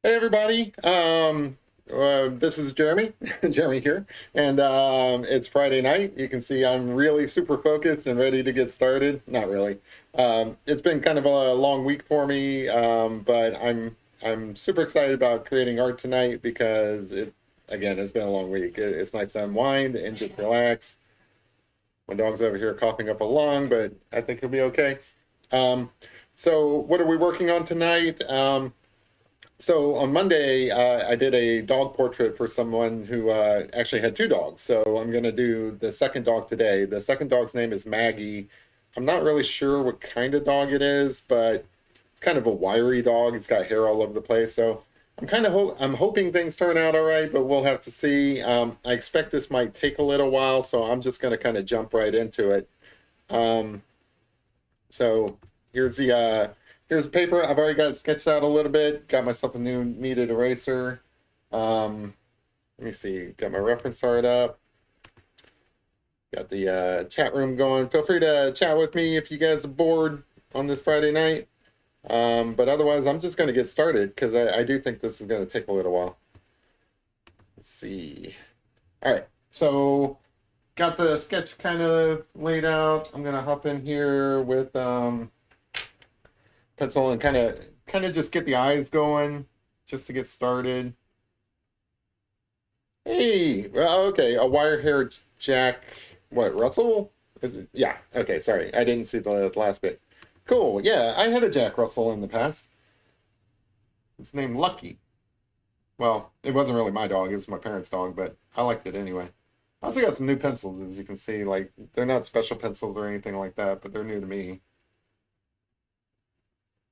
Hey everybody, this is Jeremy, Jeremy here, and it's Friday night. You can see I'm really super focused and ready to get started. Not really. It's been kind of a long week for me, but I'm super excited about creating art tonight because again, it's been a long week. It's nice to unwind and just relax. My dog's over here coughing up a lung, but I think he'll be okay. Um, so what are we working on tonight? So on Monday, I did a dog portrait for someone who actually had two dogs. So I'm going to do the second dog today. The second dog's name is Maggie. I'm not really sure what kind of dog it is, but it's kind of a wiry dog. It's got hair all over the place. So I'm hoping things turn out all right, but we'll have to see. I expect this might take a little while, so I'm just going to kind of jump right into it. Um, so here's here's the paper. I've already got it sketched out a little bit. Got myself a new kneaded eraser. Um, Let me see. Got my reference art up. Got the chat room going. Feel free to chat with me if you guys are bored on this Friday night. But otherwise, I'm just going to get started because I do think this is going to take a little while. Let's see. All right. So got the sketch kind of laid out. I'm going to hop in here with pencil and kind of just get the eyes going just to get started. Hey, well, okay, a wire hair Jack, what, Russell? Yeah, okay, sorry, I didn't see the last bit. Cool, yeah, I had a Jack Russell in the past. It's named Lucky. Well, it wasn't really my dog, it was my parents' dog, but I liked it anyway. I also got some new pencils, as you can see. Like, they're not special pencils or anything like that, but they're new to me.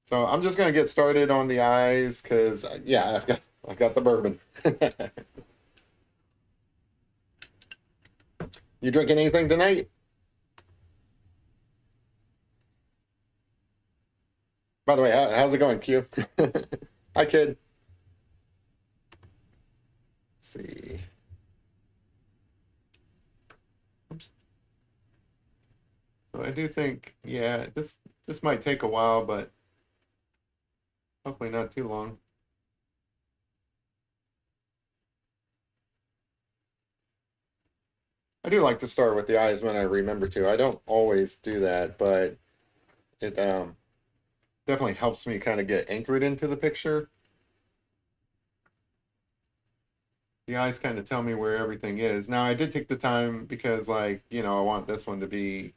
So I'm just gonna get started on the eyes because yeah, I've got the bourbon. You drinking anything tonight? By the way, how's it going, Q? Hi, kid. Let's see. Oops. So I do think, yeah, this might take a while, but hopefully not too long. I do like to start with the eyes when I remember to. I don't always do that, but it definitely helps me kind of get anchored into the picture. The eyes kind of tell me where everything is. Now, I did take the time because, like, I want this one to be,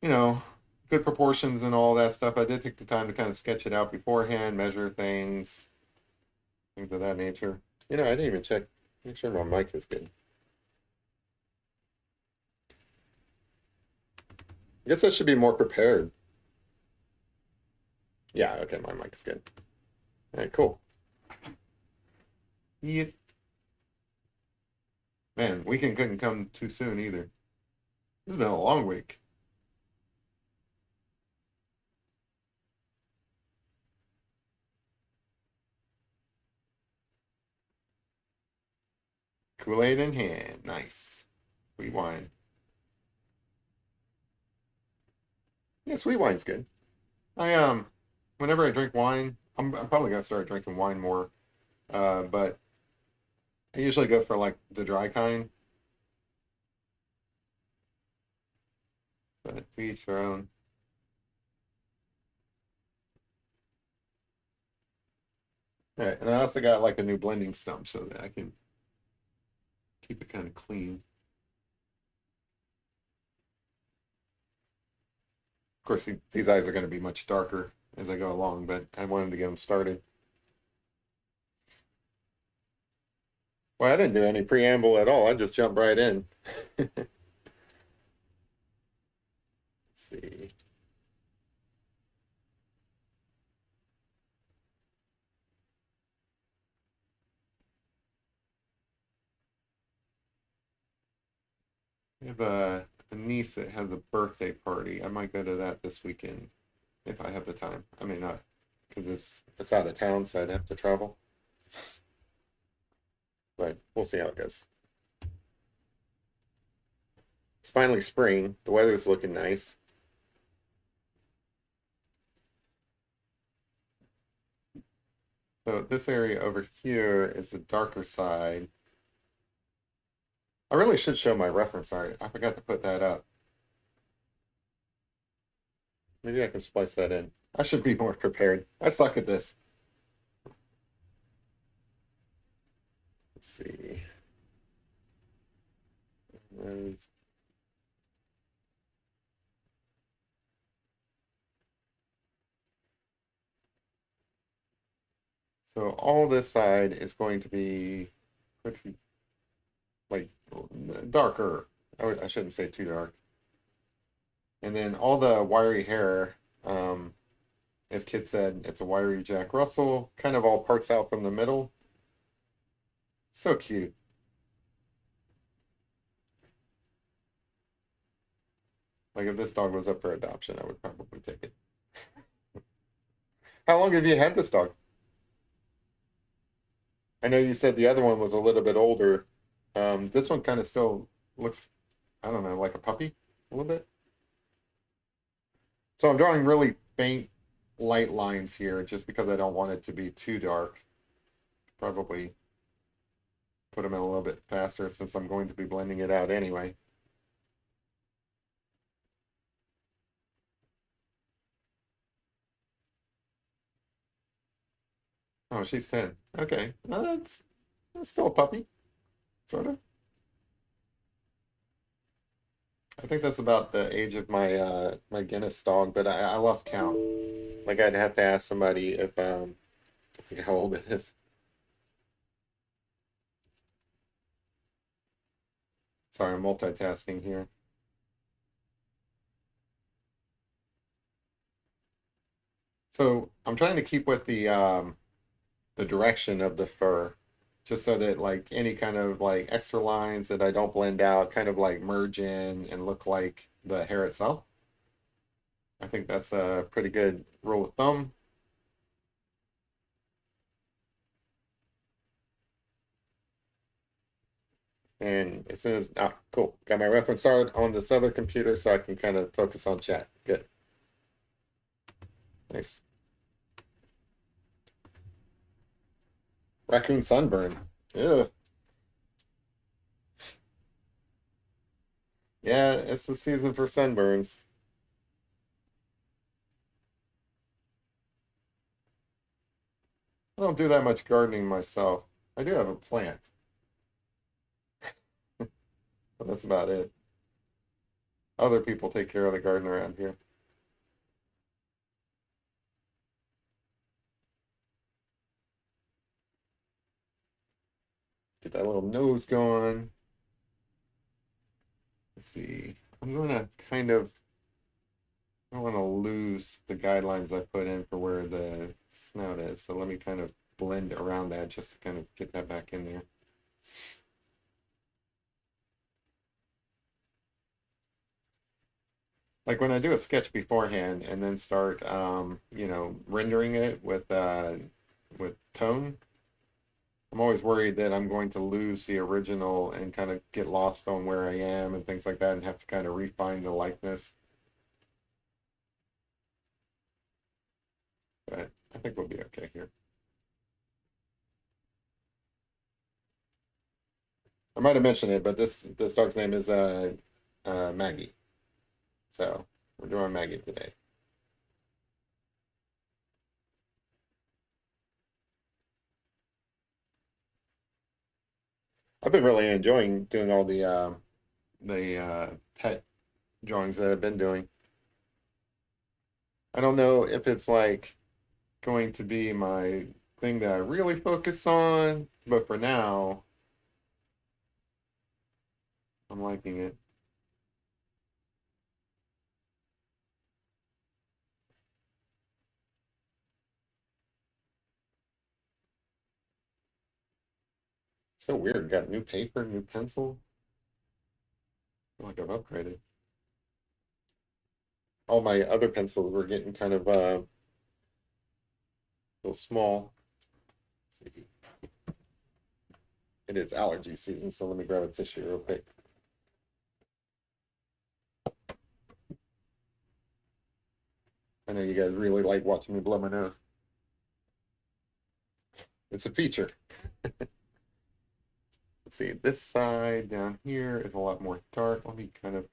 you know, good proportions and all that stuff. I did take the time to kind of sketch it out beforehand, measure things of that nature. I didn't even check, make sure my mic is good. I guess I should be more prepared. Yeah, okay, my mic is good. All right, cool. Yeah. Man, weekend couldn't come too soon either. It's been a long week. Kool-Aid in hand. Nice. Sweet wine. Yeah, sweet wine's good. Whenever I drink wine, I'm probably gonna start drinking wine more. But I usually go for like the dry kind, but to each their own. All right, and I also got like a new blending stump so that I can keep it kind of clean. Of course, these eyes are going to be much darker as I go along, but I wanted to get them started. Well, I didn't do any preamble at all. I just jumped right in. Let's see. I have a niece that has a birthday party. I might go to that this weekend if I have the time. I may not, because it's out of town, so I'd have to travel. But we'll see how it goes. It's finally spring. The weather's looking nice. So this area over here is the darker side. I really should show my reference art. I forgot to put that up. Maybe I can splice that in. I should be more prepared. I suck at this. Let's see. There's- So all this side is going to be pretty like darker. I shouldn't say too dark. And then all the wiry hair, as Kid said, it's a wiry Jack Russell, kind of all parts out from the middle. So cute. Like if this dog was up for adoption, I would probably take it. How long have you had this dog? I know you said the other one was a little bit older. This one kind of still looks, I don't know, like a puppy a little bit. So I'm drawing really faint light lines here just because I don't want it to be too dark. Probably put them in a little bit faster since I'm going to be blending it out anyway. Oh, she's 10. Okay. That's still a puppy, sort of. I think that's about the age of my Guinness dog, but I lost count. Like I'd have to ask somebody if like how old it is. Sorry, I'm multitasking here. So I'm trying to keep with the direction of the fur, just so that like any kind of like extra lines that I don't blend out kind of like merge in and look like the hair itself. I think that's a pretty good rule of thumb. And as soon as, cool, got my reference art on this other computer so I can kind of focus on chat. Good. Nice. Raccoon sunburn. Yeah. Yeah, it's the season for sunburns. I don't do that much gardening myself. I do have a plant, but that's about it. Other people take care of the garden around here. Get that little nose going. Let's see. I'm going to kind of, I don't want to lose the guidelines I put in for where the snout is. So let me kind of blend around that just to kind of get that back in there. Like when I do a sketch beforehand and then start, rendering it with tone, I'm always worried that I'm going to lose the original and kind of get lost on where I am and things like that and have to kind of refine the likeness. But I think we'll be okay here. I might have mentioned it, but this dog's name is Maggie. So we're doing Maggie today. I've been really enjoying doing all the pet drawings that I've been doing. I don't know if it's like going to be my thing that I really focus on, but for now, I'm liking it. So weird. Got new paper, new pencil. I feel like I've upgraded. All my other pencils were getting kind of a little small. Let's see. It is allergy season, so let me grab a tissue real quick. I know you guys really like watching me blow my nose. It's a feature. Let's see, this side down here is a lot more dark. Let me kind of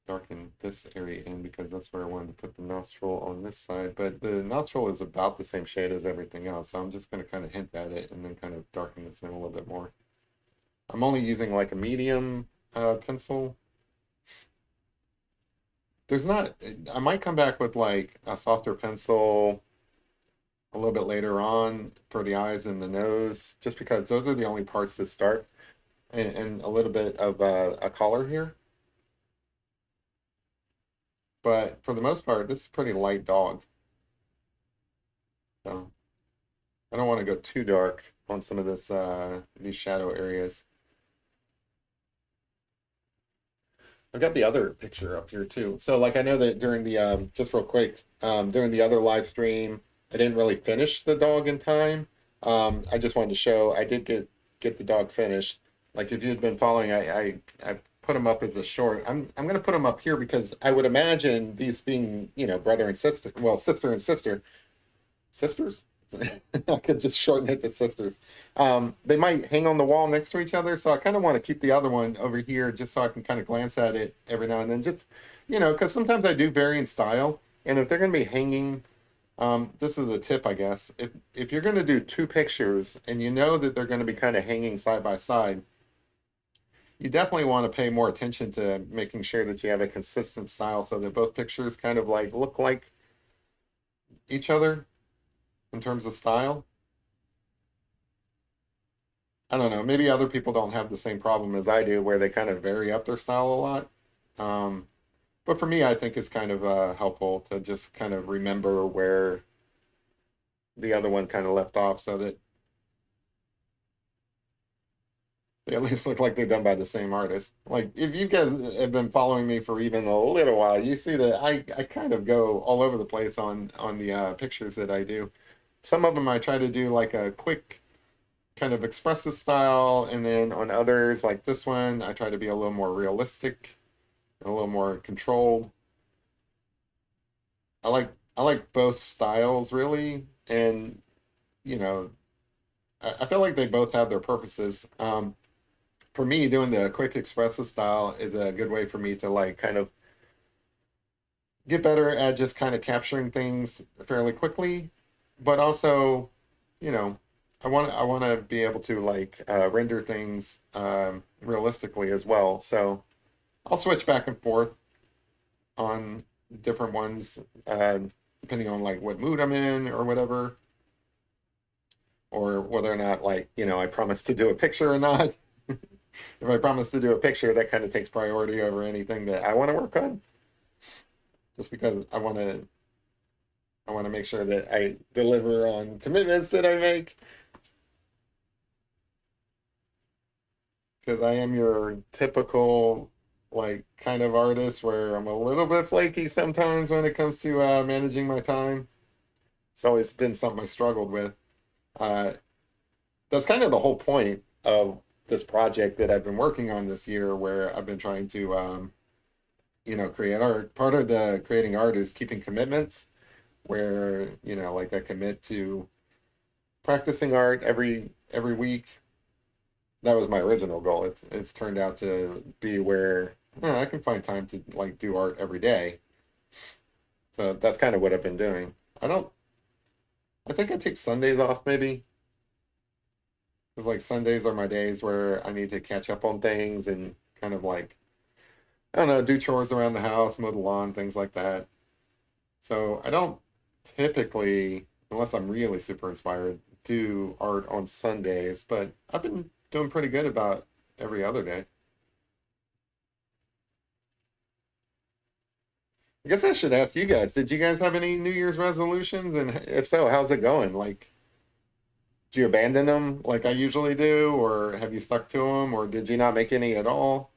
darken this area in because that's where I wanted to put the nostril on this side. But the nostril is about the same shade as everything else. So I'm just going to kind of hint at it and then kind of darken this in a little bit more. I'm only using like a medium pencil. There's not, I might come back with like a softer pencil a little bit later on for the eyes and the nose, just because those are the only parts to start. And a little bit of a color here. But for the most part, this is a pretty light dog. So I don't want to go too dark on some of this these shadow areas. I've got the other picture up here too. So like I know that during the just real quick, during the other live stream, I didn't really finish the dog in time. I just wanted to show I did get the dog finished. Like if you'd been following, I put him up as a short. I'm gonna put him up here because I would imagine these being, you know, brother and sister, well, sister and sister, sisters. I could just shorten it to sisters. They might hang on the wall next to each other, so I kind of want to keep the other one over here just so I can kind of glance at it every now and then. Just, you know, because sometimes I do vary in style, and if they're going to be hanging, this is a tip, I guess. If you're going to do two pictures and you know that they're going to be kind of hanging side by side, you definitely want to pay more attention to making sure that you have a consistent style so that both pictures kind of like look like each other in terms of style. I don't know. Maybe other people don't have the same problem as I do, where they kind of vary up their style a lot. Um, but for me, I think it's kind of helpful to just kind of remember where the other one kind of left off, so that they at least look like they're done by the same artist. Like if you guys have been following me for even a little while, you see that I kind of go all over the place on the pictures that I do. Some of them I try to do like a quick kind of expressive style, and then on others like this one I try to be a little more realistic, a little more controlled. I like both styles really, and you know I feel like they both have their purposes. For me, doing the quick expressive style is a good way for me to like kind of get better at just kind of capturing things fairly quickly, but also, you know, I want to be able to like render things realistically as well. So I'll switch back and forth on different ones depending on like what mood I'm in or whatever, or whether or not like, you know, I promise to do a picture or not. If I promise to do a picture, that kind of takes priority over anything that I want to work on, just because I want to make sure that I deliver on commitments that I make, because I am your typical like kind of artist where I'm a little bit flaky sometimes when it comes to managing my time. It's always been something I struggled with. Uh, that's kind of the whole point of this project that I've been working on this year, where I've been trying to, you know, create art. Part of the creating art is keeping commitments, where, you know, like I commit to practicing art every week. That was my original goal. It's turned out to be where I can find time to like do art every day. So that's kind of what I've been doing. I don't. I think I take Sundays off maybe. Because like Sundays are my days where I need to catch up on things and kind of like, I don't know, do chores around the house, mow the lawn, things like that. So I don't typically, unless I'm really super inspired, do art on Sundays, but I've been doing pretty good about every other day. I guess I should ask you guys, did you guys have any New Year's resolutions? And if so, how's it going? Like, did you abandon them like I usually do, or have you stuck to them, or did you not make any at all?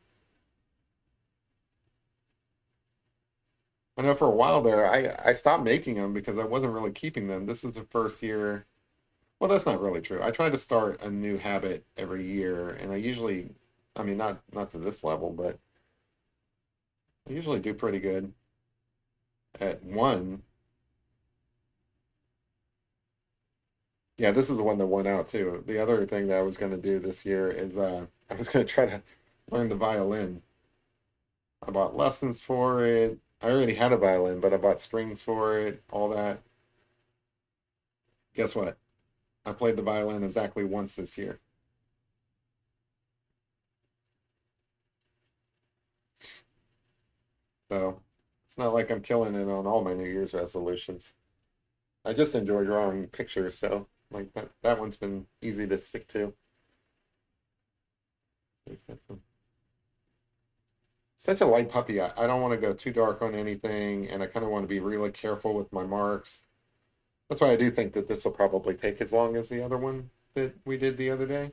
I know for a while there, I stopped making them because I wasn't really keeping them. This is the first year. Well, that's not really true. I try to start a new habit every year, and I usually, I mean, not to this level, but I usually do pretty good at one. Yeah, this is the one that went out too. The other thing that I was going to do this year is I was going to try to learn the violin. I bought lessons for it. I already had a violin, but I bought strings for it, all that. Guess what? I played the violin exactly once this year. So it's not like I'm killing it on all my New Year's resolutions. I just enjoy drawing pictures, so like that one's been easy to stick to. Such a light puppy. I don't want to go too dark on anything, and I kind of want to be really careful with my marks. That's why I do think that this will probably take as long as the other one that we did the other day.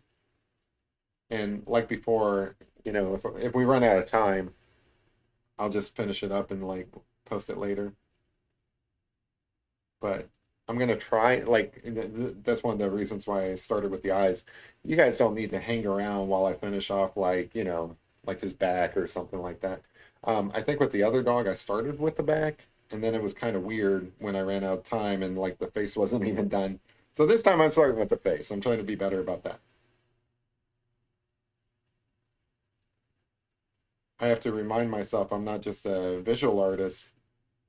And like before, if we run out of time, I'll just finish it up and like post it later. But I'm gonna try like that's one of the reasons why I started with the eyes. You guys don't need to hang around while I finish off like, like his back or something like that. I think with the other dog, I started with the back, and then it was kind of weird when I ran out of time and like the face wasn't even done. So this time I'm starting with the face. I'm trying to be better about that. I have to remind myself I'm not just a visual artist.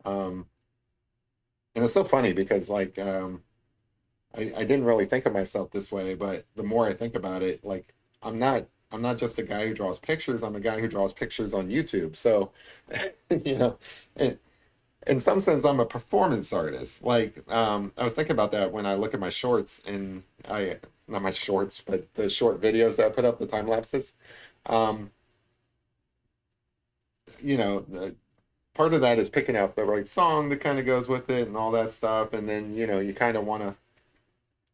Um, and it's so funny because like I didn't really think of myself this way, but the more I think about it, like I'm not just a guy who draws pictures, I'm a guy who draws pictures on YouTube. So, you know, in, in some sense I'm a performance artist. Like I was thinking about that when I look at my shorts and I not my shorts, but the short videos that I put up, the time lapses. Um, the part of that is picking out the right song that kind of goes with it and all that stuff. And then, you kind of want to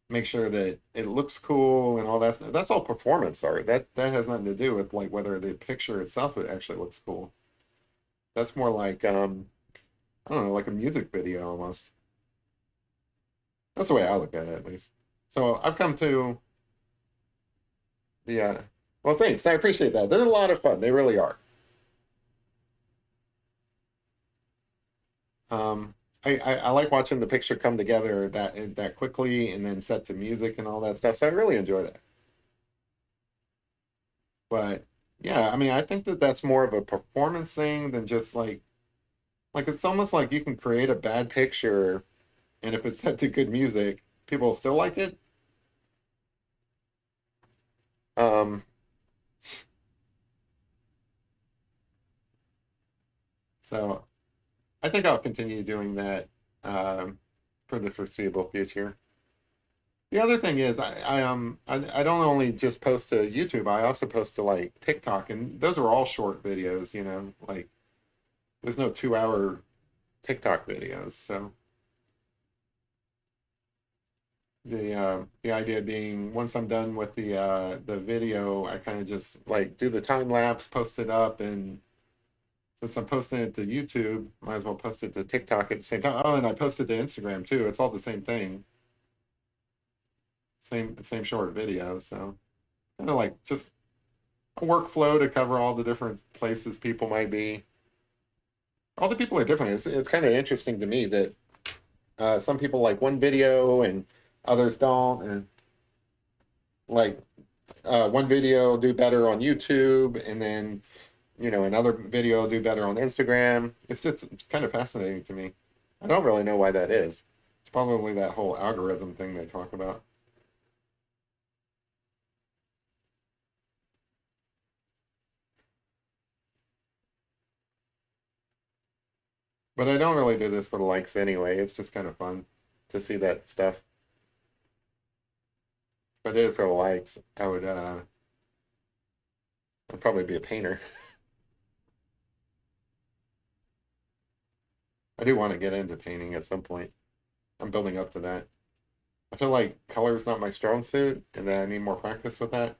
make sure that it looks cool and all that stuff. That's all performance art. That has nothing to do with like whether the picture itself it actually looks cool. That's more like I don't know, like a music video almost. That's the way I look at it at least. So I've come to the well thanks. I appreciate that. They're a lot of fun. They really are. Um I like watching the picture come together that quickly and then set to music and all that stuff. So I really enjoy that. But yeah, I mean, I think that that's more of a performance thing than just like it's almost like you can create a bad picture, and if it's set to good music, people still like it. Um, so I think I'll continue doing that for the foreseeable future. The other thing is I don't only just post to YouTube, I also post to like TikTok, and those are all short videos, like there's no 2 hour TikTok videos. So the idea being once I'm done with the video, I kind of just like do the time lapse, post it up, and since I'm posting it to YouTube, might as well post it to TikTok at the same time. Oh, and I post it to Instagram too. It's all the same thing, same short video. So kind of like just a workflow to cover all the different places people might be. All the people are different. It's kind of interesting to me that some people like one video and others don't, and like one video do better on YouTube, and then another video do better on Instagram. It's kind of fascinating to me. I don't really know why that is. It's probably that whole algorithm thing they talk about. But I don't really do this for the likes anyway. It's just kind of fun to see that stuff. If I did it for the likes, I'd probably be a painter. I do want to get into painting at some point. I'm building up to that. I feel like color is not my strong suit, and that I need more practice with that.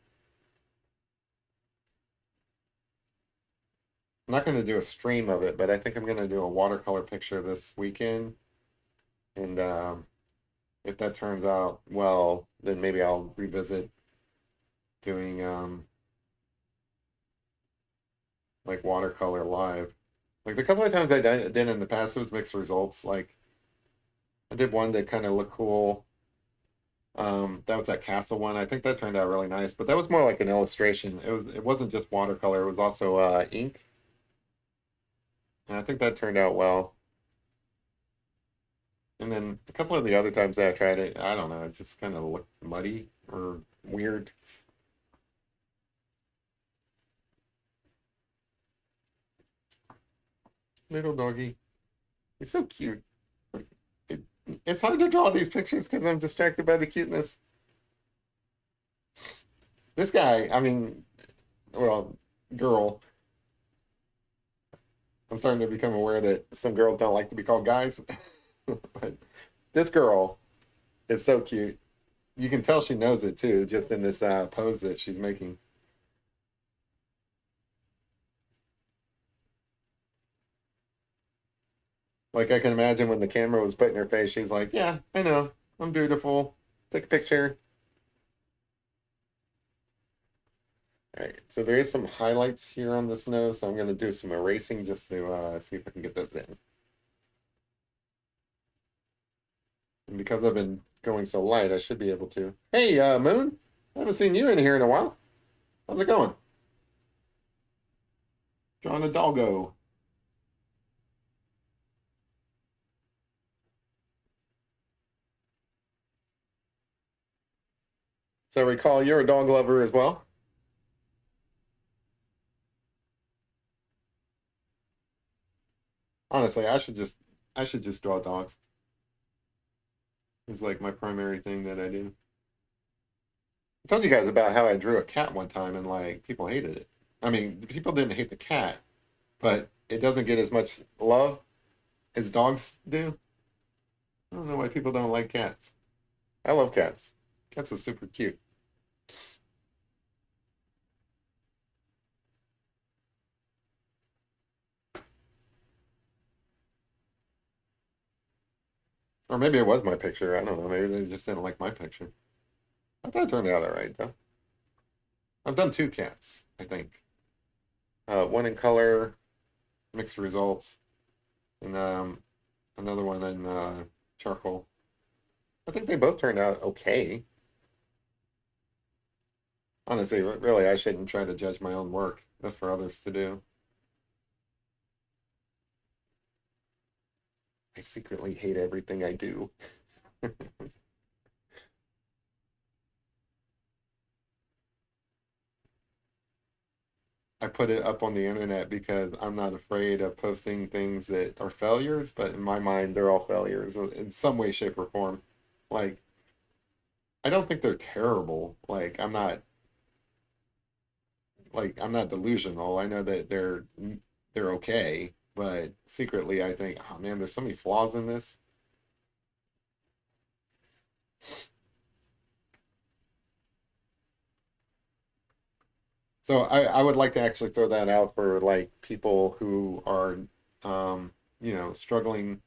I'm not going to do a stream of it, but I think I'm going to do a watercolor picture this weekend. And if that turns out well, then maybe I'll revisit doing like watercolor live. Like the couple of times I did in the past, it was mixed results. Like I did one that kind of looked cool, That was that castle one. I think that turned out really nice, but that was more like an illustration. It wasn't just watercolor, it was also ink. And I think that turned out well. And then a couple of the other times that I tried it, I don't know, it just kind of looked muddy or weird. Little doggy. He's so cute. It, it's hard to draw these pictures because I'm distracted by the cuteness. This guy, I mean, well, girl, I'm starting to become aware that some girls don't like to be called guys. But this girl is so cute. You can tell she knows it too, just in this pose that she's making. Like I can imagine when the camera was put in her face, she's like, "Yeah, I know, I'm beautiful. Take a picture." All right, so there is some highlights here on this nose, so I'm going to do some erasing just to see if I can get those in. And because I've been going so light, I should be able to. Hey, Moon, I haven't seen you in here in a while. How's it going? Drawing a doggo. So I recall you're a dog lover as well. Honestly, I should just draw dogs. It's like my primary thing that I do. I told you guys about how I drew a cat one time and like people hated it. I mean, people didn't hate the cat, but it doesn't get as much love as dogs do. I don't know why people don't like cats. I love cats. Cats are super cute. Or maybe it was my picture. I don't know. Maybe they just didn't like my picture. I thought it turned out all right though. I've done two cats, I think. One in color, mixed results, and another one in charcoal. I think they both turned out okay. Honestly, really, I shouldn't try to judge my own work. That's for others to do. I secretly hate everything I do. I put it up on the internet because I'm not afraid of posting things that are failures, but in my mind, they're all failures in some way, shape, or form. Like, I don't think they're terrible. I'm not delusional. I know that they're okay, but secretly I think, oh man, there's so many flaws in this. So I would like to actually throw that out for like people who are struggling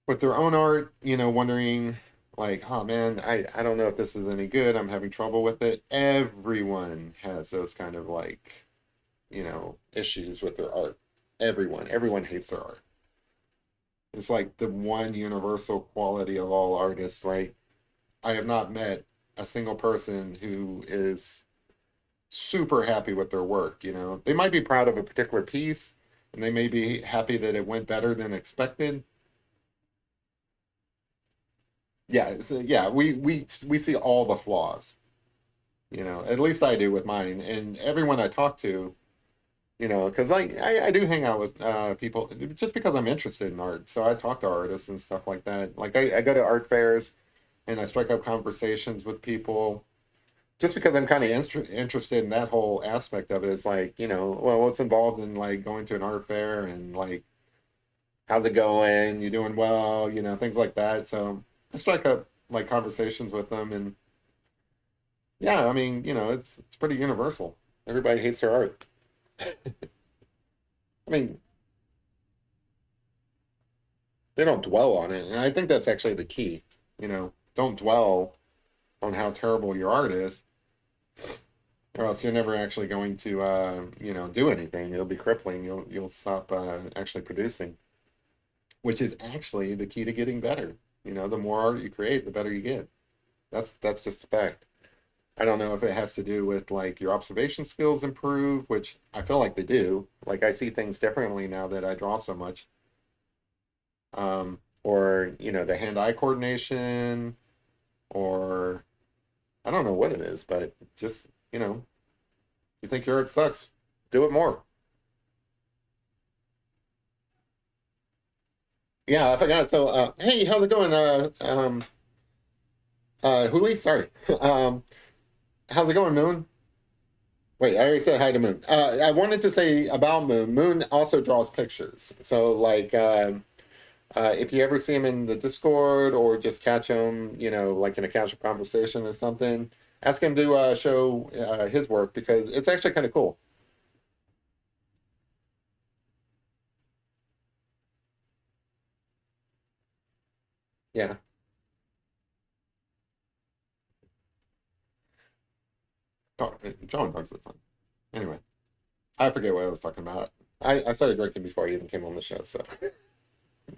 with their own art, wondering like, oh man, I don't know if this is any good. I'm having trouble with it. Everyone has those kind of like, issues with their art. Everyone hates their art. It's like the one universal quality of all artists. Like, I have not met a single person who is super happy with their work. They might be proud of a particular piece and they may be happy that it went better than expected. Yeah, yeah, we see all the flaws. At least I do with mine, and everyone I talk to, because like I do hang out with people just because I'm interested in art. So I talk to artists and stuff like that. Like I go to art fairs and I strike up conversations with people just because I'm kind of interested in that whole aspect of it. It's like, well, what's involved in like going to an art fair and like, how's it going? You doing well? Things like that. So I strike up like conversations with them, and yeah, I mean, it's pretty universal. Everybody hates their art. I mean, they don't dwell on it, and I think that's actually the key. Don't dwell on how terrible your art is, or else you're never actually going to do anything. It'll be crippling. You'll stop actually producing, which is actually the key to getting better. The more art you create, the better you get. That's just a fact. I don't know if it has to do with like your observation skills improve, which I feel like they do. Like I see things differently now that I draw so much. Or, the hand-eye coordination, or I don't know what it is, but just, you think your art sucks, do it more. Yeah, I forgot. So, hey, how's it going? Huli, sorry. Um, how's it going, Moon? Wait, I already said hi to Moon. I wanted to say about Moon. Moon also draws pictures. So, like, if you ever see him in the Discord or just catch him, like in a casual conversation or something, ask him to show his work because it's actually kind of cool. Yeah. Drawing dogs are fun. Anyway, I forget what I was talking about. I started drinking before I even came on the show, so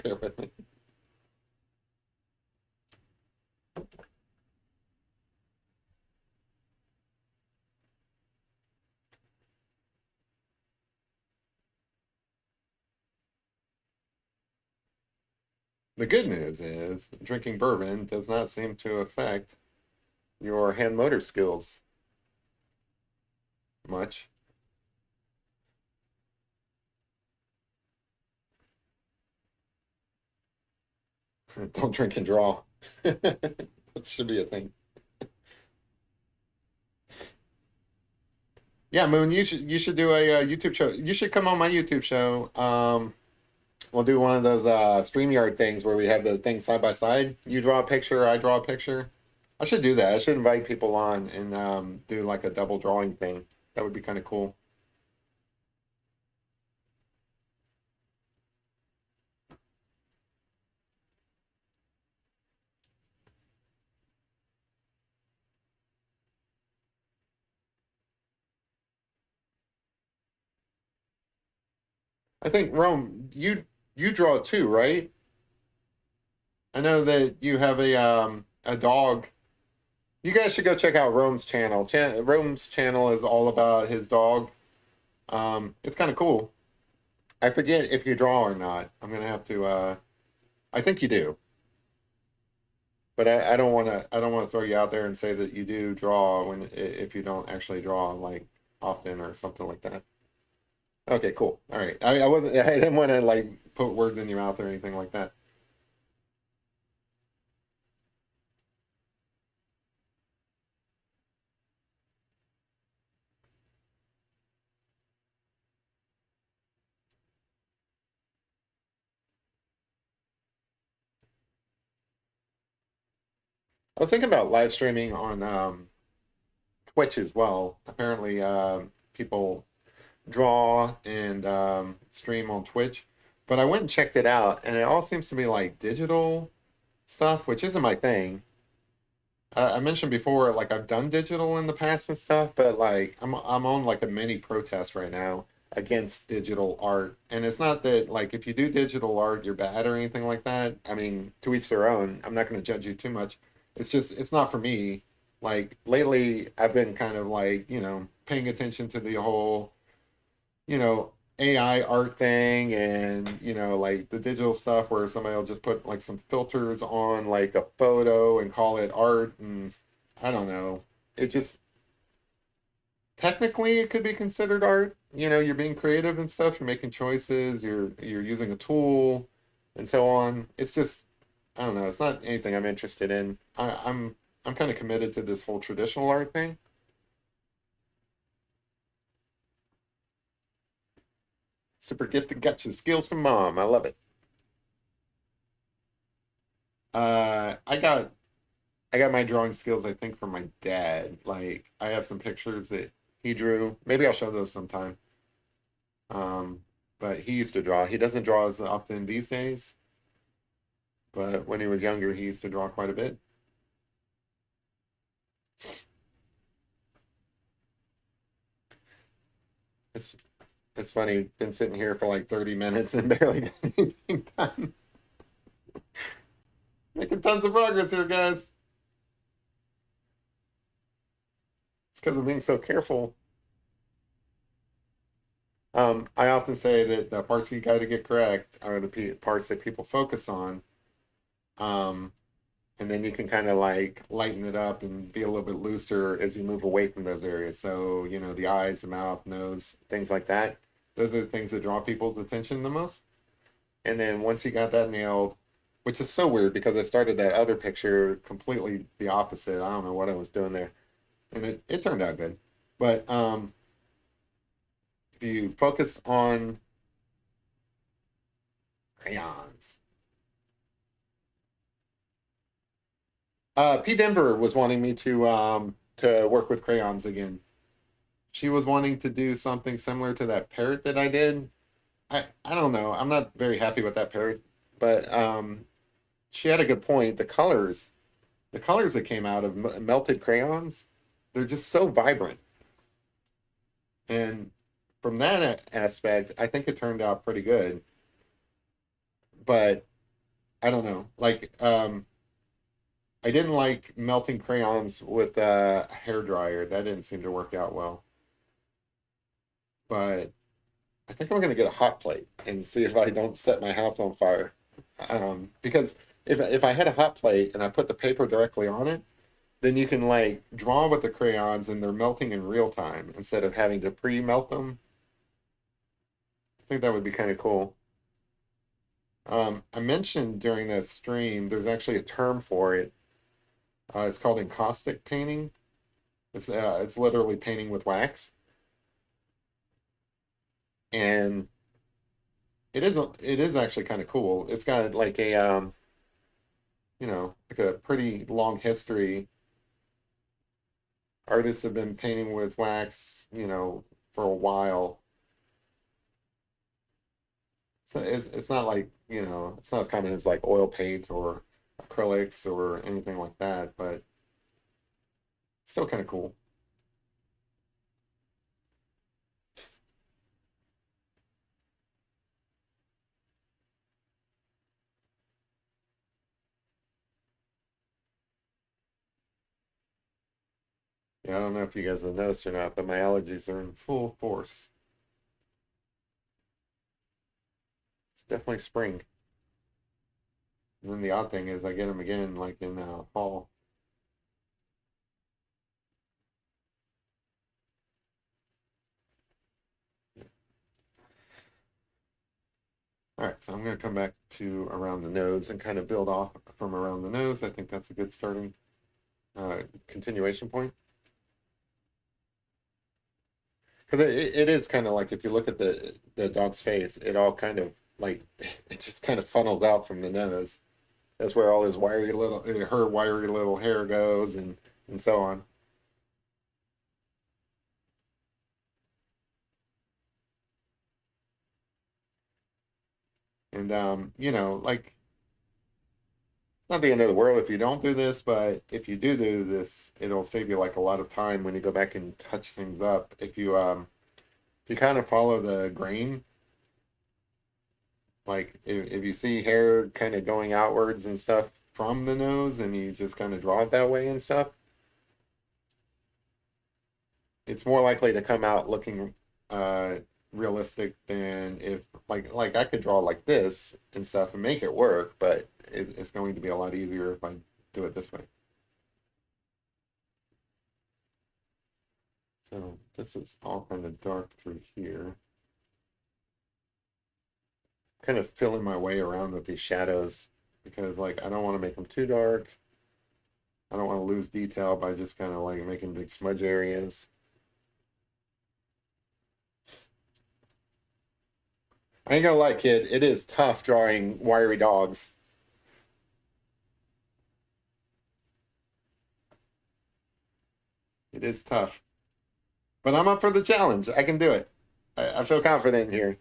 bear with me. The good news is drinking bourbon does not seem to affect your hand motor skills much. Don't drink and draw. That should be a thing. Yeah, Moon, you should do a, YouTube show. You should come on my YouTube show. We'll do one of those StreamYard things where we have the things side by side. You draw a picture, I draw a picture. I should do that. I should invite people on and do like a double drawing thing. That would be kind of cool. I think Rome, you draw too, right? I know that you have a dog. You guys should go check out Rome's channel. Rome's channel is all about his dog. It's kind of cool. I forget if you draw or not. I'm gonna have to. I think you do, but I don't want to. I don't want to throw you out there and say that you do draw when if you don't actually draw like often or something like that. Okay, cool. All right. I wasn't. I didn't want to like put words in your mouth or anything like that. I was thinking about live streaming on Twitch as well. Apparently, people draw and stream on Twitch, but I went and checked it out, and it all seems to be like digital stuff, which isn't my thing. I mentioned before, like I've done digital in the past and stuff, but like I'm on like a mini protest right now against digital art, and it's not that like if you do digital art you're bad or anything like that. I mean, to each their own. I'm not going to judge you too much. It's just it's not for me. Like lately, I've been kind of like paying attention to the whole AI art thing and like the digital stuff where somebody will just put like some filters on like a photo and call it art and I don't know. It just technically it could be considered art. You're being creative and stuff, you're making choices, you're using a tool and so on. It's just I don't know, it's not anything I'm interested in. I'm kind of committed to this whole traditional art thing. Super get the gotcha skills from mom. I love it. I got my drawing skills, I think, from my dad. Like, I have some pictures that he drew. Maybe I'll show those sometime. Um, but he used to draw. He doesn't draw as often these days, but when he was younger, he used to draw quite a bit. It's it's funny. Been sitting here for like 30 minutes and barely got anything done. Making tons of progress here, guys. It's because of being so careful. I often say that the parts you got to get correct are the parts that people focus on. Um, and then you can kind of like lighten it up and be a little bit looser as you move away from those areas. So, the eyes, the mouth, nose, things like that. Those are the things that draw people's attention the most. And then once you got that nailed, which is so weird because I started that other picture completely the opposite. I don't know what I was doing there. And it turned out good. But if you focus on crayons, P. Denver was wanting me to work with crayons again. She was wanting to do something similar to that parrot that I did. I don't know. I'm not very happy with that parrot, but she had a good point. The colors that came out of melted crayons, they're just so vibrant. And from that aspect, I think it turned out pretty good. But I don't know. Like, I didn't like melting crayons with a hair dryer. That didn't seem to work out well. But I think I'm gonna get a hot plate and see if I don't set my house on fire. Because if I had a hot plate and I put the paper directly on it, then you can like draw with the crayons and they're melting in real time instead of having to pre-melt them. I think that would be kind of cool. I mentioned during that stream, there's actually a term for it. It's called encaustic painting. It's literally painting with wax, and it is actually kind of cool. It's got like like a pretty long history. Artists have been painting with wax, for a while. So it's not like, it's not as common as like oil paint or acrylics or anything like that, but it's still kind of cool. Yeah, I don't know if you guys have noticed or not, but my allergies are in full force. It's definitely spring. And then the odd thing is I get them again like in fall. All right, so I'm going to come back to around the nose and kind of build off from around the nose. I think that's a good starting continuation point. Because it is kind of like if you look at the dog's face, it all kind of like it just kind of funnels out from the nose. That's where all his her wiry little hair goes, and so on. And like it's not the end of the world if you don't do this, but if you do this, it'll save you like a lot of time when you go back and touch things up. If you kind of follow the grain, like if you see hair kind of going outwards and stuff from the nose, and you just kind of draw it that way and stuff, it's more likely to come out looking realistic than if like I could draw like this and stuff and make it work, but it's going to be a lot easier if I do it this way. So this is all kind of dark through here. Kind of feeling my way around with these shadows because like I don't want to make them too dark. I don't want to lose detail by just kind of like making big smudge areas. I ain't gonna lie, kid, it is tough drawing wiry dogs. It is tough. But I'm up for the challenge. I can do it. I feel confident here.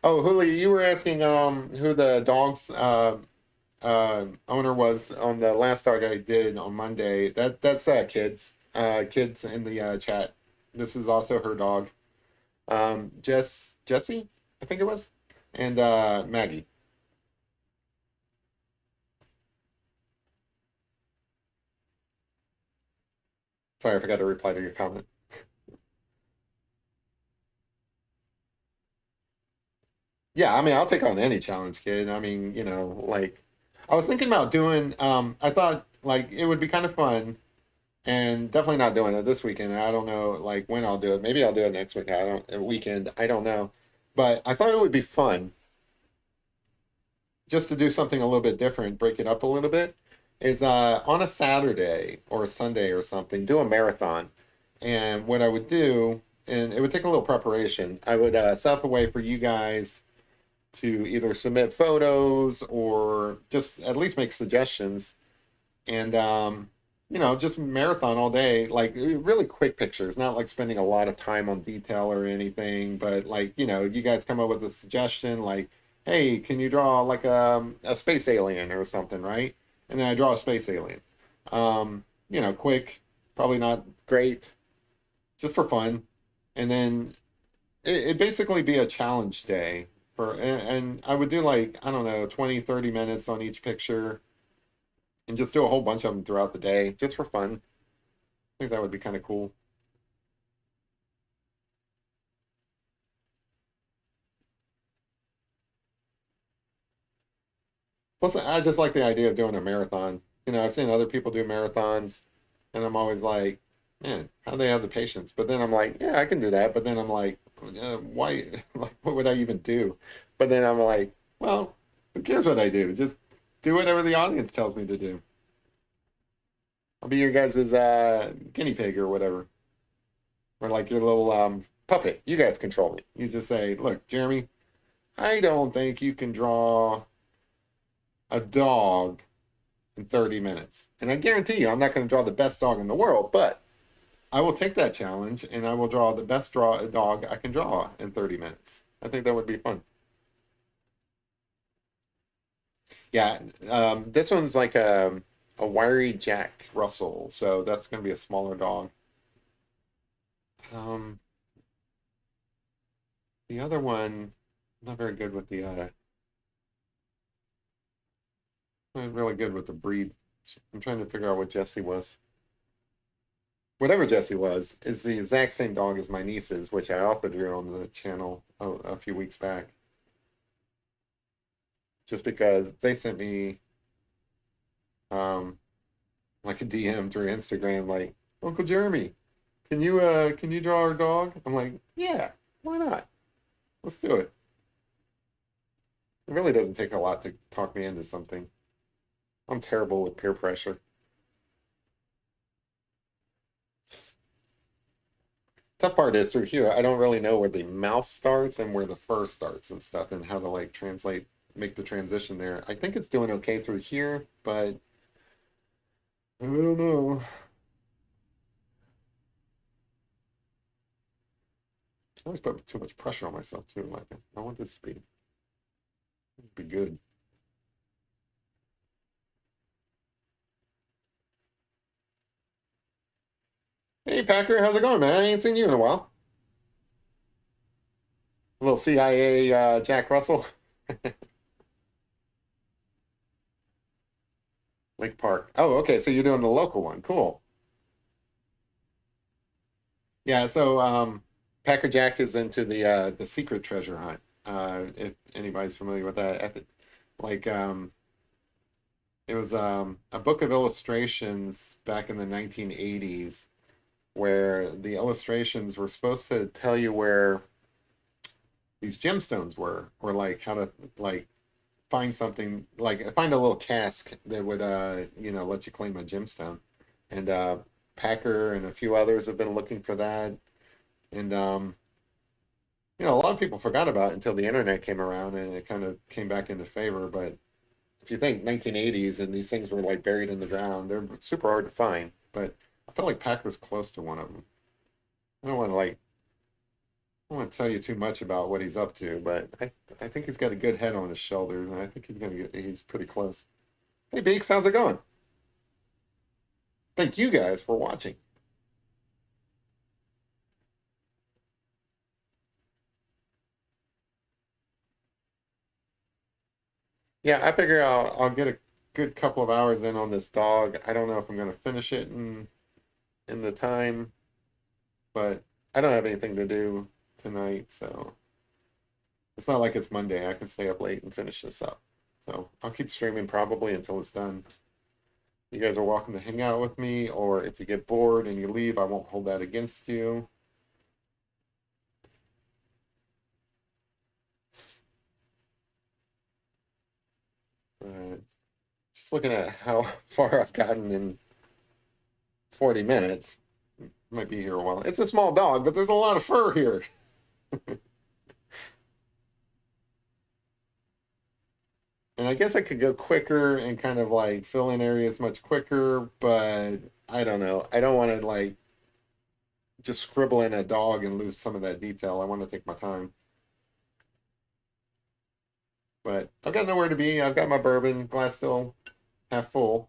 Oh, Huli, you were asking who the dog's owner was on the last dog I did on Monday. That's kids in the chat. This is also her dog. Jessie, I think it was, and Maggie. Sorry, I forgot to reply to your comment. Yeah, I mean, I'll take on any challenge, kid. I mean, like, I was thinking about doing, I thought, like, it would be kind of fun, and definitely not doing it this weekend. I don't know, like, when I'll do it. Maybe I'll do it next week. I don't, weekend. I don't know. But I thought it would be fun just to do something a little bit different, break it up a little bit, is on a Saturday or a Sunday or something, do a marathon. And what I would do, and it would take a little preparation, I would set up a way for you guys to either submit photos or just at least make suggestions and just marathon all day, like really quick pictures, not like spending a lot of time on detail or anything, but like, you guys come up with a suggestion like, hey, can you draw like a space alien or something, right? And then I draw a space alien. Quick, probably not great, just for fun. And then it basically be a challenge day and I would do like, I don't know, 20, 30 minutes on each picture and just do a whole bunch of them throughout the day just for fun. I think that would be kind of cool. Plus, I just like the idea of doing a marathon. I've seen other people do marathons, and I'm always like, man, how do they have the patience? But then I'm like, yeah, I can do that. But then I'm like, why? Like, what would I even do? But then I'm like, well, who cares what I do? Just do whatever the audience tells me to do. I'll be your guys' guinea pig or whatever, or like your little puppet. You guys control me. You just say, look, Jeremy, I don't think you can draw a dog in 30 minutes. And I guarantee you, I'm not going to draw the best dog in the world, but I will take that challenge and I will draw the best dog I can draw in 30 minutes. I think that would be fun. Yeah, this one's like a wiry Jack Russell, so that's going to be a smaller dog. Um, the other one, not very good with the, not really good with the breed. I'm trying to figure out what Jesse was. Whatever Jesse was, is the exact same dog as my niece's, which I also drew on the channel a few weeks back. Just because they sent me um, like a DM through Instagram, like, Uncle Jeremy, can you draw our dog? I'm like, yeah, why not? Let's do it. It really doesn't take a lot to talk me into something. I'm terrible with peer pressure. Tough part is through here, I don't really know where the mouse starts and where the fur starts and stuff and how to like translate, make the transition there. I think it's doing okay through here, but I don't know. I always put too much pressure on myself too. Like, I want this to be good. Hey Packer, how's it going, man? I ain't seen you in a while. A little CIA Jack Russell, Lake Park. Oh, okay. So you're doing the local one. Cool. Yeah. So Packer Jack is into the secret treasure hunt. If anybody's familiar with that, like it was a book of illustrations back in the 1980s where the illustrations were supposed to tell you where these gemstones were, or like how to like find something, like find a little cask that would let you claim a gemstone. And Packer and a few others have been looking for that. And a lot of people forgot about it until the internet came around and it kind of came back into favor. But if you think 1980s and these things were like buried in the ground, they're super hard to find. But I felt like Packer was close to one of them. I don't want to like I don't want to tell you too much about what he's up to, but I think he's got a good head on his shoulders, and I think he's pretty close. Hey Beaks, how's it going? Thank you guys for watching. Yeah, I figure I'll get a good couple of hours in on this dog. I don't know if I'm gonna finish it in in the time, but I don't have anything to do tonight, so it's not like it's Monday. I can stay up late and finish this up. So I'll keep streaming probably until it's done. You guys are welcome to hang out with me, or if you get bored and you leave, I won't hold that against you. But just looking at how far I've gotten in 40 minutes, might be here a while. It's a small dog, but there's a lot of fur here. And I guess I could go quicker and kind of like fill in areas much quicker, but I don't know. I don't want to like just scribble in a dog and lose some of that detail. I want to take my time. But I've got nowhere to be. I've got my bourbon glass still half full.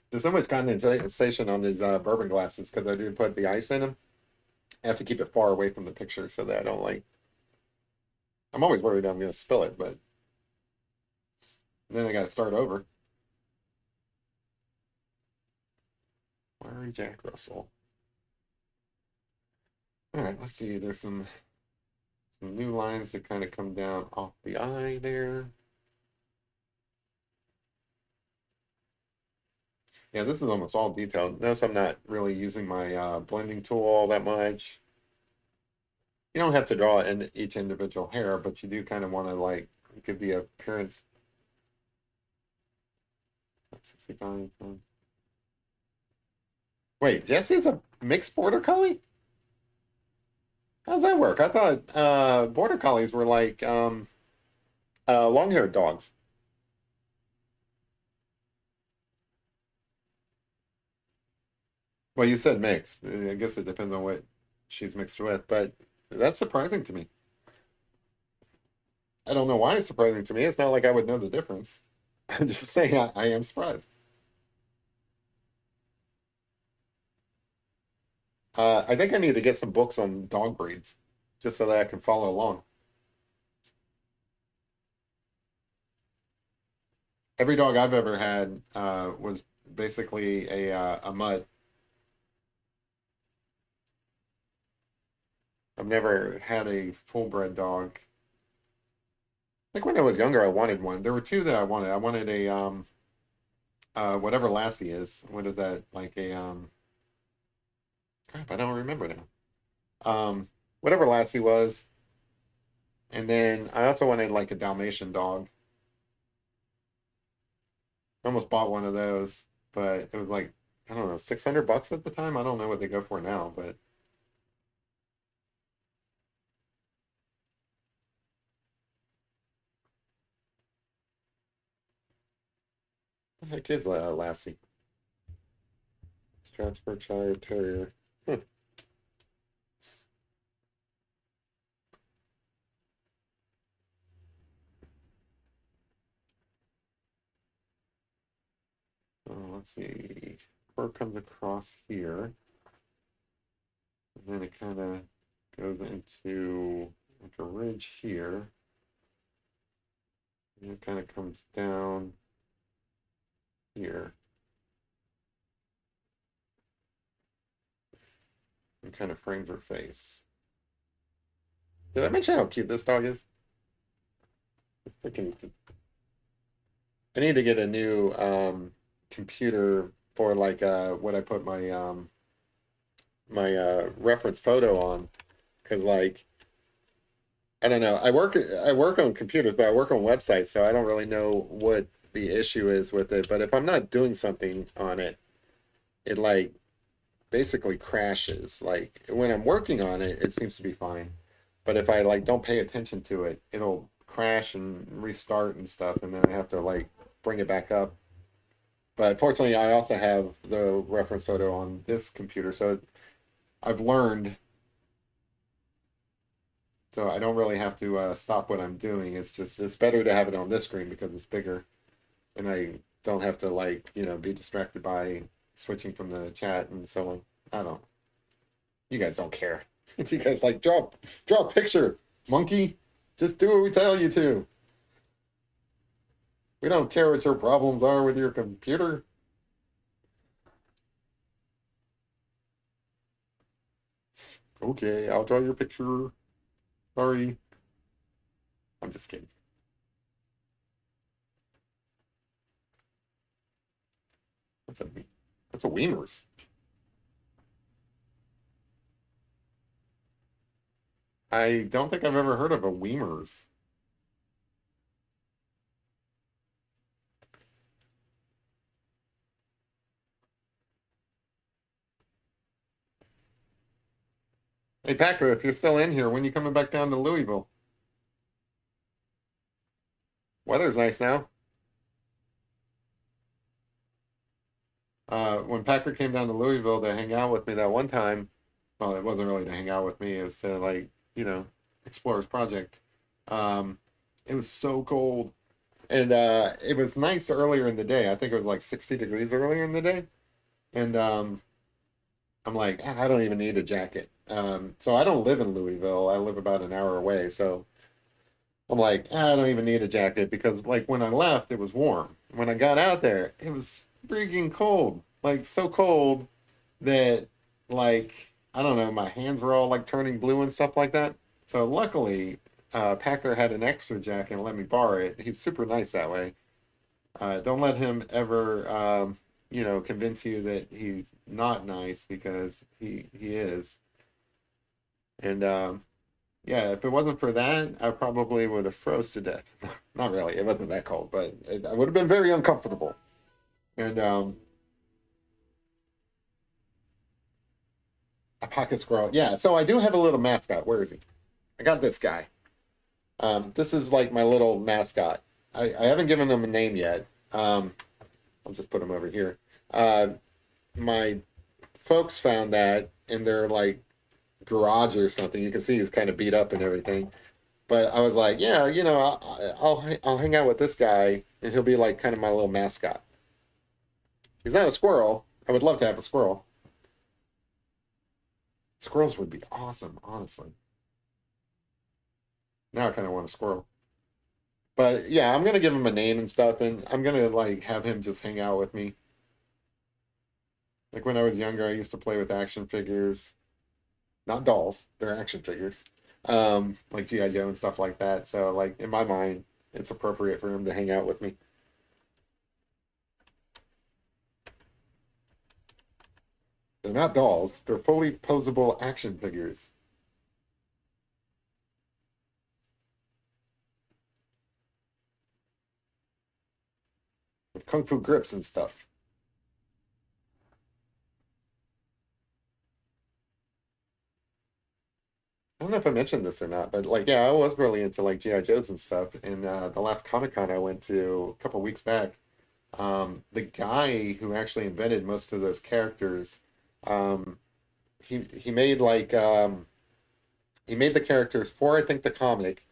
There's so much condensation on these bourbon glasses because I do put the ice in them. I have to keep it far away from the picture so that I don't like. I'm always worried I'm going to spill it, but then I got to start over. Where is Jack Russell? All right, let's see. There's some new lines that kind of come down off the eye there. Yeah, this is almost all detailed. Notice I'm not really using my blending tool all that much. You don't have to draw in each individual hair, but you do kind of want to like give the appearance. 65. Wait, Jesse's a mixed border collie? How does that work? I thought border collies were like long-haired dogs. Well, you said mixed. I guess it depends on what she's mixed with, but that's surprising to me. I don't know why it's surprising to me. It's not like I would know the difference. I'm just saying I am surprised. I think I need to get some books on dog breeds just so that I can follow along. Every dog I've ever had was basically a mutt. I've never had a full bred dog. I think when I was younger, I wanted one. There were two that I wanted. I wanted a whatever Lassie is. What is that? Like a crap, I don't remember now. Whatever Lassie was. And then I also wanted like a Dalmatian dog. I almost bought one of those, but it was like, I don't know, $600 at the time. I don't know what they go for now, but what the heck is Lassie? Stratfordshire Terrier. Let's see. Fur comes across here, and then it kind of goes into like a ridge here, and it kind of comes down here, and kind of frames her face. Did I mention how cute this dog is? Freaking! I need to get a new computer for like what I put my reference photo on, because like I don't know. I work on computers, but I work on websites, so I don't really know what the issue is with it. But if I'm not doing something on it, it like basically crashes. Like when I'm working on it, it seems to be fine. But if I like don't pay attention to it, it'll crash and restart and stuff, and then I have to like bring it back up. But fortunately, I also have the reference photo on this computer, so I've learned. So I don't really have to stop what I'm doing. It's just it's better to have it on this screen because it's bigger, and I don't have to like be distracted by switching from the chat and so on. I don't. You guys don't care. You guys like draw a picture, monkey. Just do what we tell you to. We don't care what your problems are with your computer. Okay, I'll draw your picture. Sorry. I'm just kidding. That's a that's a Weimer's. I don't think I've ever heard of a Weimer's. Hey Packer, if you're still in here, when you coming back down to Louisville? Weather's nice now. When Packer came down to Louisville to hang out with me that one time, well, it wasn't really to hang out with me, it was to like, explore his project. Um, it was so cold. And it was nice earlier in the day. I think it was like 60 degrees earlier in the day. And I'm like, "Ah, I don't even need a jacket." So I don't live in Louisville. I live about an hour away. So I'm like, "Ah, I don't even need a jacket because like when I left, it was warm. When I got out there, it was freaking cold. Like so cold that like I don't know, my hands were all like turning blue and stuff like that. So luckily, Packer had an extra jacket and let me borrow it. He's super nice that way. Don't let him ever, convince you that he's not nice because he is. And yeah, if it wasn't for that, I probably would have froze to death. Not really. It wasn't that cold, but I would have been very uncomfortable. And a pocket squirrel. Yeah, so I do have a little mascot. Where is he? I got this guy. This is like my little mascot. I haven't given him a name yet. I'll just put him over here. My folks found that in their like garage or something. You can see he's kind of beat up and everything. But I was like, yeah, I'll hang out with this guy, and he'll be like kind of my little mascot. He's not a squirrel. I would love to have a squirrel. Squirrels would be awesome, honestly. Now I kind of want a squirrel. But yeah, I'm gonna give him a name and stuff, and I'm gonna like have him just hang out with me. Like when I was younger, I used to play with action figures, not dolls, they're action figures, like GI Joe and stuff like that. So like in my mind, it's appropriate for him to hang out with me. They're not dolls; they're fully posable action figures with kung fu grips and stuff. I don't know if I mentioned this or not, but like, yeah, I was really into like GI Joes and stuff. And the last Comic Con I went to a couple weeks back, the guy who actually invented most of those characters, um, he made like he made the characters for I think the comic,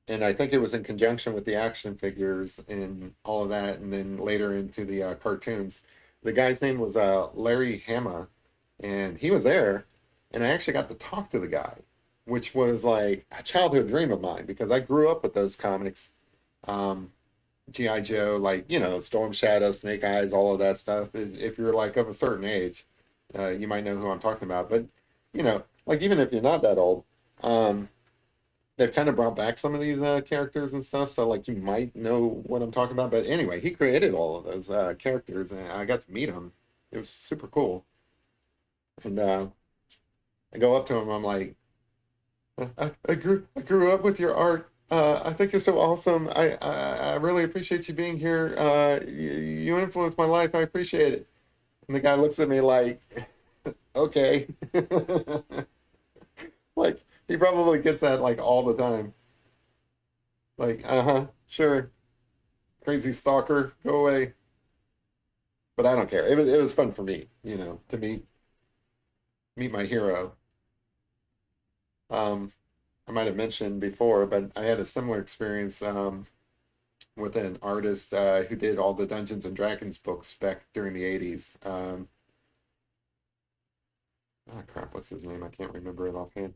and I think it was in conjunction with the action figures and all of that, and then later into the cartoons. The guy's name was Larry Hama, and he was there, and I actually got to talk to the guy, which was like a childhood dream of mine because I grew up with those comics. Um, GI Joe, like Storm Shadow, Snake Eyes, all of that stuff. If you're like of a certain age, you might know who I'm talking about. But like even if you're not that old, um, they've kind of brought back some of these characters and stuff. So like you might know what I'm talking about. But anyway, he created all of those characters, and I got to meet him. It was super cool. And I go up to him. I'm like, I grew up with your art. I think you're so awesome. I really appreciate you being here. You influenced my life. I appreciate it. And the guy looks at me like, okay. Like he probably gets that like all the time. Like, uh-huh, sure, crazy stalker, go away. But I don't care. It was fun for me, to meet my hero. Um, I might have mentioned before, but I had a similar experience with an artist who did all the Dungeons and Dragons books back during the 80s. Ah, crap, what's his name? I can't remember it offhand.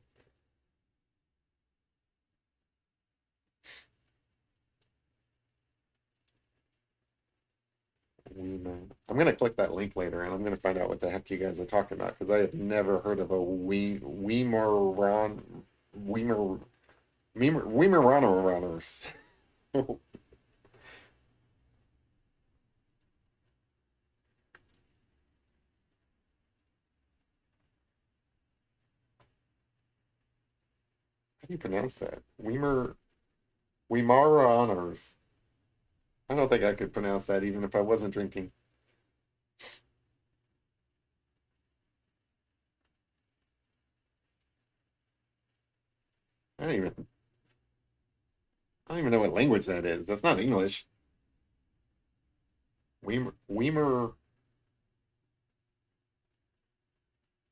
I'm gonna click that link later, and I'm gonna find out what the heck you guys are talking about because I have never heard of a Weimer Weimaraner runners. How do you pronounce that? Weimaraners. I don't think I could pronounce that even if I wasn't drinking. I don't even I don't even know what language that is. That's not English. Weimer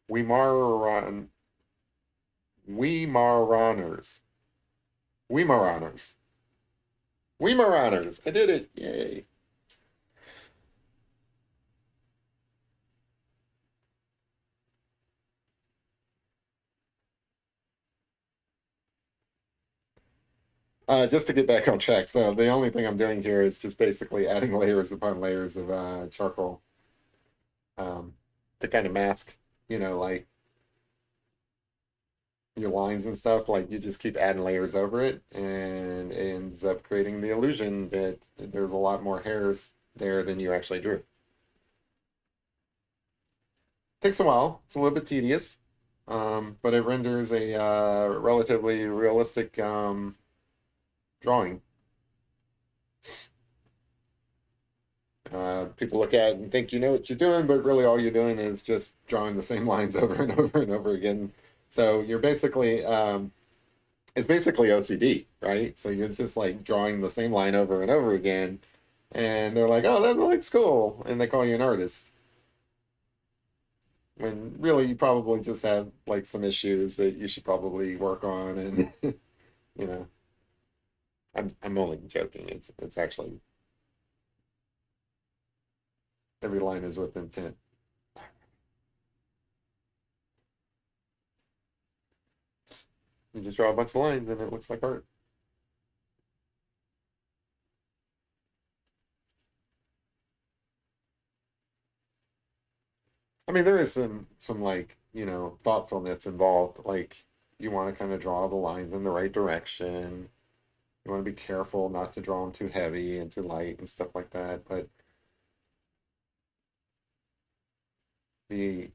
Weimaran Weimaraners. Weimaraners. Weimaraners. I did it. Yay. Just to get back on track, so the only thing I'm doing here is just basically adding layers upon layers of charcoal um, to kind of mask, like your lines and stuff. Like you just keep adding layers over it, and it ends up creating the illusion that there's a lot more hairs there than you actually drew. Takes a while. It's a little bit tedious, but it renders a relatively realistic drawing. People look at it and think you know what you're doing, but really all you're doing is just drawing the same lines over and over and over again. So you're basically, it's basically OCD, right? So you're just like drawing the same line over and over again, and they're like, "Oh, that looks cool," and they call you an artist. When really you probably just have like some issues that you should probably work on, and you know, I'm only joking. It's actually every line is with intent. You just draw a bunch of lines and it looks like art. I mean, there is some like, thoughtfulness involved. Like you want to kind of draw the lines in the right direction. You want to be careful not to draw them too heavy and too light and stuff like that. But the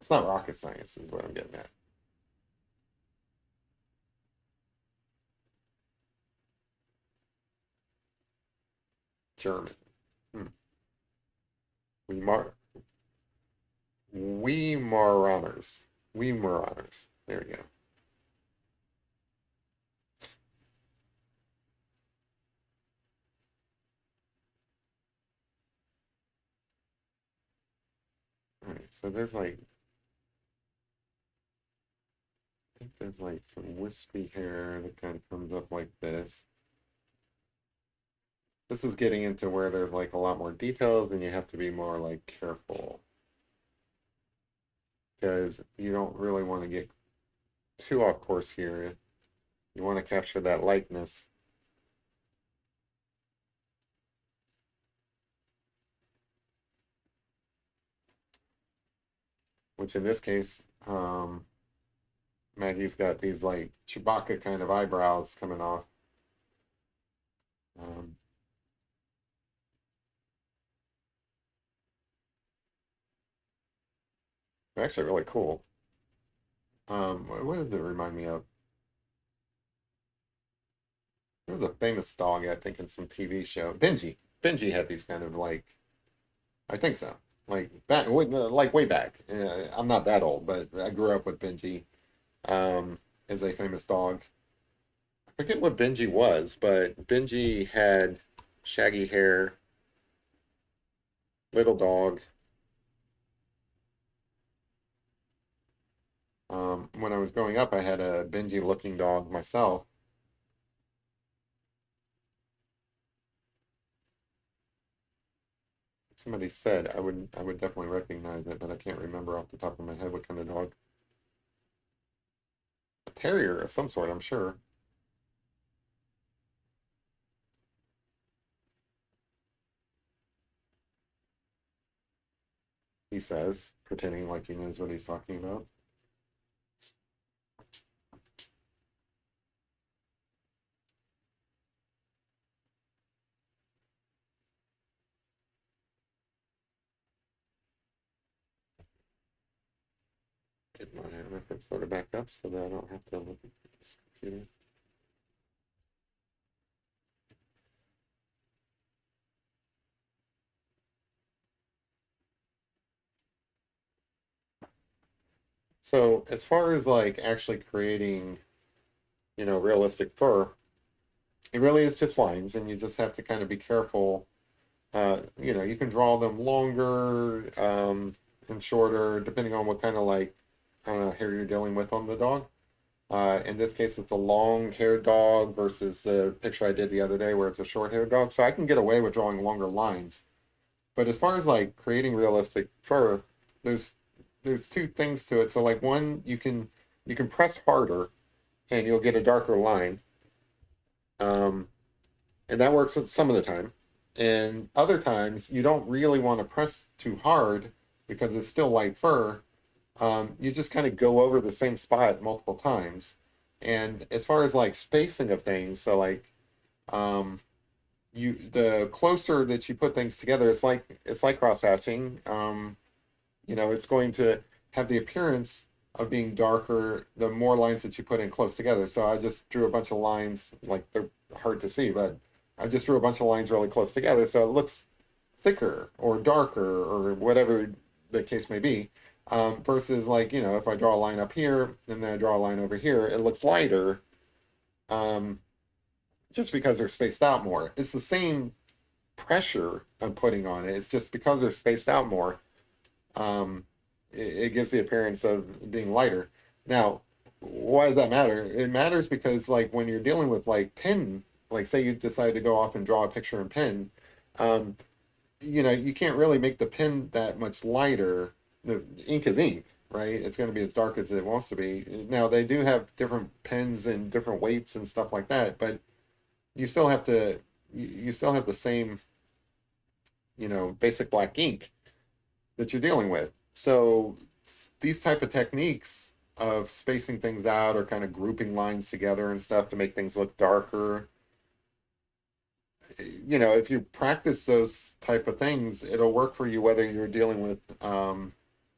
it's not rocket science is what I'm getting at. German. Hmm. We mar Weimaraners. Weimaraners. There we go. All right. So I think there's like some wispy hair that kind of comes up like this. This is getting into where there's like a lot more details and you have to be more like careful because you don't really want to get too off course here. You want to capture that likeness, which in this case, Maggie's got these like Chewbacca kind of eyebrows coming off. Um, they're actually really cool. What does it remind me of? There was a famous dog, I think, in some TV show. Benji. Benji had these kind of like, I think so. Like back, like way back. I'm not that old, but I grew up with Benji. As a famous dog. I forget what Benji was, but Benji had shaggy hair, little dog. When I was growing up, I had a Benji looking dog myself. Somebody said I would definitely recognize it, but I can't remember off the top of my head what kind of dog. A terrier of some sort, I'm sure. he says, pretending like he knows what he's talking about. Get my reference photo back up so that I don't have to look at this computer. So as far as like actually creating, realistic fur, it really is just lines, and you just have to kind of be careful. You can draw them longer, and shorter, depending on what kind of like, I don't know, hair you're dealing with on the dog. In this case, it's a long-haired dog versus the picture I did the other day where it's a short-haired dog. So I can get away with drawing longer lines. But as far as like creating realistic fur, there's there's two things to it. So like one, you can press harder and you'll get a darker line. Um, and that works some of the time. And other times you don't really want to press too hard because it's still light fur. You just kind of go over the same spot multiple times. And as far as like spacing of things, so like um, the closer that you put things together, it's like cross hatching. It's going to have the appearance of being darker the more lines that you put in close together. So I just drew a bunch of lines, like they're hard to see, but I just drew a bunch of lines really close together, so it looks thicker or darker or whatever the case may be. Versus like, if I draw a line up here and then I draw a line over here, it looks lighter, um, just because they're spaced out more. It's the same pressure I'm putting on it. It's just because they're spaced out more, um, it gives the appearance of being lighter. Now, why does that matter? It matters because like when you're dealing with like pen, like say you decide to go off and draw a picture in pen, um, you can't really make the pen that much lighter. The ink is ink, right? It's going to be as dark as it wants to be. Now they do have different pens and different weights and stuff like that, but you still have to, you still have the same, basic black ink that you're dealing with. So these type of techniques of spacing things out or kind of grouping lines together and stuff to make things look darker, if you practice those type of things, it'll work for you whether you're dealing with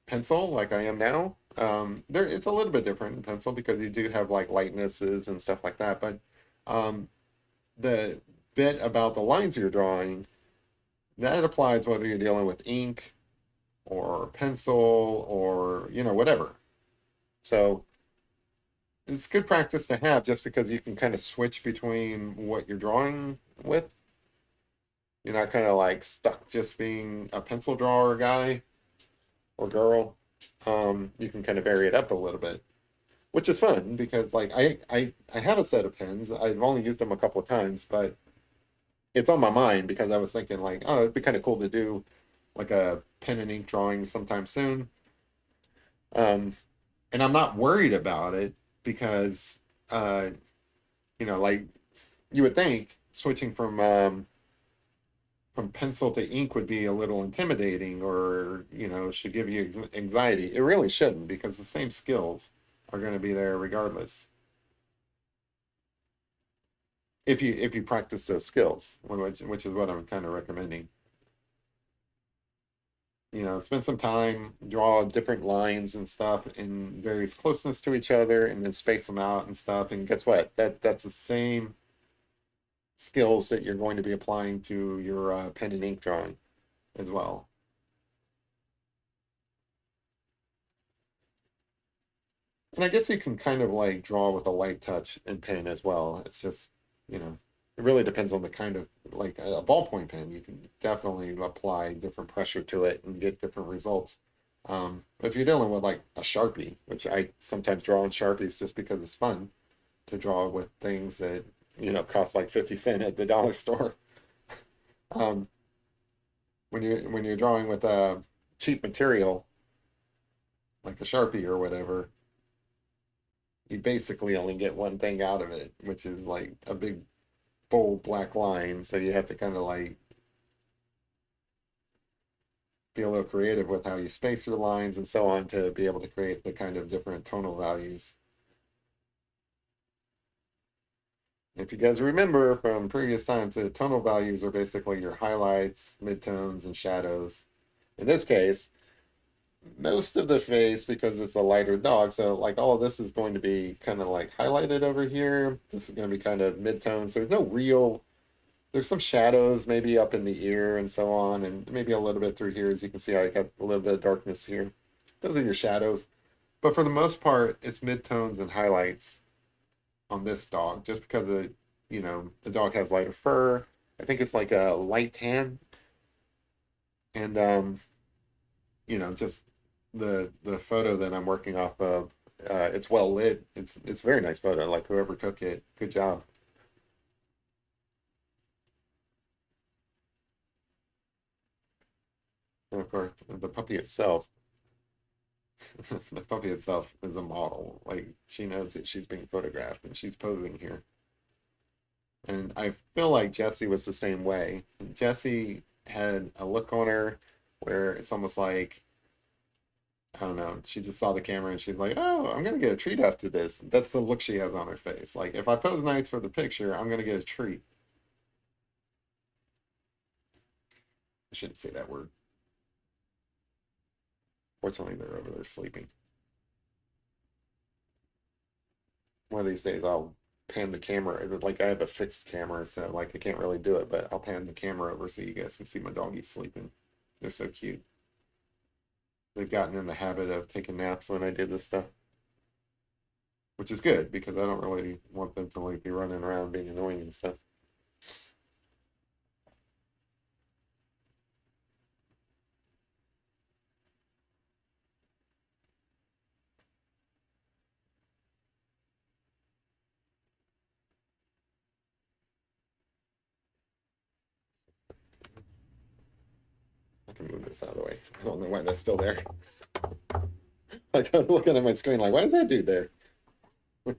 pencil like I am now. It's a little bit different in pencil because you do have like lightnesses and stuff like that. But um, the bit about the lines you're drawing, that applies whether you're dealing with ink or pencil or whatever. So it's good practice to have just because you can kind of switch between what you're drawing with. You're not kind of like stuck just being a pencil drawer guy or girl. You can kind of vary it up a little bit, which is fun because like I have a set of pens. I've only used them a couple of times, but it's on my mind because I was thinking like, oh, it'd be kind of cool to do like a pen and ink drawing sometime soon. Um, and I'm not worried about it because like you would think switching from pencil to ink would be a little intimidating or should give you anxiety. It really shouldn't because the same skills are going to be there regardless if you practice those skills, which is what I'm kind of recommending. Spend some time, draw different lines and stuff in various closeness to each other, and then space them out and stuff. And guess what? That's the same skills that you're going to be applying to your pen and ink drawing as well. And I guess you can kind of like draw with a light touch and pen as well. It's just, it really depends on the kind of like a ballpoint pen. You can definitely apply different pressure to it and get different results. But if you're dealing with like a Sharpie, which I sometimes draw in Sharpies just because it's fun to draw with things that, cost like 50 cents at the dollar store. Um, when you're drawing with a cheap material like a Sharpie or whatever, you basically only get one thing out of it, which is like a big bold black line. So you have to kind of like be a little creative with how you space your lines and so on to be able to create the kind of different tonal values. If you guys remember from previous times, the tonal values are basically your highlights, midtones, and shadows. In this case, most of the face, because it's a lighter dog, so like all of this is going to be kind of like highlighted over here. This is going to be kind of mid-tone. So there's no real, there's some shadows maybe up in the ear and so on, and maybe a little bit through here. As you can see, I got a little bit of darkness here. Those are your shadows. But for the most part, it's mid-tones and highlights on this dog, just because the dog has lighter fur. I think it's like a light tan, and just the photo that I'm working off of, it's well lit. It's a very nice photo. Like whoever took it, good job. And of course, the puppy itself, the puppy itself is a model. Like she knows that she's being photographed and she's posing here. And I feel like Jessie was the same way. Jessie had a look on her where it's almost like, I don't know, she just saw the camera and she's like, oh, I'm gonna get a treat after this. That's the look she has on her face. Like if I pose nice for the picture, I'm gonna get a treat. I shouldn't say that word. Fortunately, they're over there sleeping. One of these days I'll pan the camera. Like I have a fixed camera, so like I can't really do it, but I'll pan the camera over so you guys can see my doggies sleeping. They're so cute. They've gotten in the habit of taking naps when I did this stuff, which is good because I don't really want them to like be running around being annoying and stuff. I can move this out of the way. I don't know why that's still there. Like I'm looking at my screen like, why is that dude there? I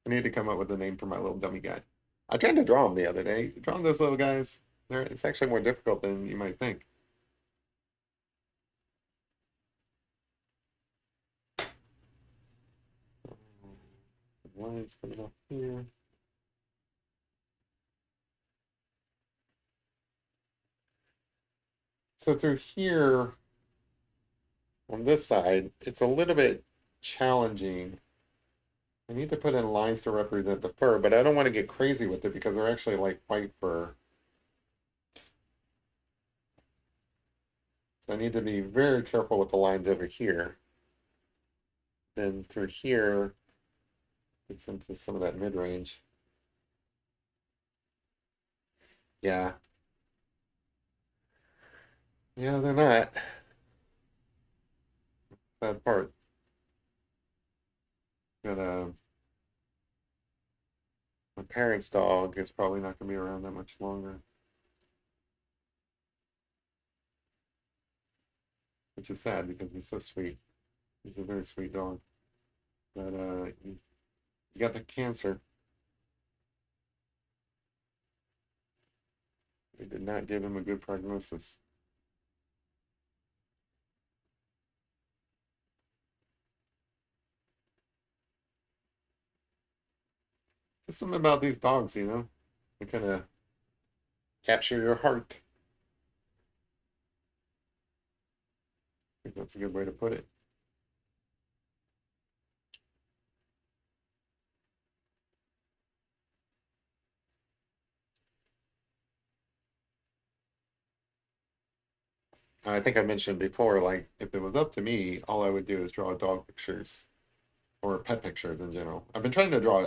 need to come up with a name for my little dummy guy. I tried to draw him the other day. Drawing those little guys, it's actually more difficult than you might think. Lines coming up here. So through here, on this side, it's a little bit challenging. I need to put in lines to represent the fur, but I don't want to get crazy with it because they're actually like white fur. So I need to be very careful with the lines over here. Then through here, it's into some of that mid-range. Yeah. Yeah, they're not. Sad part. Got my parents' dog is probably not gonna be around that much longer. Which is sad because he's so sweet. He's a very sweet dog. But he's got the cancer. They did not give him a good prognosis. Just something about these dogs, they kind of capture your heart. I think that's a good way to put it. I think I mentioned before, like if it was up to me, all I would do is draw dog pictures or pet pictures in general. I've been trying to draw,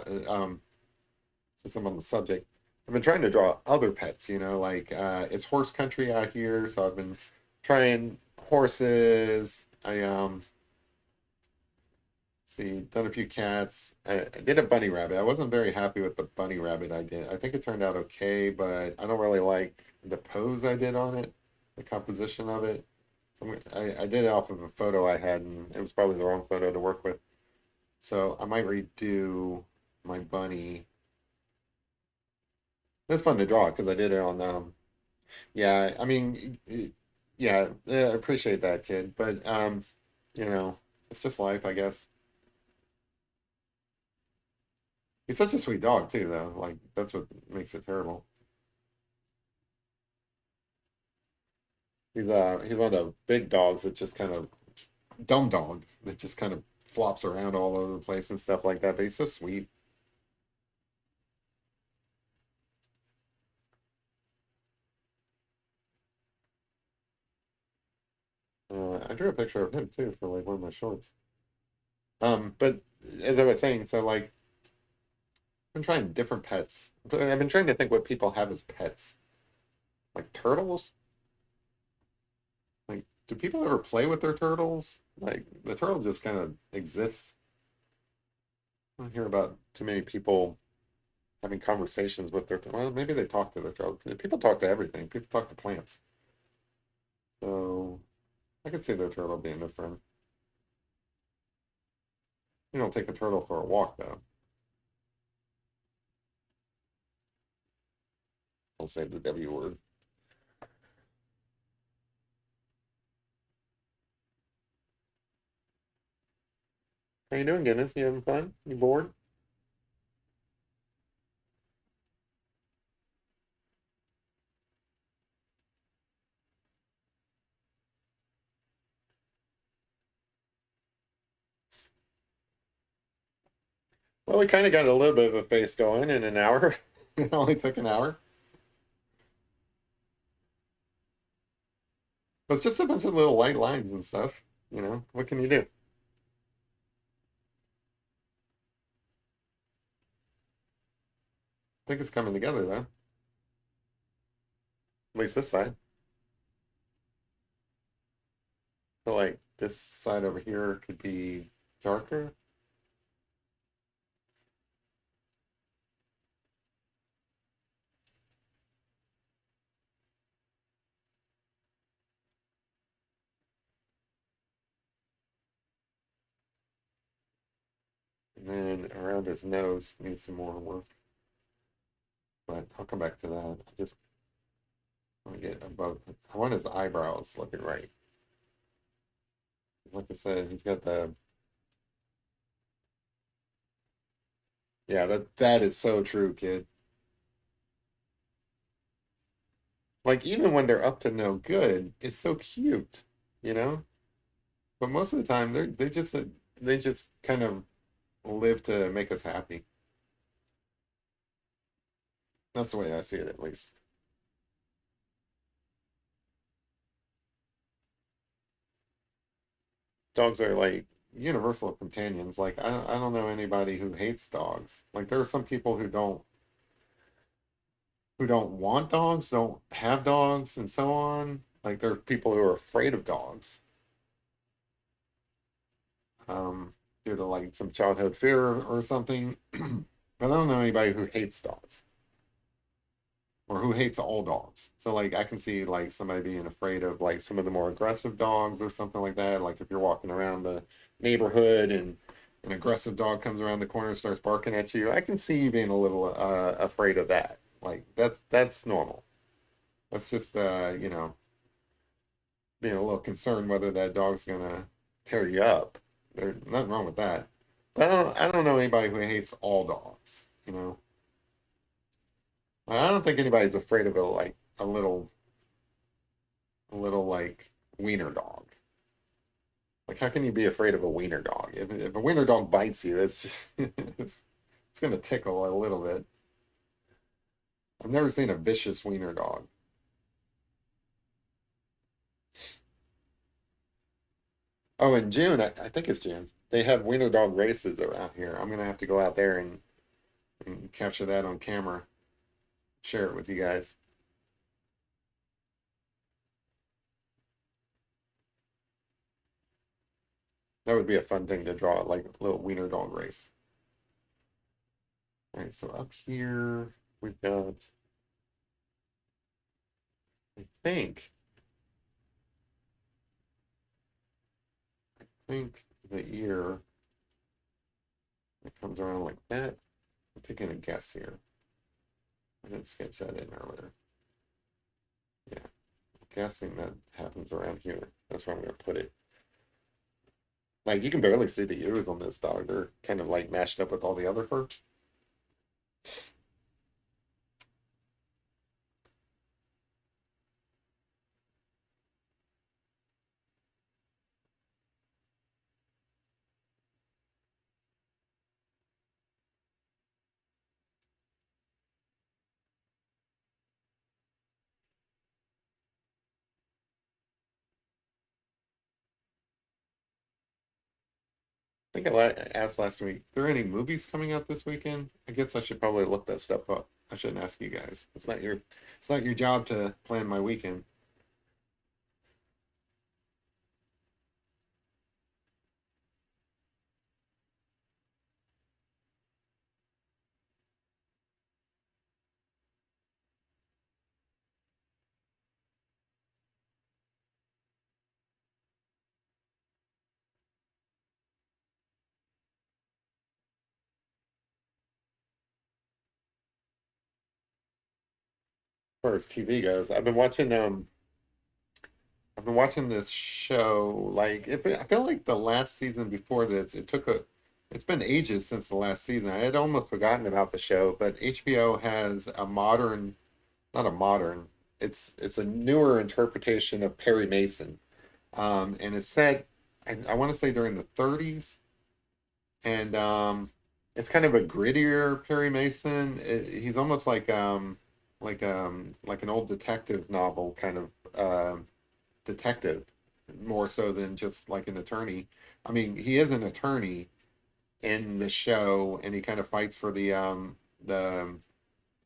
since I'm on the subject, I've been trying to draw other pets, like it's horse country out here, so I've been trying horses. I see, done a few cats. I did a bunny rabbit. I wasn't very happy with the bunny rabbit I did. I think it turned out okay, but I don't really like the pose I did on it, the composition of it. So I did it off of a photo I had, and it was probably the wrong photo to work with. So I might redo my bunny It's fun to draw because I did it on yeah, I mean yeah, I appreciate that kid, but you know, it's just life, I guess. He's such a sweet dog too, though. Like that's what makes it terrible. He's one of the big dogs that just kind of dumb dog that just kind of flops around all over the place and stuff like that. But he's so sweet. I drew a picture of him too for like one of my shorts. But as I was saying, so like I've been trying different pets. I've been trying to think what people have as pets. Like turtles? Like, do people ever play with their turtles? Like the turtle just kind of exists. I don't hear about too many people having conversations with their, well, maybe they talk to their turtle. People talk to everything. People talk to plants. So I could see their turtle being a friend. You don't take a turtle for a walk though. I'll say the W word. How you doing, Guinness? You having fun? You bored? Well, we kind of got a little bit of a face going in an hour. It only took an hour. But it's just a bunch of little light lines and stuff. You know, what can you do? I think it's coming together though. At least this side. So like this side over here could be darker. And then around his nose needs some more work. But I'll come back to that. I just want to get above. I want his eyebrows looking right. Like I said, he's got the, yeah, that is so true, kid. Like even when they're up to no good, it's so cute, you know? But most of the time they just kind of live to make us happy. That's the way I see it at least. Dogs are like universal companions. Like I don't know anybody who hates dogs. Like there are some people who don't want dogs, don't have dogs, and so on. Like there are people who are afraid of dogs, um, due to like some childhood fear or something. But I don't know anybody who hates dogs or who hates all dogs. So like I can see like somebody being afraid of like some of the more aggressive dogs or something like that. Like if you're walking around the neighborhood and an aggressive dog comes around the corner and starts barking at you, I can see you being a little afraid of that. Like that's normal. That's just you know, being a little concerned whether that dog's gonna tear you up. There's nothing wrong with that. But I don't know anybody who hates all dogs. You know, I don't think anybody's afraid of like a little like wiener dog. Like, how can you be afraid of a wiener dog? If a wiener dog bites you, it's just, it's gonna tickle a little bit. I've never seen a vicious wiener dog. Oh, in June, I think it's June. They have wiener dog races around here. I'm gonna have to go out there and capture that on camera, share it with you guys. That would be a fun thing to draw, like a little wiener dog race. All right, so up here we've got, I think, think the ear that comes around like that. I'm taking a guess here. I didn't sketch that in earlier. Yeah, I'm guessing that happens around here. That's where I'm gonna put it. Like you can barely see the ears on this dog. They're kind of like mashed up with all the other fur. I think asked last week, are there any movies coming out this weekend? I guess I should probably look that stuff up. I shouldn't ask you guys. It's not your job to plan my weekend. As far as TV goes, I've been watching this show. I feel like the last season before this, it's been ages since the last season. I had almost forgotten about the show, but HBO has a modern, not a modern, it's a newer interpretation of Perry Mason. And it's set, I want to say during the 30s, and it's kind of a grittier Perry Mason. He's almost like an old detective novel kind of detective, more so than just like an attorney. I mean, he is an attorney in the show, and he kind of fights for the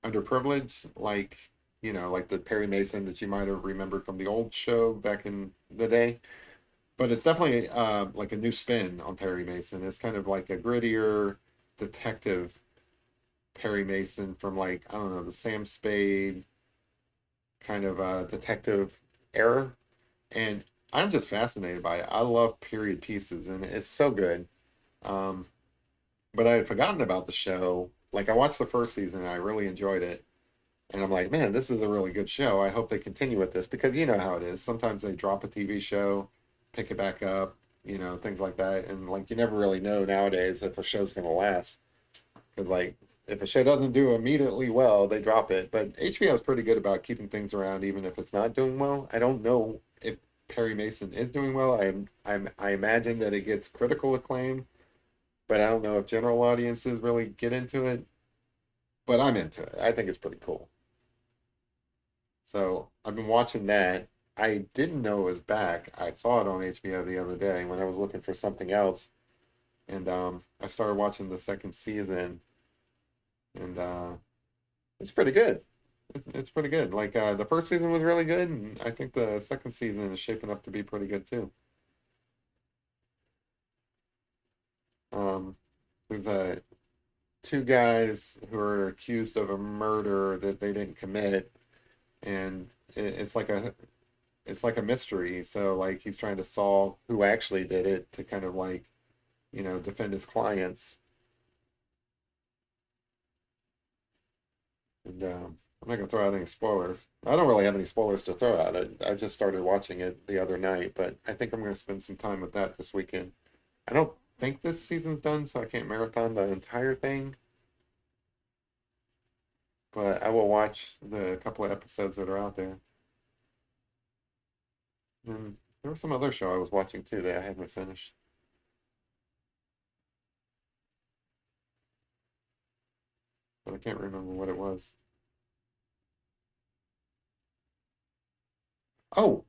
underprivileged, like like the Perry Mason that you might have remembered from the old show back in the day. But it's definitely like a new spin on Perry Mason. It's kind of like a grittier detective Perry Mason from, like, I don't know, the Sam Spade kind of detective era. And I'm just fascinated by it. I love period pieces, and it's so good. Um, but I had forgotten about the show. Like, I watched the first season and I really enjoyed it. And I'm like, man, this is a really good show. I hope they continue with this, because you know how it is. Sometimes they drop a TV show, pick it back up, things like that. And like, you never really know nowadays if a show's going to last. Because, like, if a show doesn't do immediately well, they drop it. But HBO is pretty good about keeping things around, even if it's not doing well. I don't know if Perry Mason is doing well. I imagine that it gets critical acclaim, but I don't know if general audiences really get into it. But I'm into it. I think it's pretty cool. So I've been watching that. I didn't know it was back. I saw it on HBO the other day when I was looking for something else, and I started watching the second season, and it's pretty good. It's pretty good. Like the first season was really good, and I think the second season is shaping up to be pretty good too. Um, there's two guys who are accused of a murder that they didn't commit, and it's like a mystery. So like he's trying to solve who actually did it to kind of like defend his clients. And I'm not gonna throw out any spoilers. I don't really have any spoilers to throw out. I just started watching it the other night, but I think I'm gonna spend some time with that this weekend. I don't think this season's done, so I can't marathon the entire thing, but I will watch the couple of episodes that are out there. And there was some other show I was watching too that I haven't finished, but I can't remember what it was. Oh,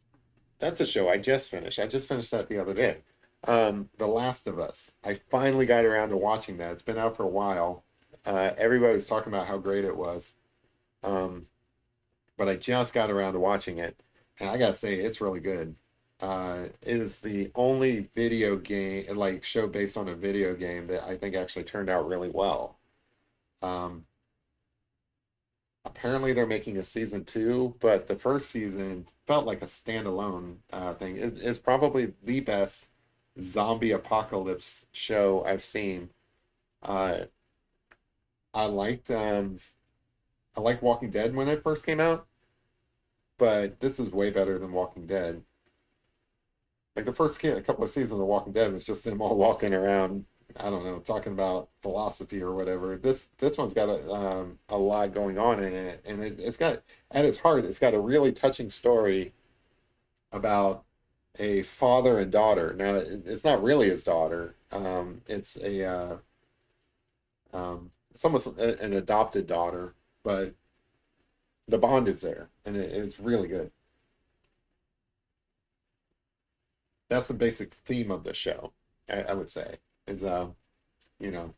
that's a show I just finished. I just finished that the other day. The Last of Us. I finally got around to watching that. It's been out for a while. Everybody was talking about how great it was. Um, but I just got around to watching it, and I gotta say, it's really good. It is the only video game, like show based on a video game, that I think actually turned out really well. Um, Apparently they're making a season two, but the first season felt like a standalone thing. It's probably the best zombie apocalypse show I've seen. Uh, I liked I like Walking Dead when it first came out, but this is way better than Walking Dead. Like the first couple of seasons of Walking Dead was just them all walking around, I don't know, talking about philosophy or whatever. This one's got a lot going on in it, and it's got at its heart, it's got a really touching story about a father and daughter. Now, it's not really his daughter. It's almost an adopted daughter, but the bond is there, and it's really good. That's the basic theme of the show, I would say, is you know,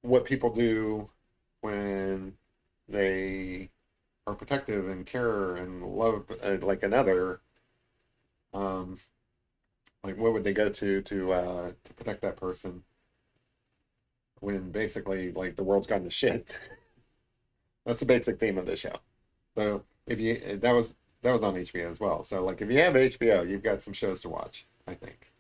what people do when they are protective and care and love like another. Um, like what would they go to protect that person when basically like the world's gone to shit? That's the basic theme of the show. So if you that was on HBO as well. So like if you have HBO, you've got some shows to watch, I think.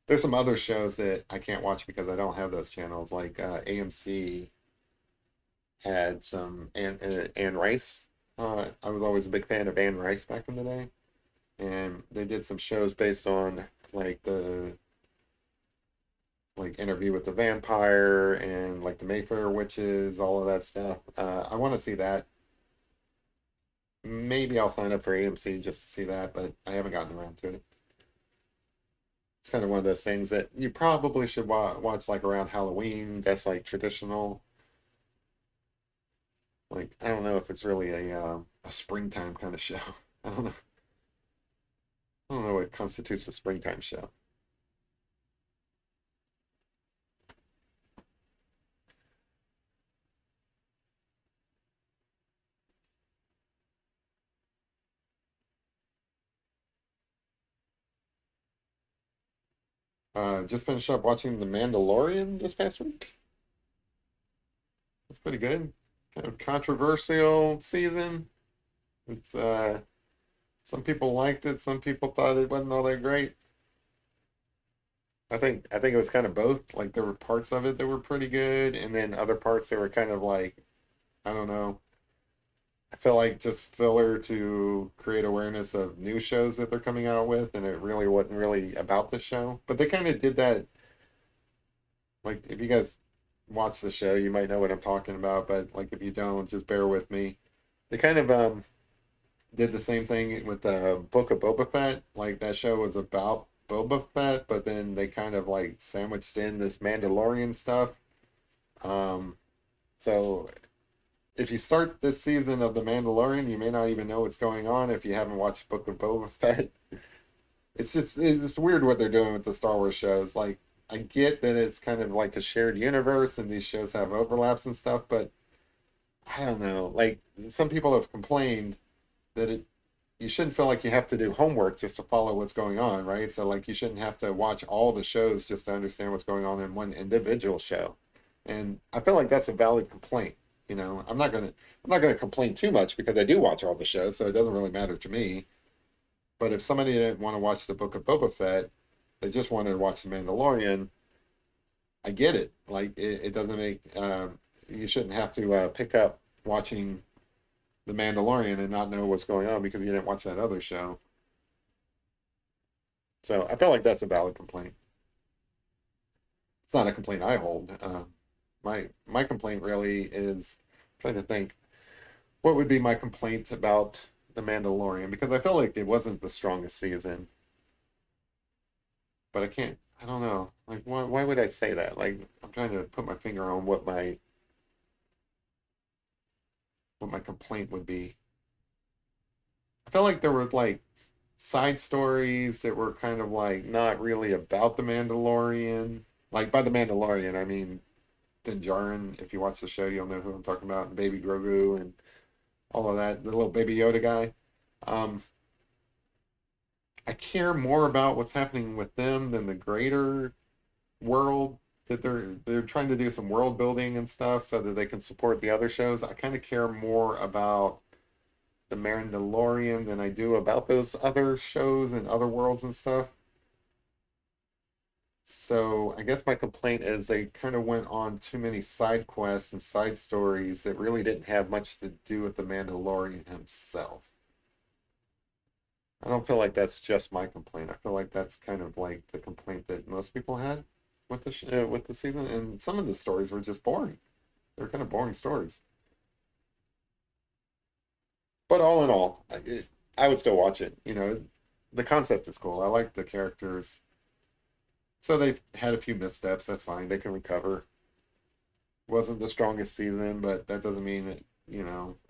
There's some other shows that I can't watch because I don't have those channels. Like AMC had some Anne Rice. I was always a big fan of Anne Rice back in the day, and they did some shows based on like the like Interview with the Vampire and like the Mayfair Witches, all of that stuff. I want to see that. Maybe I'll sign up for AMC just to see that, but I haven't gotten around to it. It's kind of one of those things that you probably should watch like around Halloween. That's like traditional. Like I don't know if it's really a springtime kind of show. I don't know. I don't know what constitutes a springtime show. Just finished up watching The Mandalorian this past week. It's pretty good. Kind of controversial season. It's some people liked it, some people thought it wasn't all that great. I think it was kind of both. Like there were parts of it that were pretty good, and then other parts that were kind of like, I don't know. I feel like just filler to create awareness of new shows that they're coming out with, and it really wasn't really about the show. But they kind of did that. Like if you guys watch the show, you might know what I'm talking about. But like if you don't, just bear with me. They kind of did the same thing with the Book of Boba Fett. Like that show was about Boba Fett, but then they kind of like sandwiched in this Mandalorian stuff. Um, so if you start this season of The Mandalorian, you may not even know what's going on if you haven't watched Book of Boba Fett. It's weird what they're doing with the Star Wars shows. Like I get that it's kind of like a shared universe and these shows have overlaps and stuff, but I don't know. Like some people have complained that it you shouldn't feel like you have to do homework just to follow what's going on, right? So like you shouldn't have to watch all the shows just to understand what's going on in one individual show. And I feel like that's a valid complaint. I'm not gonna complain too much because I do watch all the shows, so it doesn't really matter to me. But if somebody didn't want to watch the Book of Boba Fett, they just wanted to watch The Mandalorian, I get it. Like it doesn't make you shouldn't have to pick up watching The Mandalorian and not know what's going on because you didn't watch that other show. So I feel like that's a valid complaint. It's not a complaint I hold. My complaint really is trying to think what would be my complaint about The Mandalorian because I feel like it wasn't the strongest season, but I can't. I don't know. Like, why would I say that? Like, I'm trying to put my finger on what my complaint would be. I felt like there were like side stories that were kind of like not really about the Mandalorian. Like by the Mandalorian, I mean Din Djarin. If you watch the show, you'll know who I'm talking about. And Baby Grogu and all of that. The little Baby Yoda guy. Um, I care more about what's happening with them than the greater world that they're trying to do some world building and stuff so that they can support the other shows. I kind of care more about the Mandalorian than I do about those other shows and other worlds and stuff. So I guess my complaint is they kind of went on too many side quests and side stories that really didn't have much to do with the Mandalorian himself. I don't feel like that's just my complaint. I feel like that's kind of like the complaint that most people had with with the season, and some of the stories were just boring. They're kind of boring stories. But all in all, I would still watch it. The concept is cool. I like the characters. So they've had a few missteps. That's fine. They can recover. Wasn't the strongest season, but that doesn't mean that,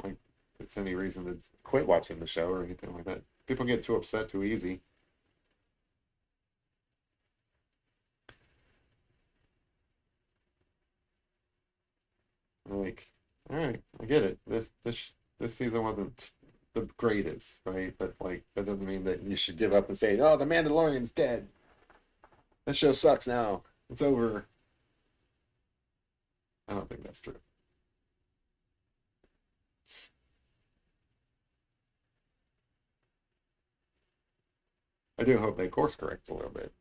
like it's any reason to quit watching the show or anything like that. People get too upset too easy. Like, all right, I get it. This season wasn't the greatest, right? But like that doesn't mean that you should give up and say, "Oh, the Mandalorian's dead. That show sucks now. It's over." I don't think that's true. I do hope they course correct a little bit.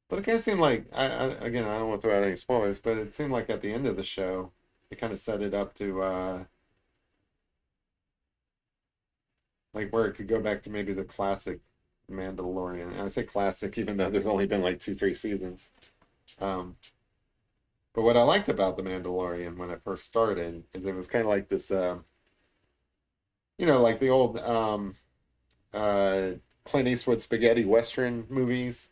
But it kind of seemed like again, I don't want to throw out any spoilers, but it seemed like at the end of the show, it kind of set it up to like where it could go back to maybe the classic Mandalorian. And I say classic, even though there's only been like two, three seasons. Um, but what I liked about the Mandalorian when it first started is it was kind of like this, like the old uh, Clint Eastwood spaghetti western movies,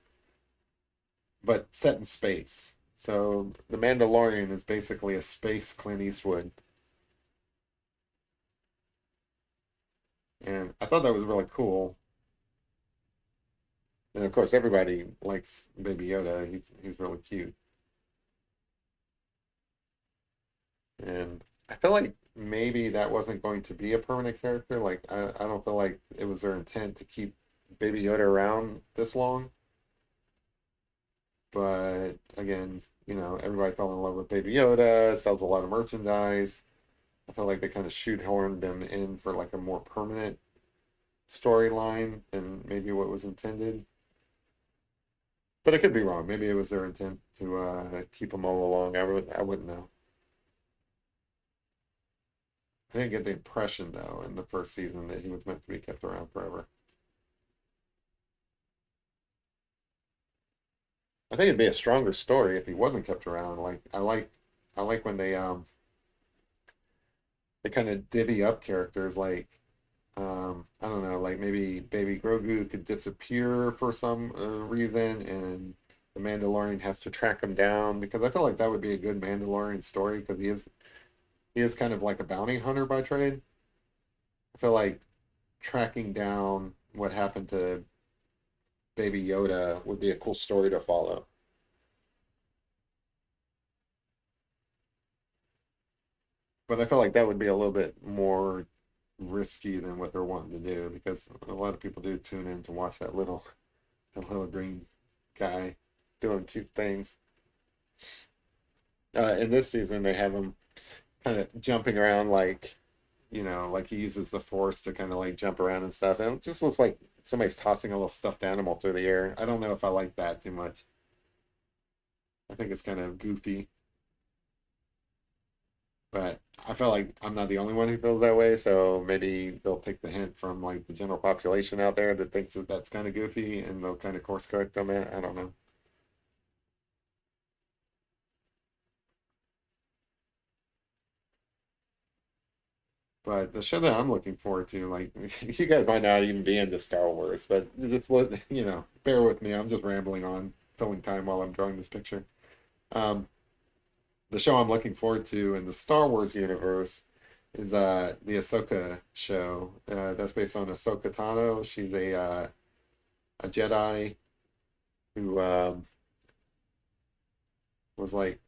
but set in space. So the Mandalorian is basically a space Clint Eastwood, and I thought that was really cool. And of course, everybody likes Baby Yoda. He's really cute, and I feel like maybe that wasn't going to be a permanent character. Like I don't feel like it was their intent to keep Baby Yoda around this long. But again, everybody fell in love with Baby Yoda, sells a lot of merchandise. I feel like they kind of shoehorned them in for like a more permanent storyline than maybe what was intended. But I could be wrong. Maybe it was their intent to keep them all along. I wouldn't know. I didn't get the impression though in the first season that he was meant to be kept around forever. I think it'd be a stronger story if he wasn't kept around. Like I like when they kind of divvy up characters. Like I don't know, like maybe Baby Grogu could disappear for some reason, and the Mandalorian has to track him down because I feel like that would be a good Mandalorian story because he is kind of like a bounty hunter by trade. I feel like tracking down what happened to Baby Yoda would be a cool story to follow. But I feel like that would be a little bit more risky than what they're wanting to do because a lot of people do tune in to watch that little green guy doing cute things. In this season, they have him kind of jumping around like he uses the force to kind of like jump around and stuff. And it just looks like somebody's tossing a little stuffed animal through the air. I don't know if I like that too much. I think it's kind of goofy, but I feel like I'm not the only one who feels that way. So maybe they'll take the hint from like the general population out there that thinks that that's kind of goofy, and they'll kind of course correct them. I don't know. But the show that I'm looking forward to, like you guys might not even be into Star Wars, but just bear with me. I'm just rambling on, filling time while I'm drawing this picture. Um, the show I'm looking forward to in the Star Wars universe is the Ahsoka show. That's based on Ahsoka Tano. She's a Jedi who was like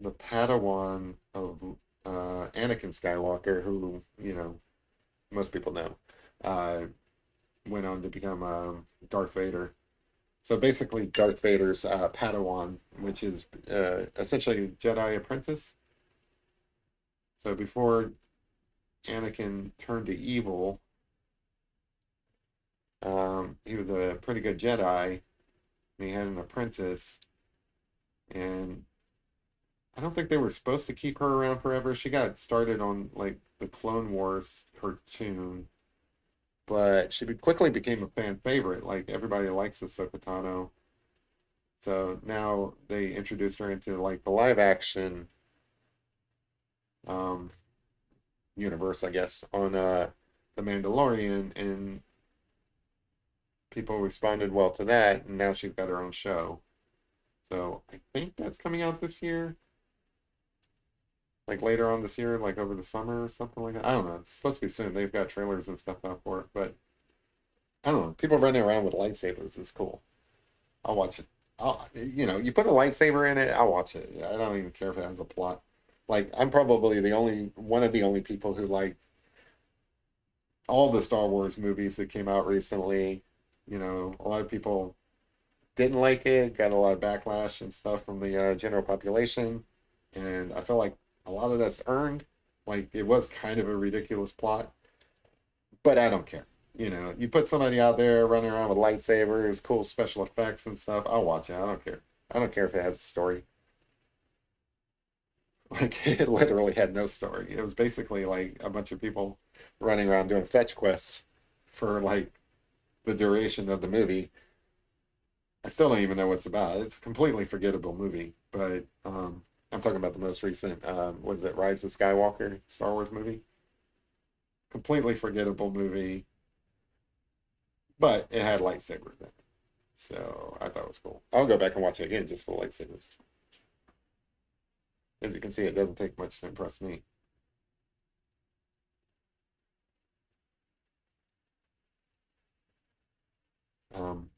the Padawan of Anakin Skywalker, who most people know. Uh, Went on to become Darth Vader. So basically, Darth Vader's Padawan, which is essentially Jedi apprentice. So before Anakin turned to evil, He was a pretty good Jedi, and he had an apprentice, and I don't think they were supposed to keep her around forever. She got started on like the Clone Wars cartoon, but she quickly became a fan favorite. Like everybody likes Ahsoka Tano. So now they introduced her into like the live action um, universe, I guess, on The Mandalorian, and people responded well to that, and now she's got her own show. So I think that's coming out this year, like later on this year, like over the summer or something like that. I don't know. It's supposed to be soon. They've got trailers and stuff out for it, but I don't know. People running around with lightsabers is cool. I'll watch it. You put a lightsaber in it, I'll watch it. I don't even care if it has a plot. Like, I'm probably the only one of the only people who like all the Star Wars movies that came out recently. A lot of people didn't like it, got a lot of backlash and stuff from the general population, and I feel like a lot of that's earned. Like, it was kind of a ridiculous plot, but I don't care. You put somebody out there running around with lightsabers, cool special effects and stuff, I'll watch it. I don't care. I don't care if it has a story. Like, it literally had no story. It was basically like a bunch of people running around doing fetch quests for like the duration of the movie. I still don't even know what it's about. It's a completely forgettable movie, but I'm talking about the most recent, what is it, Rise of Skywalker, Star Wars movie? Completely forgettable movie, but it had lightsabers in it. So I thought it was cool. I'll go back and watch it again just for lightsabers. As you can see, it doesn't take much to impress me. Um,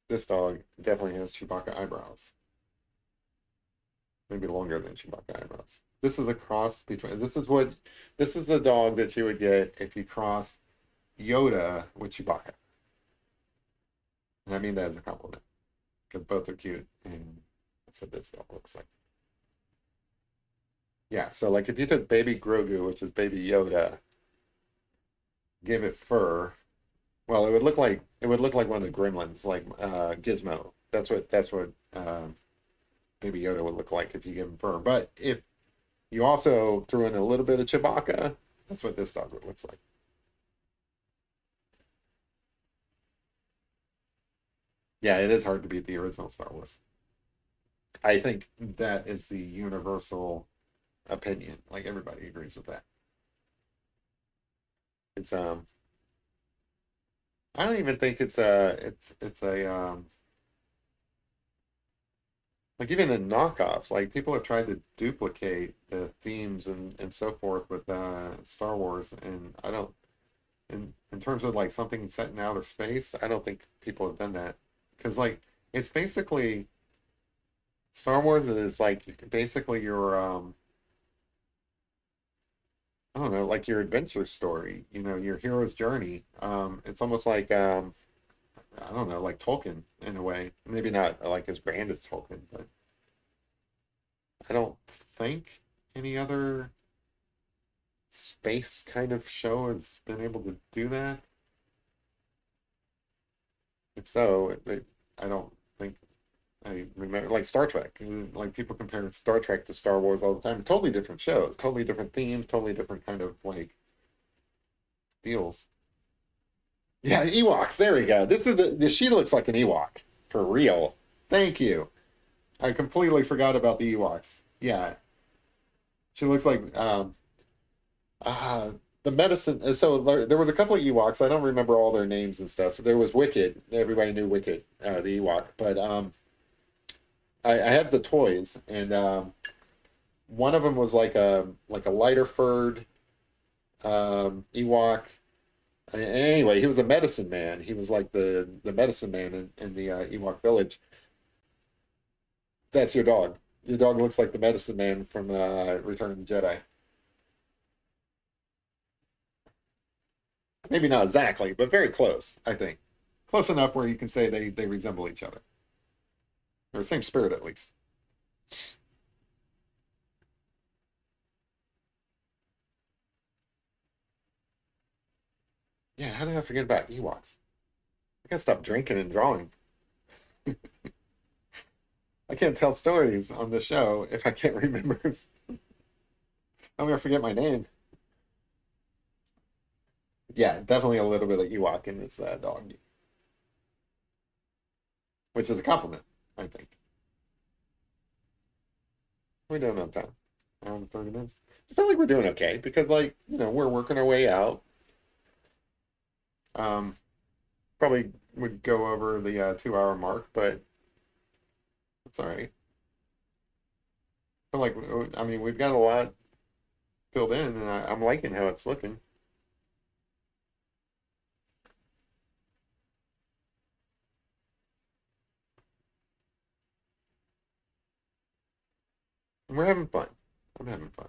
this dog definitely has Chewbacca eyebrows. Maybe longer than Chewbacca eyebrows. This is a cross between, this is the dog that you would get if you cross Yoda with Chewbacca. And I mean that as a compliment, because both are cute, and that's what this dog looks like. Yeah, so like if you took baby Grogu, which is baby Yoda, give it fur, well, it would look like one of the Gremlins, like Gizmo. That's what baby Yoda would look like if you give him fur. But if you also threw in a little bit of Chewbacca, that's what this dog looks like. Yeah, it is hard to beat the original Star Wars. I think that is the universal opinion. Like everybody agrees with that. It's I don't even think it's a like even in knockoffs, like people have tried to duplicate the themes and so forth with Star Wars, and I don't in terms of like something set in outer space, I don't think people have done that because like it's basically Star Wars is like basically your I don't know, like your adventure story, your hero's journey. It's almost like I don't know, like Tolkien in a way. Maybe not like as grand as Tolkien, but I don't think any other space kind of show has been able to do that. If so, I don't think I remember like Star Trek. Like people compare Star Trek to Star Wars all the time. Totally different shows, totally different themes, totally different kind of like deals. Yeah, Ewoks. There we go. She looks like an Ewok for real. Thank you. I completely forgot about the Ewoks. Yeah, she looks like uh the medicine. So there was a couple of Ewoks. I don't remember all their names and stuff. There was Wicked. Everybody knew Wicked, the Ewok. But I had the toys, and one of them was like a lighter furred Ewok. Anyway, he was a medicine man. He was like the medicine man in the Ewok village. That's your dog. Your dog looks like the medicine man from Return of the Jedi. Maybe not exactly, but very close, I think. Close enough where you can say they resemble each other. Or the same spirit, at least. Yeah, how did I forget about Ewoks? I gotta stop drinking and drawing. I can't tell stories on the show if I can't remember. I'm gonna forget my name. Yeah, definitely a little bit of Ewok in this dog, which is a compliment, I think. We're doing on time. 30 minutes. I feel like we're doing okay because, like, we're working our way out. Um, Probably would go over the 2 hour mark, but it's all right. I feel like, I mean, we've got a lot filled in, and I'm liking how it's looking. And we're having fun. I'm having fun.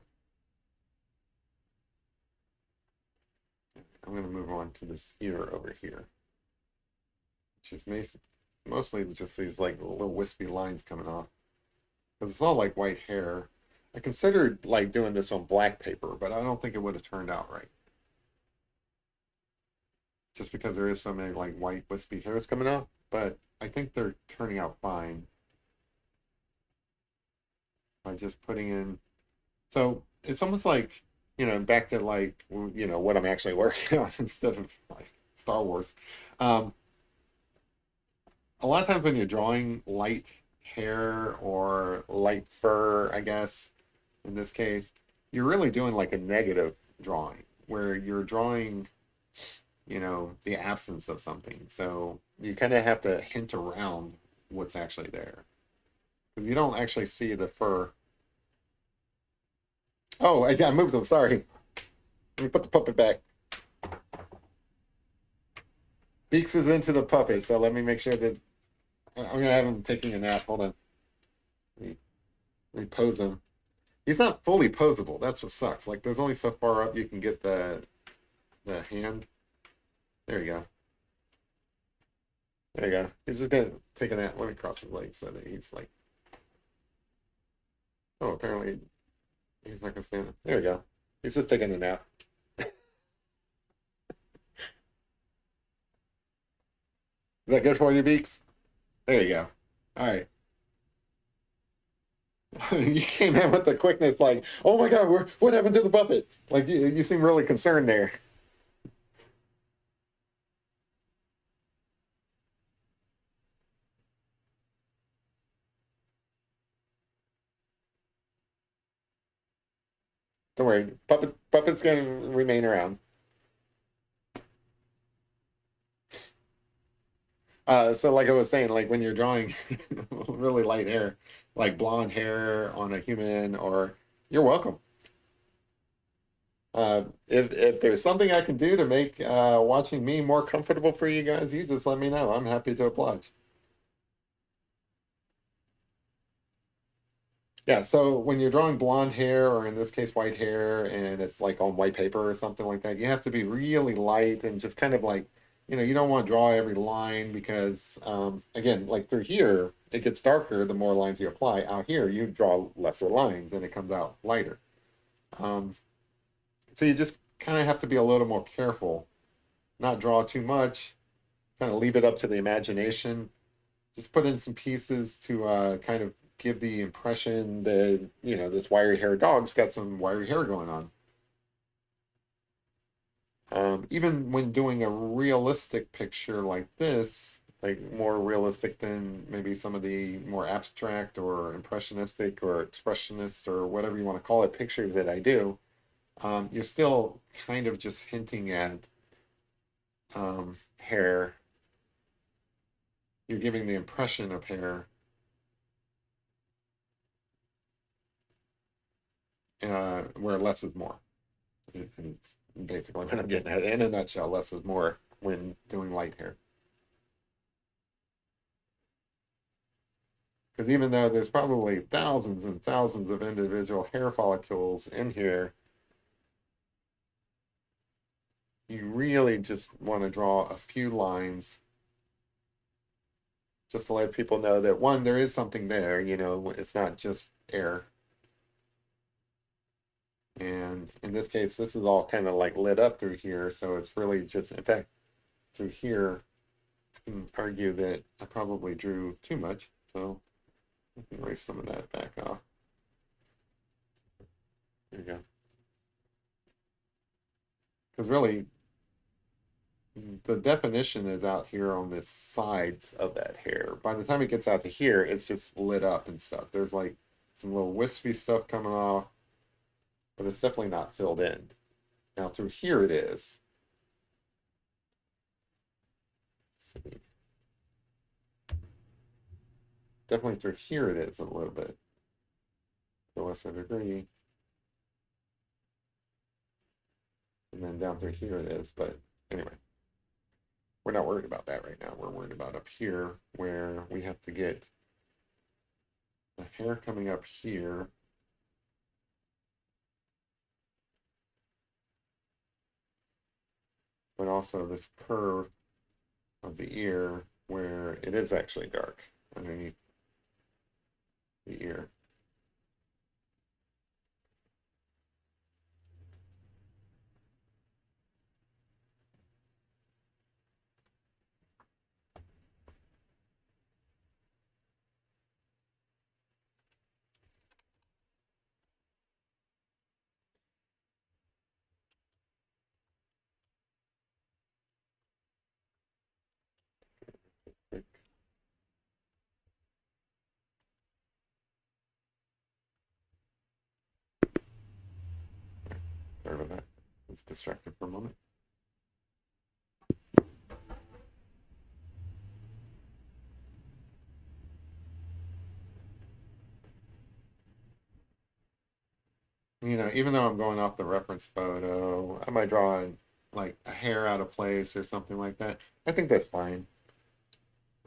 I'm going to move on to this ear over here, which is mostly just these like little wispy lines coming off. Because it's all like white hair. I considered like doing this on black paper, but I don't think it would have turned out right. Just because there is so many like white wispy hairs coming out. But I think they're turning out fine by just putting in. So it's almost like, back to like, what I'm actually working on instead of like Star Wars. Um, a lot of times when you're drawing light hair or light fur, I guess, in this case, you're really doing like a negative drawing where you're drawing, the absence of something. So you kind of have to hint around what's actually there because you don't actually see the fur. Oh, I moved them. Sorry. Let me put the puppet back. Beaks is into the puppet, so let me make sure that I'm gonna have him taking a nap. Hold on. Let me pose him. He's not fully posable. That's what sucks. Like there's only so far up you can get the hand. There you go. There you go. He's just gonna take a nap. Let me cross his legs so that he's like. Oh, apparently he's not gonna stand up. There you go. He's just taking a nap. Is that good for you, Beaks? There you go. All right. You came in with the quickness, like, oh my God, what happened to the puppet? Like you seem really concerned there. Don't worry, puppet's gonna remain around. So like I was saying, like when you're drawing really light hair, like blonde hair on a human, or you're welcome. If there's something I can do to make watching me more comfortable for you guys, you just let me know. I'm happy to oblige. Yeah, so when you're drawing blonde hair, or in this case white hair, and it's like on white paper or something like that, you have to be really light and just kind of like, you don't want to draw every line because, again, like through here, it gets darker the more lines you apply. Out here, you draw lesser lines and it comes out lighter. Um, so you just kind of have to be a little more careful, not draw too much, kind of leave it up to the imagination. Just put in some pieces to kind of give the impression that this wiry haired dog's got some wiry hair going on. Even when doing a realistic picture like this, like more realistic than maybe some of the more abstract or impressionistic or expressionist or whatever you want to call it pictures that I do, you're still kind of just hinting at hair. You're giving the impression of hair, where less is more. And it's basically what I'm getting at. In a nutshell, less is more when doing light hair. Because even though there's probably thousands and thousands of individual hair follicles in here, you really just want to draw a few lines just to let people know that one, there is something there, it's not just air. And in this case, this is all kind of like lit up through here. So it's really just, in fact, through here, you can argue that I probably drew too much. So I can erase some of that back off. There you go. Because really, the definition is out here on the sides of that hair. By the time it gets out to here, it's just lit up and stuff. There's like some little wispy stuff coming off, but it's definitely not filled in. Now through here it is. Let's see. Definitely through here it is a little bit to a lesser degree. And then down through here it is. But anyway, we're not worried about that right now. We're worried about up here where we have to get the hair coming up here. But also this curve of the ear where it is actually dark underneath the ear. Sorry about that. It's distracted for a moment. You know, even though I'm going off the reference photo, I might draw like a hair out of place or something like that. I think that's fine,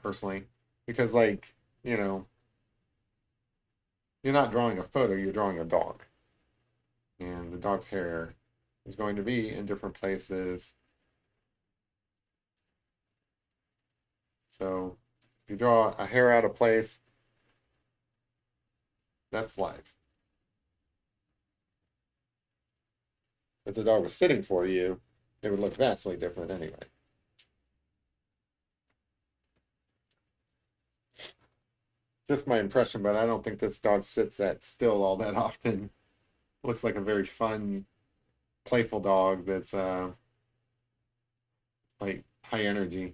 personally, because like, you know, you're not drawing a photo, you're drawing a dog. And the dog's hair is going to be in different places. So if you draw a hair out of place, that's life. If the dog was sitting for you, it would look vastly different anyway. Just my impression, but I don't think this dog sits that still all that often. Looks like a very fun, playful dog that's like high energy.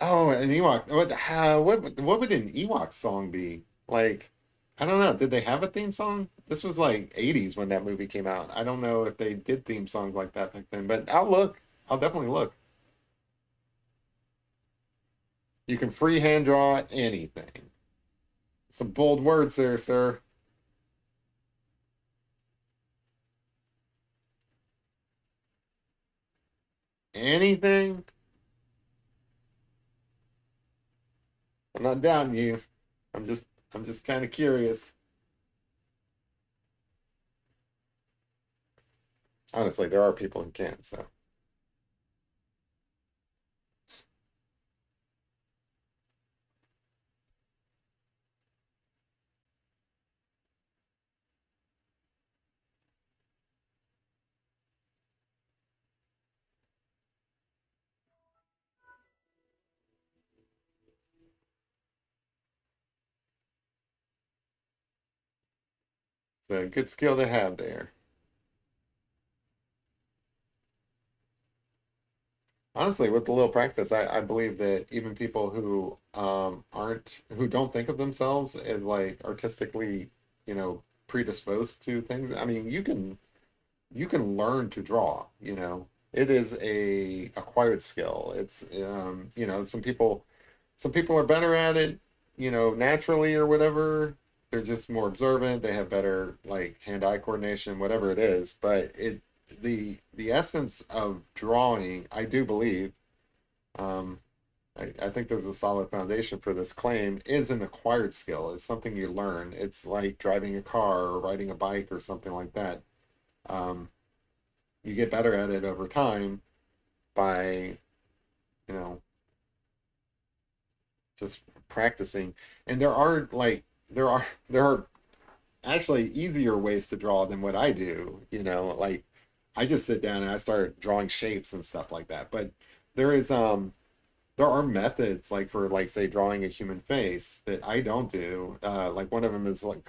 Oh, an Ewok. What would an Ewok song be? Like, I don't know. Did they have a theme song? This was like 80s when that movie came out. I don't know if they did theme songs like that back then, but I'll look. I'll definitely look. You can freehand draw anything. Some bold words there, sir. Anything? I'm not doubting you. I'm just I'm just kind of curious. Honestly, there are people who can't, so it's a good skill to have there. Honestly, with a little practice, I believe that even people who who don't think of themselves as like artistically, you know, predisposed to things. I mean, you can learn to draw, you know. It is a acquired skill. It's you know, some people are better at it, you know, naturally or whatever. They're just more observant, they have better like hand-eye coordination, whatever it is, but it the essence of drawing, I do believe, um, I think there's a solid foundation for this claim, is an acquired skill. It's something you learn. It's like driving a car or riding a bike or something like that. Um, you get better at it over time by, you know, just practicing. And there are actually easier ways to draw than what I do. Like I just sit down and I start drawing shapes and stuff like that. But there is there are methods like for like say drawing a human face that I don't do. Like one of them is like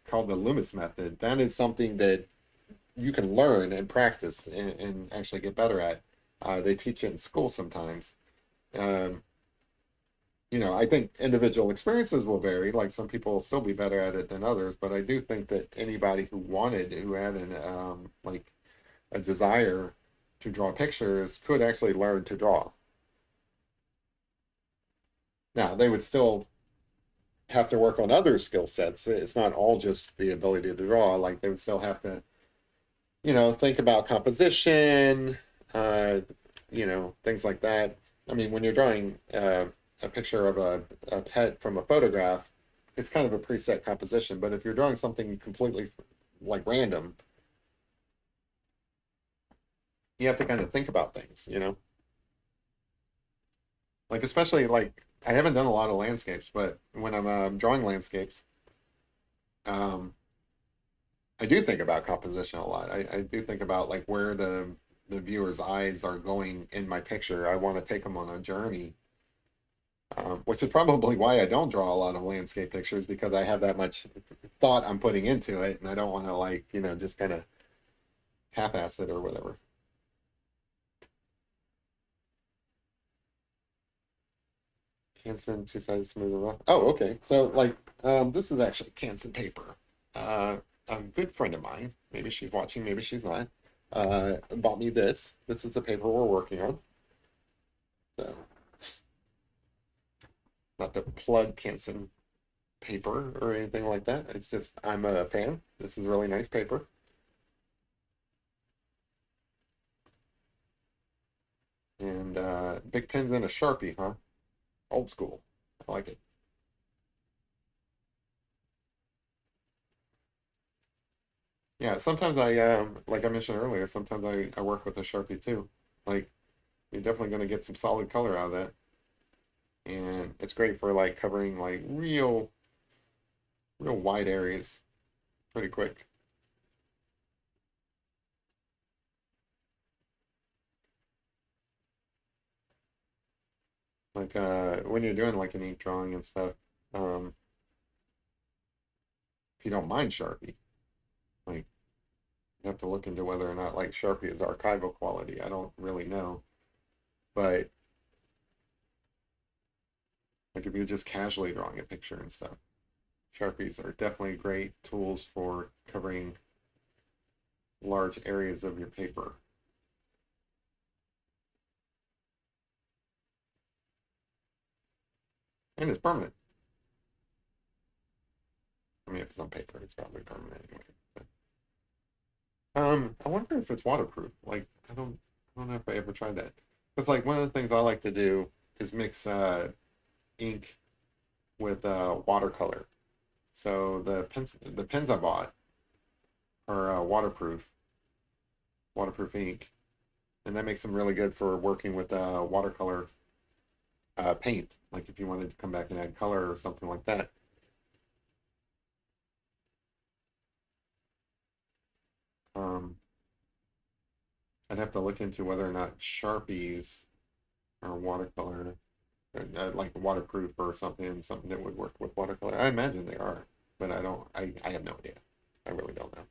called the Loomis method. That is something that you can learn and practice and actually get better at. They teach it in school sometimes. Um, I think individual experiences will vary. Like some people will still be better at it than others, but I do think that anybody who had an like a desire to draw pictures could actually learn to draw. Now, they would still have to work on other skill sets. It's not all just the ability to draw. Like they would still have to, think about composition, uh, things like that. I mean, when you're drawing a picture of a pet from a photograph, it's kind of a preset composition. But if you're drawing something completely like random, you have to kind of think about things. Like especially like I haven't done a lot of landscapes, but when I'm drawing landscapes, um, I do think about composition a lot. I do think about like where the viewer's eyes are going in my picture. I want to take them on a journey, which is probably why I don't draw a lot of landscape pictures because I have that much thought I'm putting into it, and I don't want to like just kind of half-ass it or whatever. Canson two-sided smooth and rough. Oh, okay. So like this is actually Canson paper. Uh, a good friend of mine, maybe she's watching, maybe she's not, bought me this. This is the paper we're working on. So not the plug Canson paper or anything like that. It's just I'm a fan. This is really nice paper. And big pens and a Sharpie, huh? Old school. I like it. Yeah, sometimes like I mentioned earlier, sometimes I work with a Sharpie too. Like you're definitely gonna get some solid color out of that. And it's great for like covering like real wide areas pretty quick. Like when you're doing like an ink drawing and stuff, um, if you don't mind Sharpie, like you have to look into whether or not like Sharpie is archival quality. I don't really know. But like if you're just casually drawing a picture and stuff, Sharpies are definitely great tools for covering large areas of your paper. And it's permanent. I mean, if it's on paper, it's probably permanent anyway. But, I wonder if it's waterproof. Like, I don't know if I ever tried that. It's like one of the things I like to do is mix ink with watercolor. So the pens I bought are waterproof ink, and that makes them really good for working with watercolor paint. Like if you wanted to come back and add color or something like that. Um, I'd have to look into whether or not Sharpies are watercolor, like waterproof or something that would work with watercolor. I imagine they are, but I don't. I have no idea. I really don't know.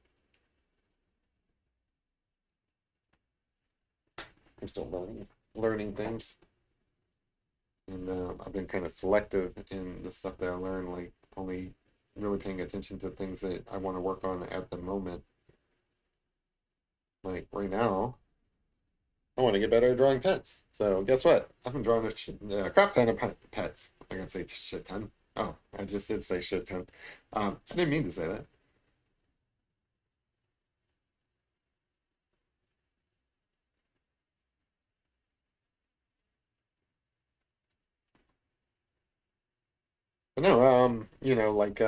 I'm still learning things, and I've been kind of selective in the stuff that I learn, like only really paying attention to things that I want to work on at the moment. Like right now, I want to get better at drawing pets. So guess what? I've been drawing a crap ton of pets. I gotta say shit ton. Oh, I just did say shit ton. I didn't mean to say that. But no, like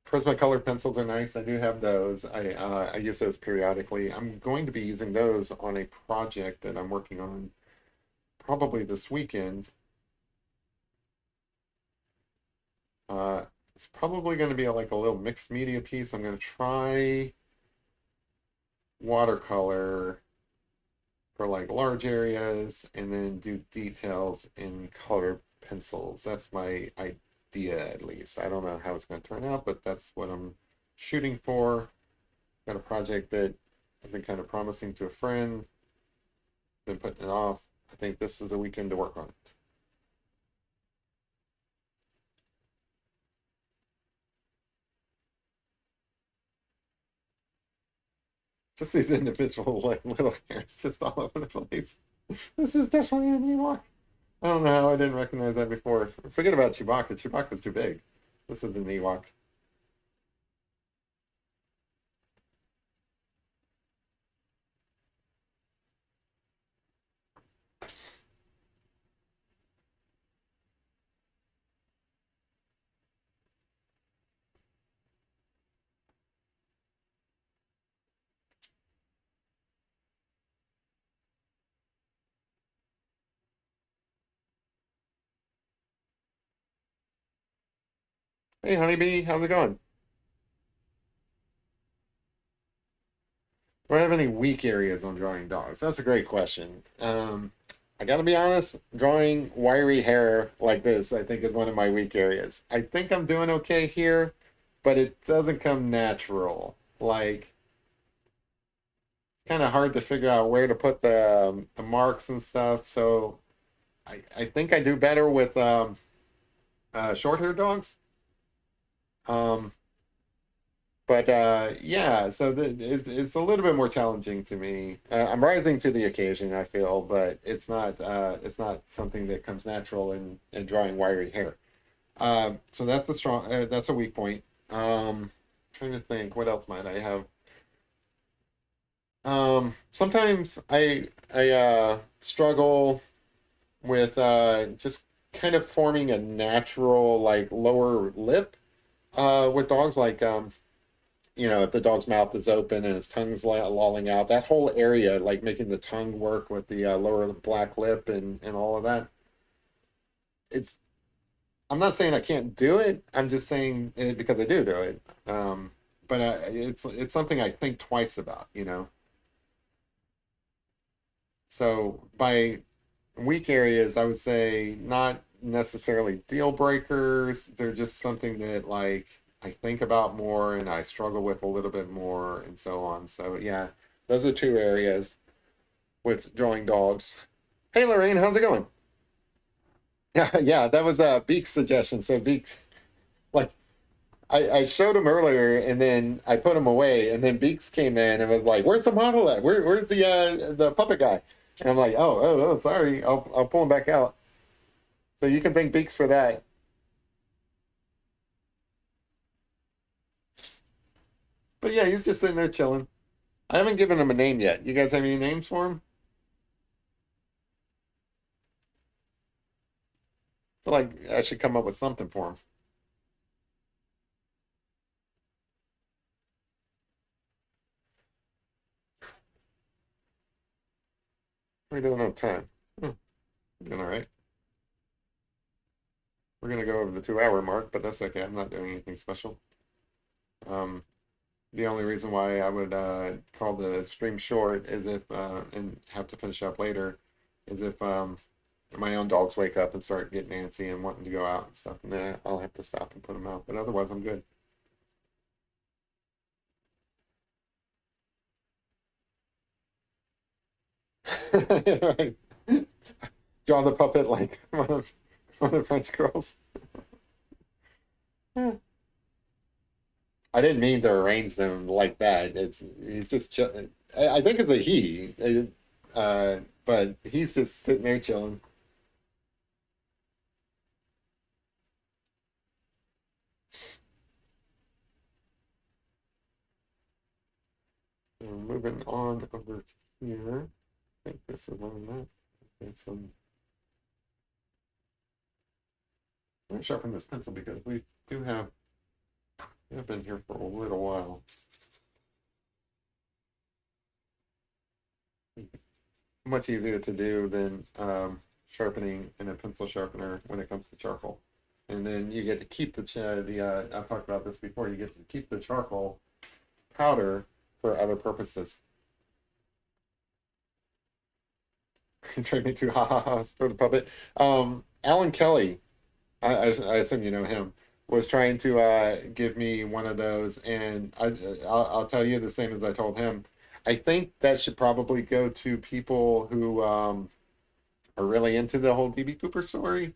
Prismacolor pencils are nice. I do have those. I use those periodically. I'm going to be using those on a project that I'm working on probably this weekend. Uh, it's probably going to be like a little mixed media piece. I'm going to try watercolor for like large areas and then do details in color pencils. That's my idea, at least. I don't know how it's going to turn out, but that's what I'm shooting for. Got a project that I've been kind of promising to a friend, been putting it off. I think this is a weekend to work on it. Just these individual like little hairs just all over the place. This is definitely an Ewok. I don't know how I didn't recognize that before. Forget about Chewbacca. Chewbacca's too big. This is an Ewok. Hey, honeybee, how's it going? Do I have any weak areas on drawing dogs? That's a great question. I gotta be honest, drawing wiry hair like this, I think is one of my weak areas. I think I'm doing okay here, but it doesn't come natural. Like, it's kind of hard to figure out where to put the marks and stuff. So I think I do better with short hair dogs. Um, but yeah, so it's a little bit more challenging to me. I'm rising to the occasion, I feel, but it's not something that comes natural in drawing wiry hair. So that's the strong that's a weak point. Trying to think, what else might I have? Sometimes I struggle with just kind of forming a natural like lower lip with dogs like if the dog's mouth is open and his tongue's lolling out, that whole area, like making the tongue work with the lower black lip and all of that. It's I'm not saying I can't do it. I'm just saying it because I do it. But it's something I think twice about. So by weak areas, I would say not necessarily deal breakers. They're just something that like I think about more and I struggle with a little bit more and so on. So yeah, those are two areas with drawing dogs. Hey Lorraine, how's it going? Yeah, yeah, that was Beak's suggestion. So Beak, like I showed him earlier and then I put him away and then Beaks came in and was like, "Where's the model at? Where's the puppet guy?" And I'm like, "Oh, sorry. I'll pull him back out." So you can thank Beaks for that. But yeah, he's just sitting there chilling. I haven't given him a name yet. You guys have any names for him? I feel like I should come up with something for him. We don't have time. Hmm, doing all right. We're gonna go over the 2 hour mark, but that's okay. I'm not doing anything special. Um, the only reason why I would call the stream short is if and have to finish up later is if my own dogs wake up and start getting antsy and wanting to go out and stuff, and then I'll have to stop and put them out. But otherwise, I'm good. Right. Draw the puppet like one of the French girls. I didn't mean to arrange them like that. He's just I think it's a he, but he's just sitting there chilling. So moving on over to here. I think this is on that. Okay, so I'm going to sharpen this pencil because we have been here for a little while. Much easier to do than sharpening in a pencil sharpener when it comes to charcoal. and then you get to keep I've talked about this before. You get to keep the charcoal powder for other purposes. Trade me two ha ha ha's for the puppet. Alan Kelly, I assume you know him, was trying to give me one of those, and I'll tell you the same as I told him. I think that should probably go to people who are really into the whole DB Cooper story,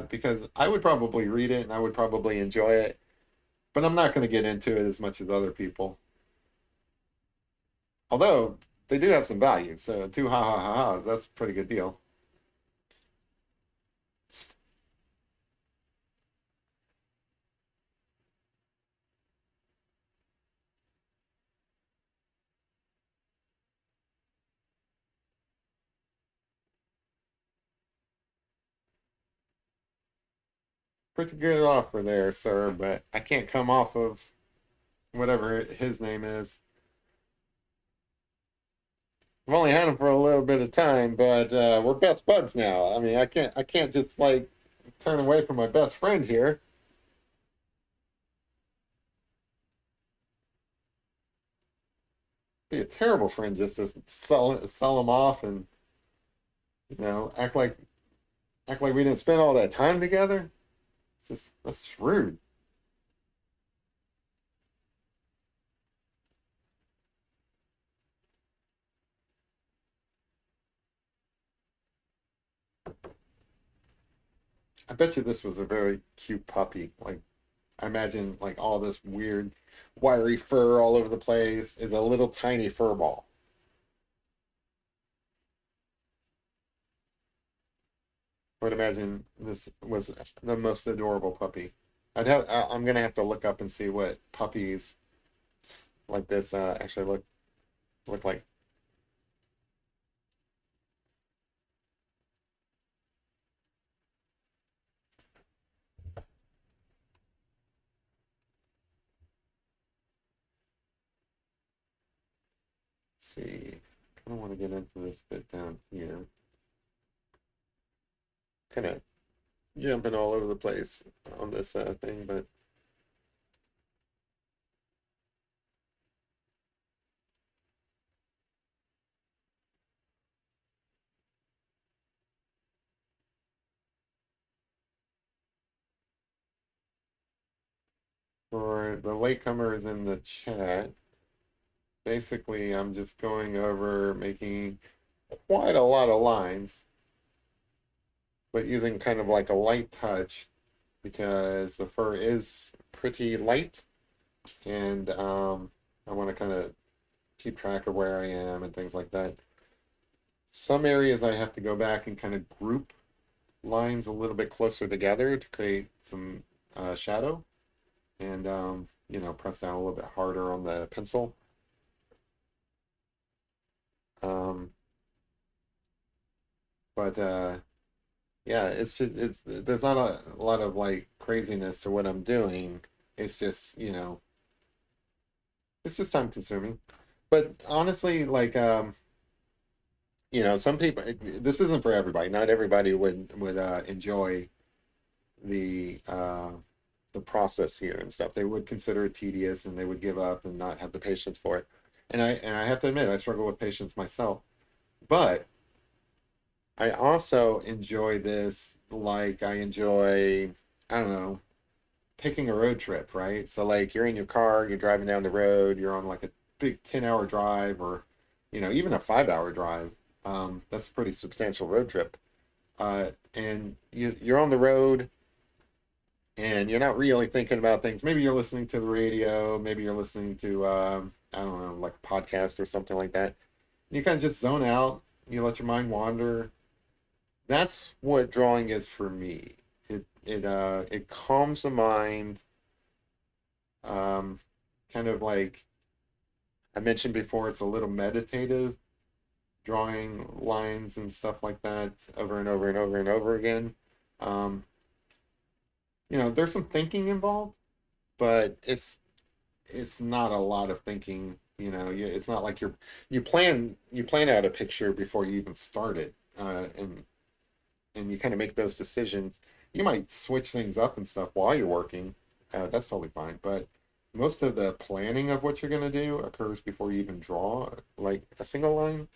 because I would probably read it and I would probably enjoy it, but I'm not going to get into it as much as other people. Although they do have some value, so two ha ha ha ha's, that's a pretty good deal. Pretty good offer there, sir, but I can't come off of whatever his name is. I've only had him for a little bit of time, but we're best buds now. I mean, I can't just like turn away from my best friend here. Be a terrible friend just to sell him off and act like we didn't spend all that time together. It's just that's just rude. I bet you this was a very cute puppy. Like I imagine like all this weird wiry fur all over the place is a little tiny fur ball. I would imagine this was the most adorable puppy. I'm gonna have to look up and see what puppies like this actually look like. Let's see. I don't want to get into this bit down here. Kind of jumping all over the place on this thing, but for the latecomers in the chat, basically I'm just going over making quite a lot of lines, but using kind of like a light touch because the fur is pretty light, and I want to kind of keep track of where I am and things like that. Some areas I have to go back and kind of group lines a little bit closer together to create some shadow, and press down a little bit harder on the pencil. Um, but yeah, it's there's not a lot of like craziness to what I'm doing. It's just it's just time consuming. But honestly, like some people, this isn't for everybody. Not everybody would enjoy the uh the process here and stuff. They would consider it tedious and they would give up and not have the patience for it. And I have to admit, I struggle with patience myself. But I also enjoy this like I enjoy, I don't know, taking a road trip, right? So like you're in your car, you're driving down the road, you're on like a big 10-hour drive, or even a 5-hour drive. That's a pretty substantial road trip. And you're on the road and you're not really thinking about things. Maybe you're listening to the radio, maybe you're listening to I don't know, like a podcast or something like that. You kind of just zone out, you let your mind wander. That's what drawing is for me. It calms the mind. Um, Kind of like I mentioned before, it's a little meditative, drawing lines and stuff like that over and over and over and over again. Um, there's some thinking involved, but it's not a lot of thinking. It's not like you plan out a picture before you even start it, and you kind of make those decisions. You might switch things up and stuff while you're working. That's totally fine. But most of the planning of what you're going to do occurs before you even draw like a single line.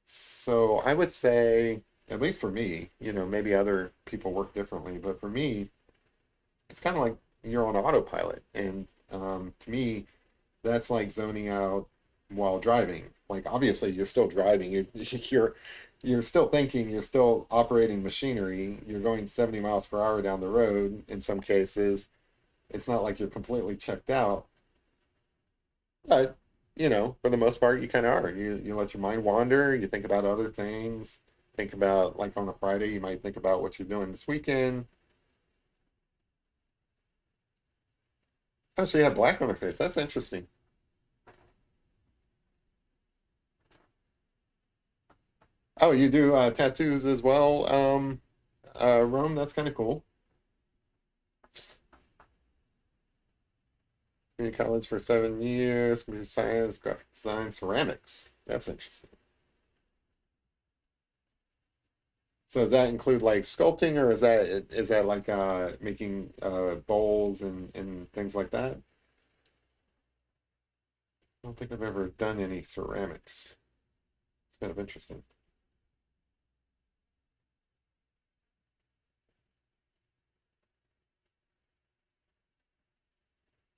So I would say, at least for me, maybe other people work differently, but for me, it's kind of like you're on autopilot. And to me, that's like zoning out while driving. Like obviously you're still driving. You're still thinking, you're still operating machinery. You're going 70 miles per hour down the road in some cases. It's not like you're completely checked out, but for the most part, you kind of are. You let your mind wander. You think about other things. Think about like on a Friday, you might think about what you're doing this weekend. Oh, so you have black on her face. That's interesting. Oh, you do tattoos as well, Rome. That's kind of cool. Community college for 7 years. Computer science, graphic design, ceramics. That's interesting. So does that include like sculpting, or is that like making bowls and things like that? I don't think I've ever done any ceramics. It's kind of interesting.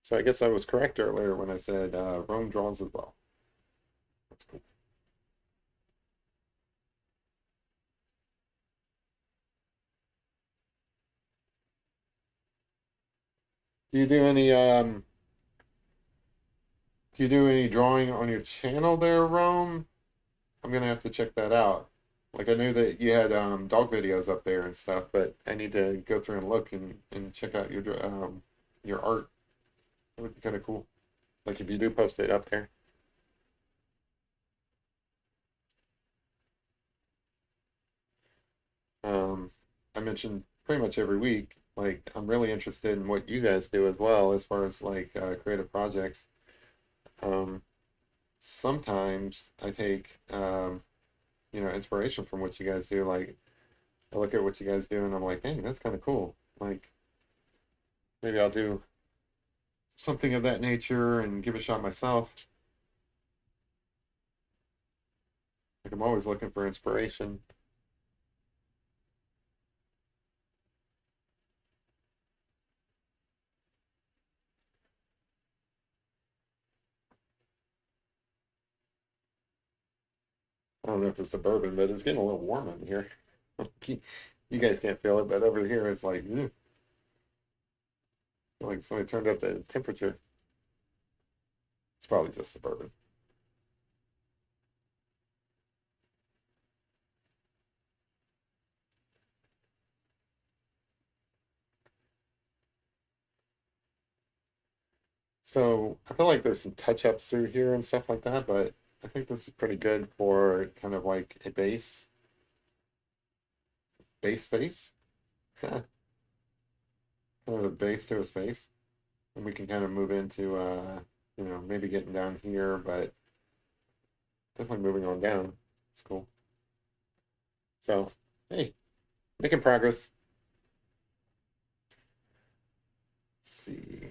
So I guess I was correct earlier when I said Rome draws as well. That's cool. Do you do any drawing on your channel there, Rome? I'm gonna have to check that out. Like I knew that you had dog videos up there and stuff, but I need to go through and look and check out your art. It would be kind of cool. Like if you do post it up there. Um, I mentioned pretty much every week. Like I'm really interested in what you guys do as well as far as like creative projects. Um, Sometimes I take inspiration from what you guys do. Like I look at what you guys do and I'm like, dang, that's kind of cool. Like maybe I'll do something of that nature and give it a shot myself. Like I'm always looking for inspiration. I don't know if it's suburban, but it's getting a little warm in here. You guys can't feel it, but over here it's like, like somebody turned up the temperature. It's probably just suburban. So I feel like there's some touch ups through here and stuff like that, but I think this is pretty good for kind of like a base face, kind of a base to his face, and we can kind of move into maybe getting down here, but definitely moving on down. It's cool. So hey, making progress. Let's see.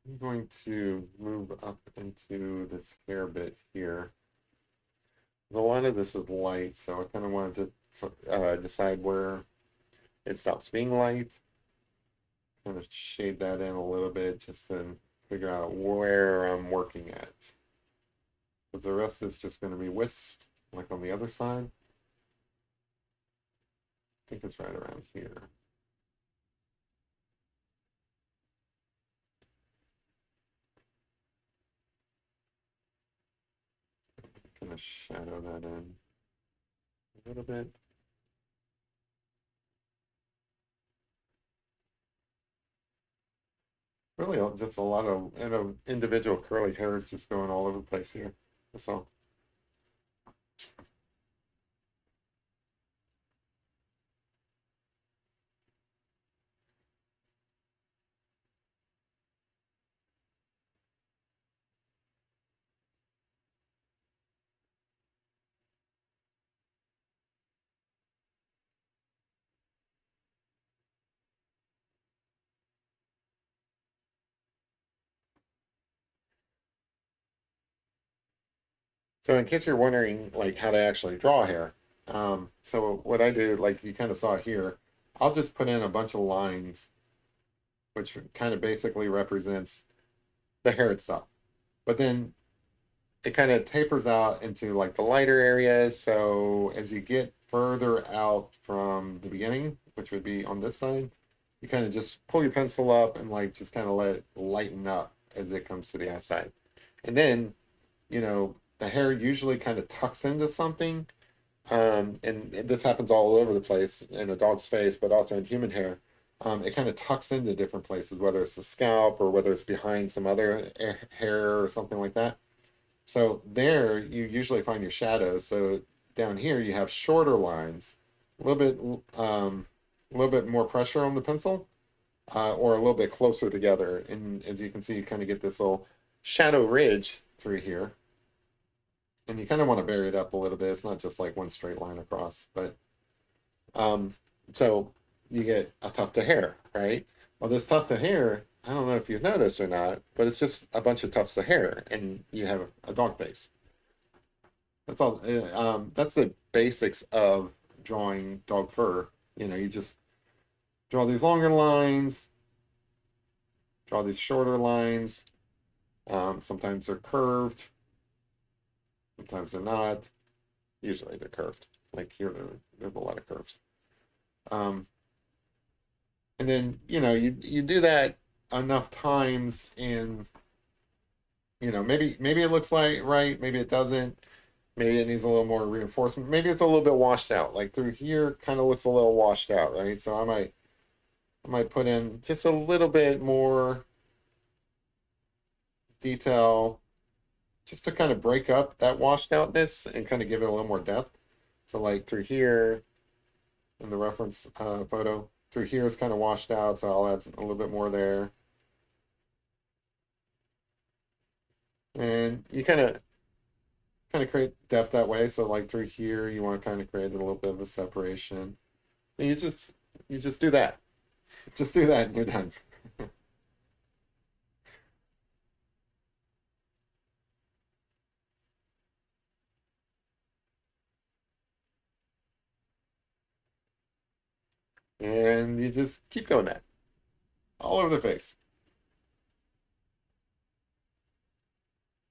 I'm going to move up into this hair bit here. A lot of this is light, so I kind of wanted to decide where it stops being light. Kind of shade that in a little bit just to figure out where I'm working at. But the rest is just going to be wisp, like on the other side. I think it's right around here. Kind of shadow that in a little bit. Really, just a lot of individual curly hairs just going all over the place here. That's all. So in case you're wondering like how to actually draw hair, so what I do, like you kind of saw here, I'll just put in a bunch of lines, which kind of basically represents the hair itself. But then it kind of tapers out into like the lighter areas. So as you get further out from the beginning, which would be on this side, you kind of just pull your pencil up and like just kind of let it lighten up as it comes to the outside. And then, the hair usually kind of tucks into something. And this happens all over the place in a dog's face, but also in human hair. It kind of tucks into different places, whether it's the scalp or whether it's behind some other hair or something like that. So there you usually find your shadows. So down here you have shorter lines, a little bit, a little bit more pressure on the pencil, or a little bit closer together. And as you can see, you kind of get this little shadow ridge through here. And you kind of want to vary it up a little bit. It's not just like one straight line across, but um, so you get a tuft of hair, right? Well, this tuft of hair, I don't know if you've noticed or not, but it's just a bunch of tufts of hair, and you have a dog face. That's all. That's the basics of drawing dog fur. You just draw these longer lines, draw these shorter lines. Sometimes they're curved, sometimes they're not. Usually they're curved. Like here, there's a lot of curves. Um, and then you do that enough times, and maybe it looks like right, maybe it doesn't. Maybe it needs a little more reinforcement. Maybe it's a little bit washed out. Like through here, kind of looks a little washed out, right? So I might put in just a little bit more detail, just to kind of break up that washed outness and kind of give it a little more depth. So like through here in the reference photo, through here is kind of washed out, so I'll add a little bit more there. And you kind of create depth that way. So like through here, you want to kind of create a little bit of a separation. And you just do that. Just do that and you're done. And you just keep doing that all over the face.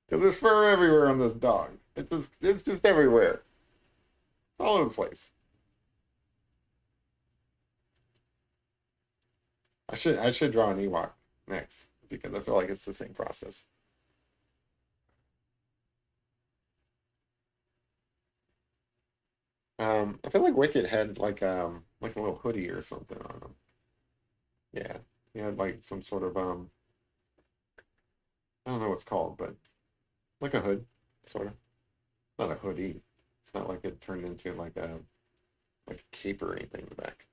Because there's fur everywhere on this dog. It's just everywhere. It's all over the place. I should draw an Ewok next because I feel like it's the same process. I feel like Wicked had like a little hoodie or something on him. Yeah, he had like some sort of I don't know what's called, but like a hood, sort of. Not a hoodie. It's not like it turned into like a cape or anything in the back.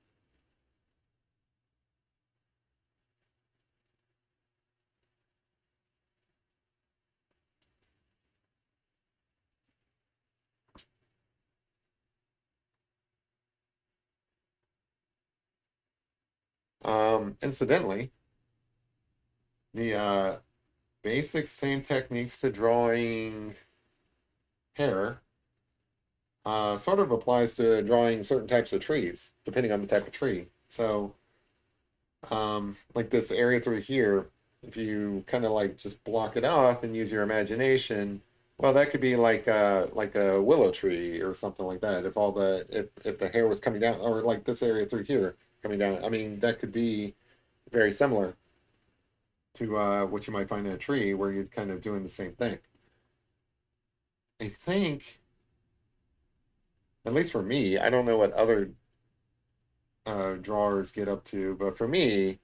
Incidentally, the basic same techniques to drawing hair sort of applies to drawing certain types of trees, depending on the type of tree. So, like this area through here, if you kind of like just block it off and use your imagination, well, that could be like a willow tree or something like that. If the hair was coming down, or like this area through here coming down, I mean, that could be very similar to what you might find in a tree where you're kind of doing the same thing. I think, at least for me, I don't know what other drawers get up to, but for me,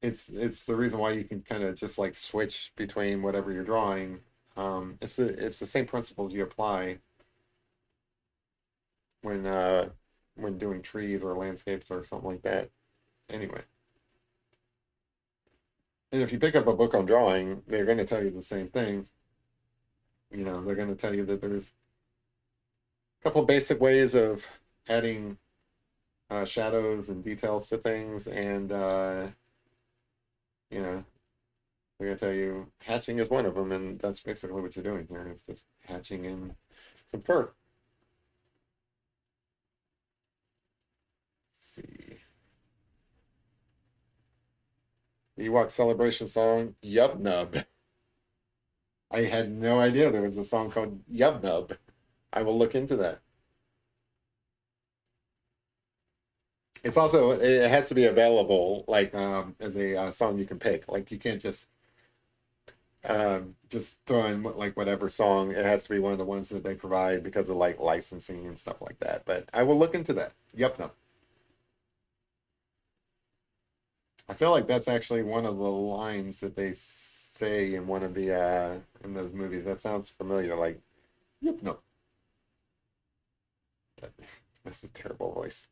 it's the reason why you can kind of just like switch between whatever you're drawing. It's the same principles you apply when uh, when doing trees or landscapes or something like that. Anyway, and if you pick up a book on drawing, they're going to tell you the same thing. They're going to tell you that there's a couple basic ways of adding shadows and details to things, and you know They're gonna tell you hatching is one of them, and that's basically what you're doing here. It's just hatching in some fur. Let's see. Ewok celebration song, Yub Nub. I had no idea there was a song called Yub Nub. I will look into that. It's also it has to be available like as a song you can pick. Like you can't just throw in like whatever song. It has to be one of the ones that they provide because of like licensing and stuff like that. But I will look into that. Yep, no. I feel like that's actually one of the lines that they say in one of the in those movies. That sounds familiar. Like, yep, no. That's a terrible voice.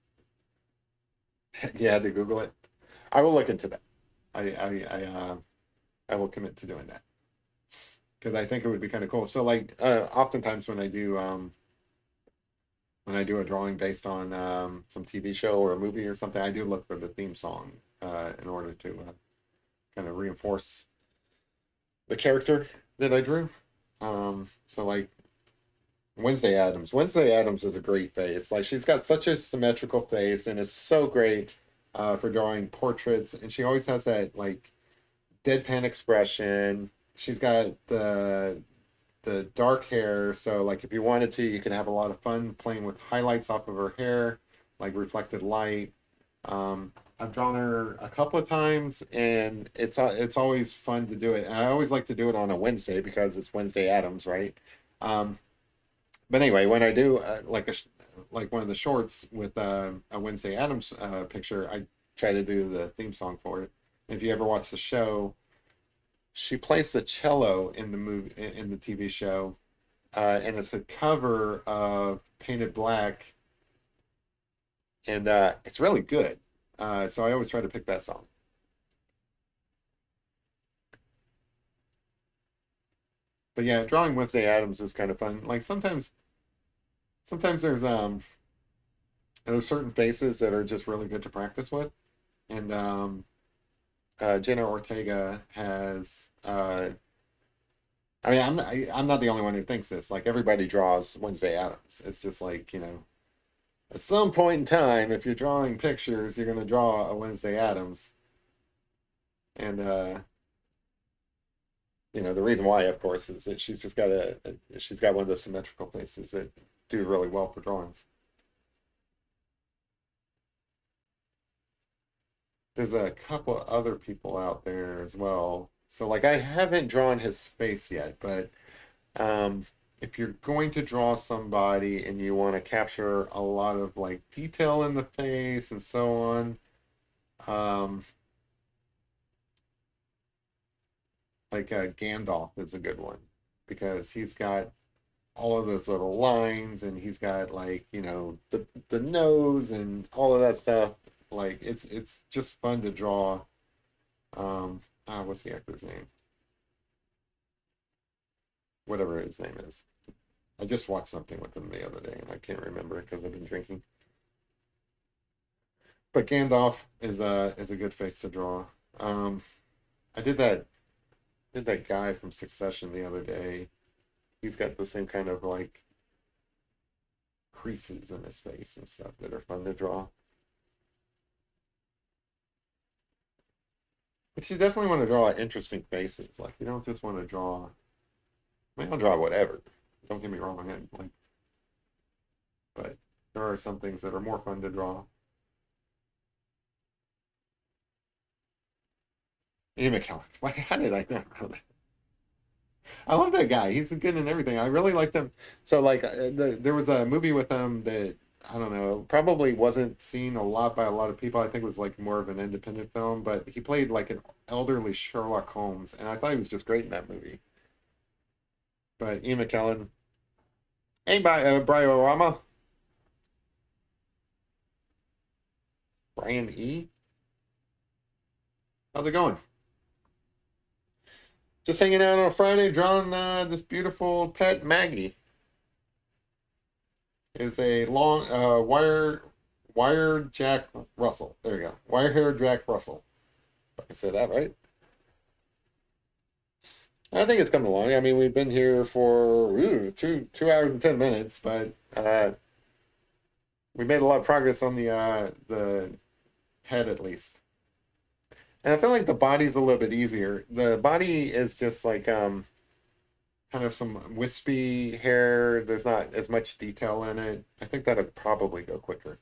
You had to Google it. I will look into that. I will commit to doing that because I think it would be kind of cool. So like oftentimes when I do a drawing based on some TV show or a movie or something, I do look for the theme song in order to kind of reinforce the character that I drew. So like Wednesday Adams. Wednesday Adams is a great face. Like she's got such a symmetrical face and is so great for drawing portraits. And she always has that like deadpan expression. She's got the dark hair, so like if you wanted to, you could have a lot of fun playing with highlights off of her hair, like reflected light. I've drawn her a couple of times, and it's always fun to do it. And I always like to do it on a Wednesday because it's Wednesday Adams, right? Um, but anyway, when I do like one of the shorts with a Wednesday Adams picture, I try to do the theme song for it. If you ever watch the show, she plays the cello in the movie in the TV show, and it's a cover of Painted Black, and it's really good. So I always try to pick that song. But yeah, drawing Wednesday Adams is kind of fun. Like sometimes there's certain faces that are just really good to practice with, and Jenna Ortega has. I mean, I'm not the only one who thinks this. Like everybody draws Wednesday Adams. It's just like at some point in time, if you're drawing pictures, you're going to draw a Wednesday Adams. And the reason why, of course, is that she's got one of those symmetrical faces that do really well for drawings. There's a couple of other people out there as well. So like I haven't drawn his face yet, but um if you're going to draw somebody and you want to capture a lot of like detail in the face and so on, um like Gandalf is a good one because he's got all of those little lines and he's got like the nose and all of that stuff. Like it's just fun to draw. What's the actor's name? Whatever his name is. I just watched something with him the other day and I can't remember it because I've been drinking. But Gandalf is a good face to draw. Um, I did that guy from Succession the other day. He's got the same kind of like creases in his face and stuff that are fun to draw. But you definitely want to draw interesting faces. Like you don't just want to draw. I mean, I'll draw whatever. Don't get me wrong. Like, but there are some things that are more fun to draw. Ian McKellen. Like, how did I not know that? I love that guy. He's good in everything. I really liked him. So, like, there was a movie with him that I don't know, probably wasn't seen a lot by a lot of people. I think it was like more of an independent film, but he played like an elderly Sherlock Holmes, and I thought he was just great in that movie. But Ian McKellen, hey, Brian Orama, Brian E. How's it going? Just hanging out on a Friday, drawing this beautiful pet Maggie. Is a long wire Jack Russell. There you go. Wire hair Jack Russell. If I can say that right. I think it's coming along. I mean, we've been here for two hours and 10 minutes, but we made a lot of progress on the head at least. And I feel like the body's a little bit easier. The body is just like kind of some wispy hair. There's not as much detail in it. I think that'd probably go quicker.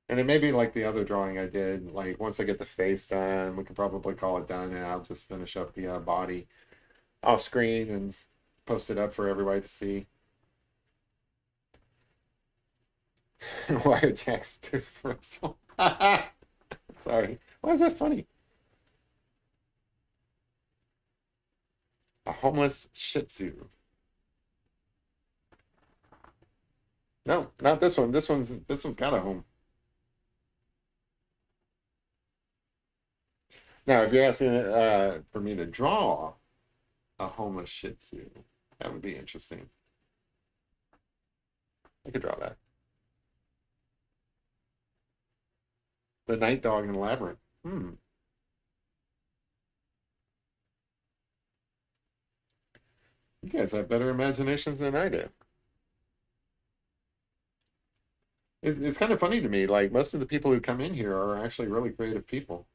And it may be like the other drawing I did. Like once I get the face done, we can probably call it done, and I'll just finish up the body off screen and post it up for everybody to see. Why are Jack's too frontal? Sorry. Why is that funny? A homeless Shih Tzu. No, not this one. This one's got a home. Now, if you're asking for me to draw a homeless Shih Tzu, that would be interesting. I could draw that. The Night Dog in the Labyrinth. Hmm. You guys have better imaginations than I do. It's kind of funny to me. Like most of the people who come in here are actually really creative people.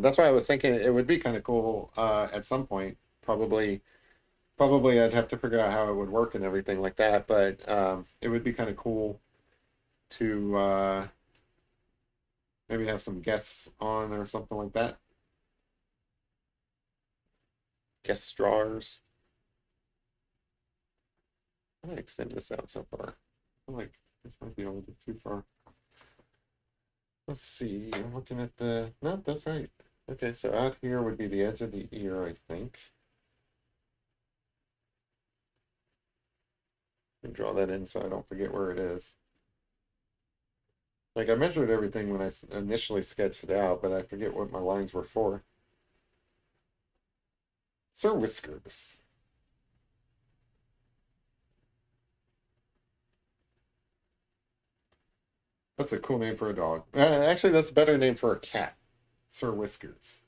That's why I was thinking it would be kind of cool at some point. Probably I'd have to figure out how it would work and everything like that. But it would be kind of cool to maybe have some guests on or something like that. Guest stars. I'm gonna extend this out so far. I'm like, this might be a little bit too far. Let's see. I'm looking at the. No, that's right. Okay, so out here would be the edge of the ear, I think. And draw that in so I don't forget where it is. Like I measured everything when I initially sketched it out, but I forget what my lines were for. Sir Whiskers. That's a cool name for a dog. Actually, that's a better name for a cat. Sir Whiskers.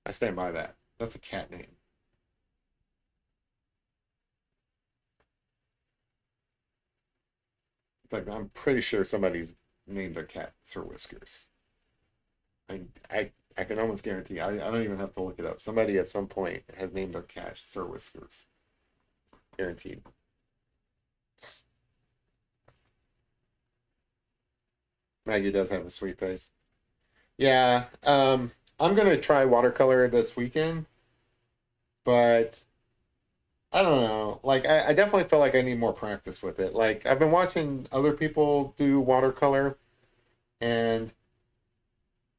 I stand by that. That's a cat name. In fact, I'm pretty sure somebody's named their cat Sir Whiskers. I can almost guarantee. I don't even have to look it up. Somebody at some point has named their cat Sir Whiskers. Guaranteed. Maggie does have a sweet face. Yeah, I'm gonna try watercolor this weekend, but I don't know. Like, I definitely feel like I need more practice with it. Like, I've been watching other people do watercolor, and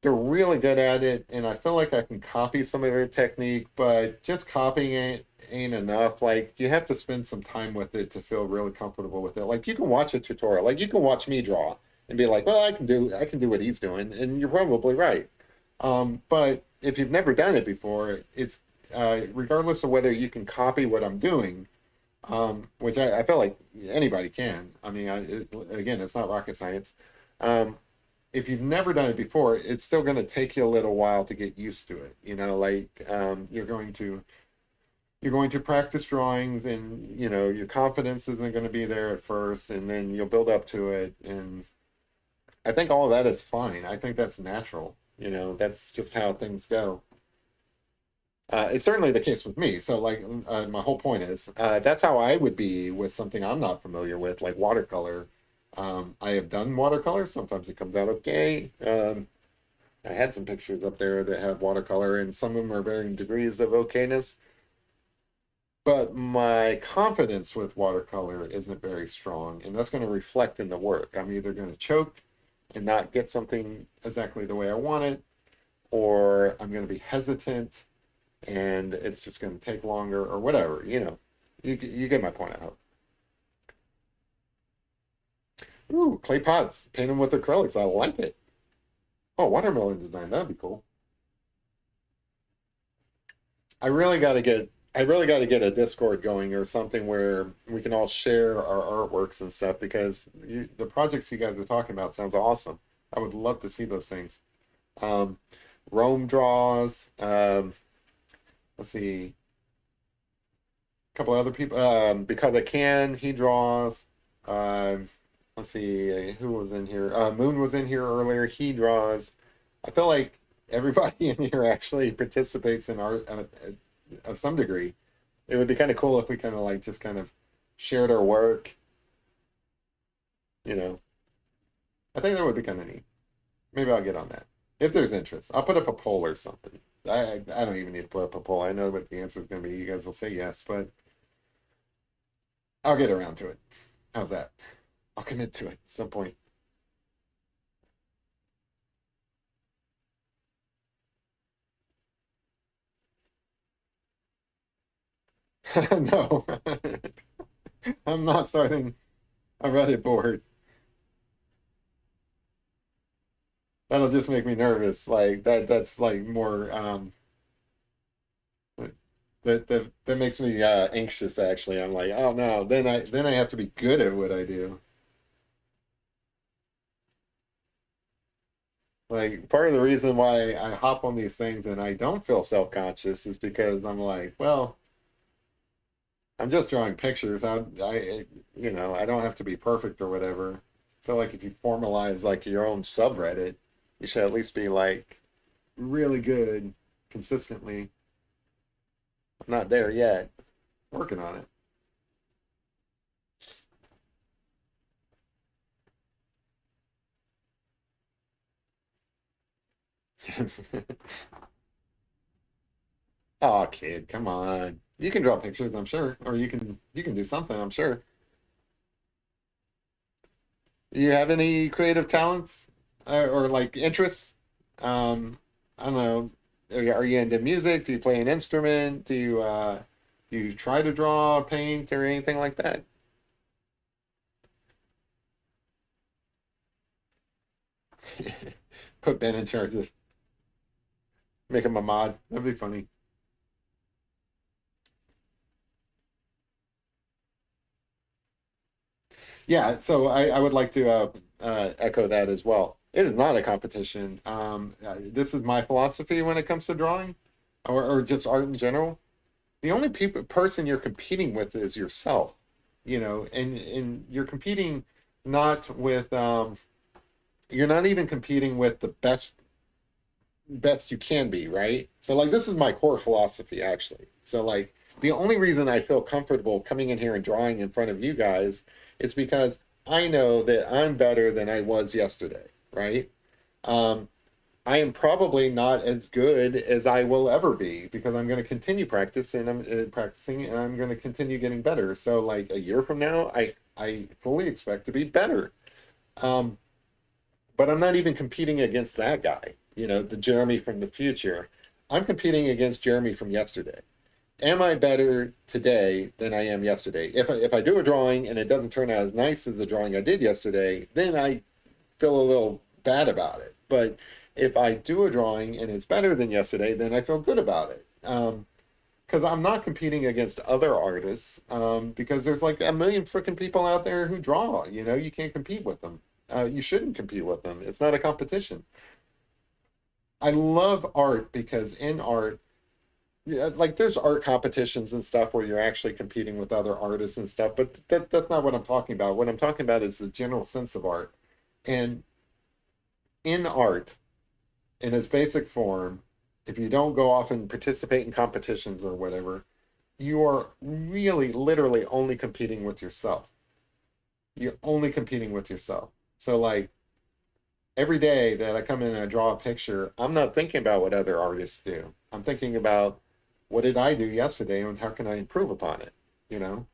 they're really good at it, and I feel like I can copy some of their technique, but just copying it ain't enough. Like, you have to spend some time with it to feel really comfortable with it. Like, you can watch a tutorial, like you can watch me draw and be like, well, I can do what he's doing, and you're probably right. But if you've never done it before, it's regardless of whether you can copy what I'm doing, which I feel like anybody can. I mean, again, it's not rocket science. Um, if you've never done it before, it's still going to take you a little while to get used to it. You know, like you're going to practice drawings, and your confidence isn't going to be there at first, and then you'll build up to it. And I think all of that is fine. I think that's natural. That's just how things go. It's certainly the case with me. So, like, my whole point is that's how I would be with something I'm not familiar with, like watercolor. I have done watercolor. Sometimes it comes out okay. I had some pictures up there that have watercolor, and some of them are varying degrees of okayness. But my confidence with watercolor isn't very strong, and that's going to reflect in the work. I'm either going to choke and not get something exactly the way I want it, or I'm going to be hesitant and it's just going to take longer or whatever. You get my point, I hope. Ooh, clay pots, paint them with acrylics. I like it. Oh, watermelon design, that'd be cool. I really got to get I really got to get a Discord going or something where we can all share our artworks and stuff because the projects you guys are talking about sounds awesome. I would love to see those things. Um, Rome draws. Let's see, a couple other people. Because I can, he draws. Um, let's see, who was in here? Moon was in here earlier. He draws. I feel like everybody in here actually participates in art of some degree. It would be kind of cool if we kind of like just kind of shared our work. You know, I think that would be kind of neat. Maybe I'll get on that if there's interest. I'll put up a poll or something. I don't even need to put up a poll. I know what the answer is going to be. You guys will say yes, but I'll get around to it. How's that? I'll commit to it at some point. No, I'm not starting a Reddit board. That'll just make me nervous. Like that's like more that makes me anxious actually. I'm like, oh no, then I have to be good at what I do. Like part of the reason why I hop on these things and I don't feel self-conscious is because I'm like, well, I'm just drawing pictures. I don't have to be perfect or whatever. So like if you formalize like your own subreddit, you should at least be like really good consistently. I'm not there yet. Working on it. Oh, kid, come on. You can draw pictures, I'm sure, or you can do something, I'm sure. Do you have any creative talents or like interests? I don't know. Are you into music? Do you play an instrument? Do you try to draw, paint, or anything like that? Put Ben in charge of make him a mod. That'd be funny. Yeah, so I would like to echo that as well. It is not a competition. This is my philosophy when it comes to drawing, or just art in general. The only person you're competing with is yourself, and you're competing not with you're not even competing with the best you can be, right? So like this is my core philosophy actually. So like the only reason I feel comfortable coming in here and drawing in front of you guys is because I know that I'm better than I was yesterday, right? Um, I am probably not as good as I will ever be because I'm going to continue practicing and I'm going to continue getting better. So like a year from now, I fully expect to be better. Um, but I'm not even competing against that guy, the Jeremy from the future. I'm competing against Jeremy from yesterday. Am I better today than I am yesterday? If I do a drawing and it doesn't turn out as nice as the drawing I did yesterday, then I feel a little bad about it. But if I do a drawing and it's better than yesterday, then I feel good about it. Because I'm not competing against other artists. Because there's like a million freaking people out there who draw. You can't compete with them. You shouldn't compete with them. It's not a competition. I love art because in art, yeah, like there's art competitions and stuff where you're actually competing with other artists and stuff, but that's not what I'm talking about. What I'm talking about is the general sense of art. And in art, in its basic form, if you don't go off and participate in competitions or whatever, you are really literally only competing with yourself. You're only competing with yourself. So like every day that I come in and I draw a picture, I'm not thinking about what other artists do. I'm thinking about what did I do yesterday and how can I improve upon it? You know,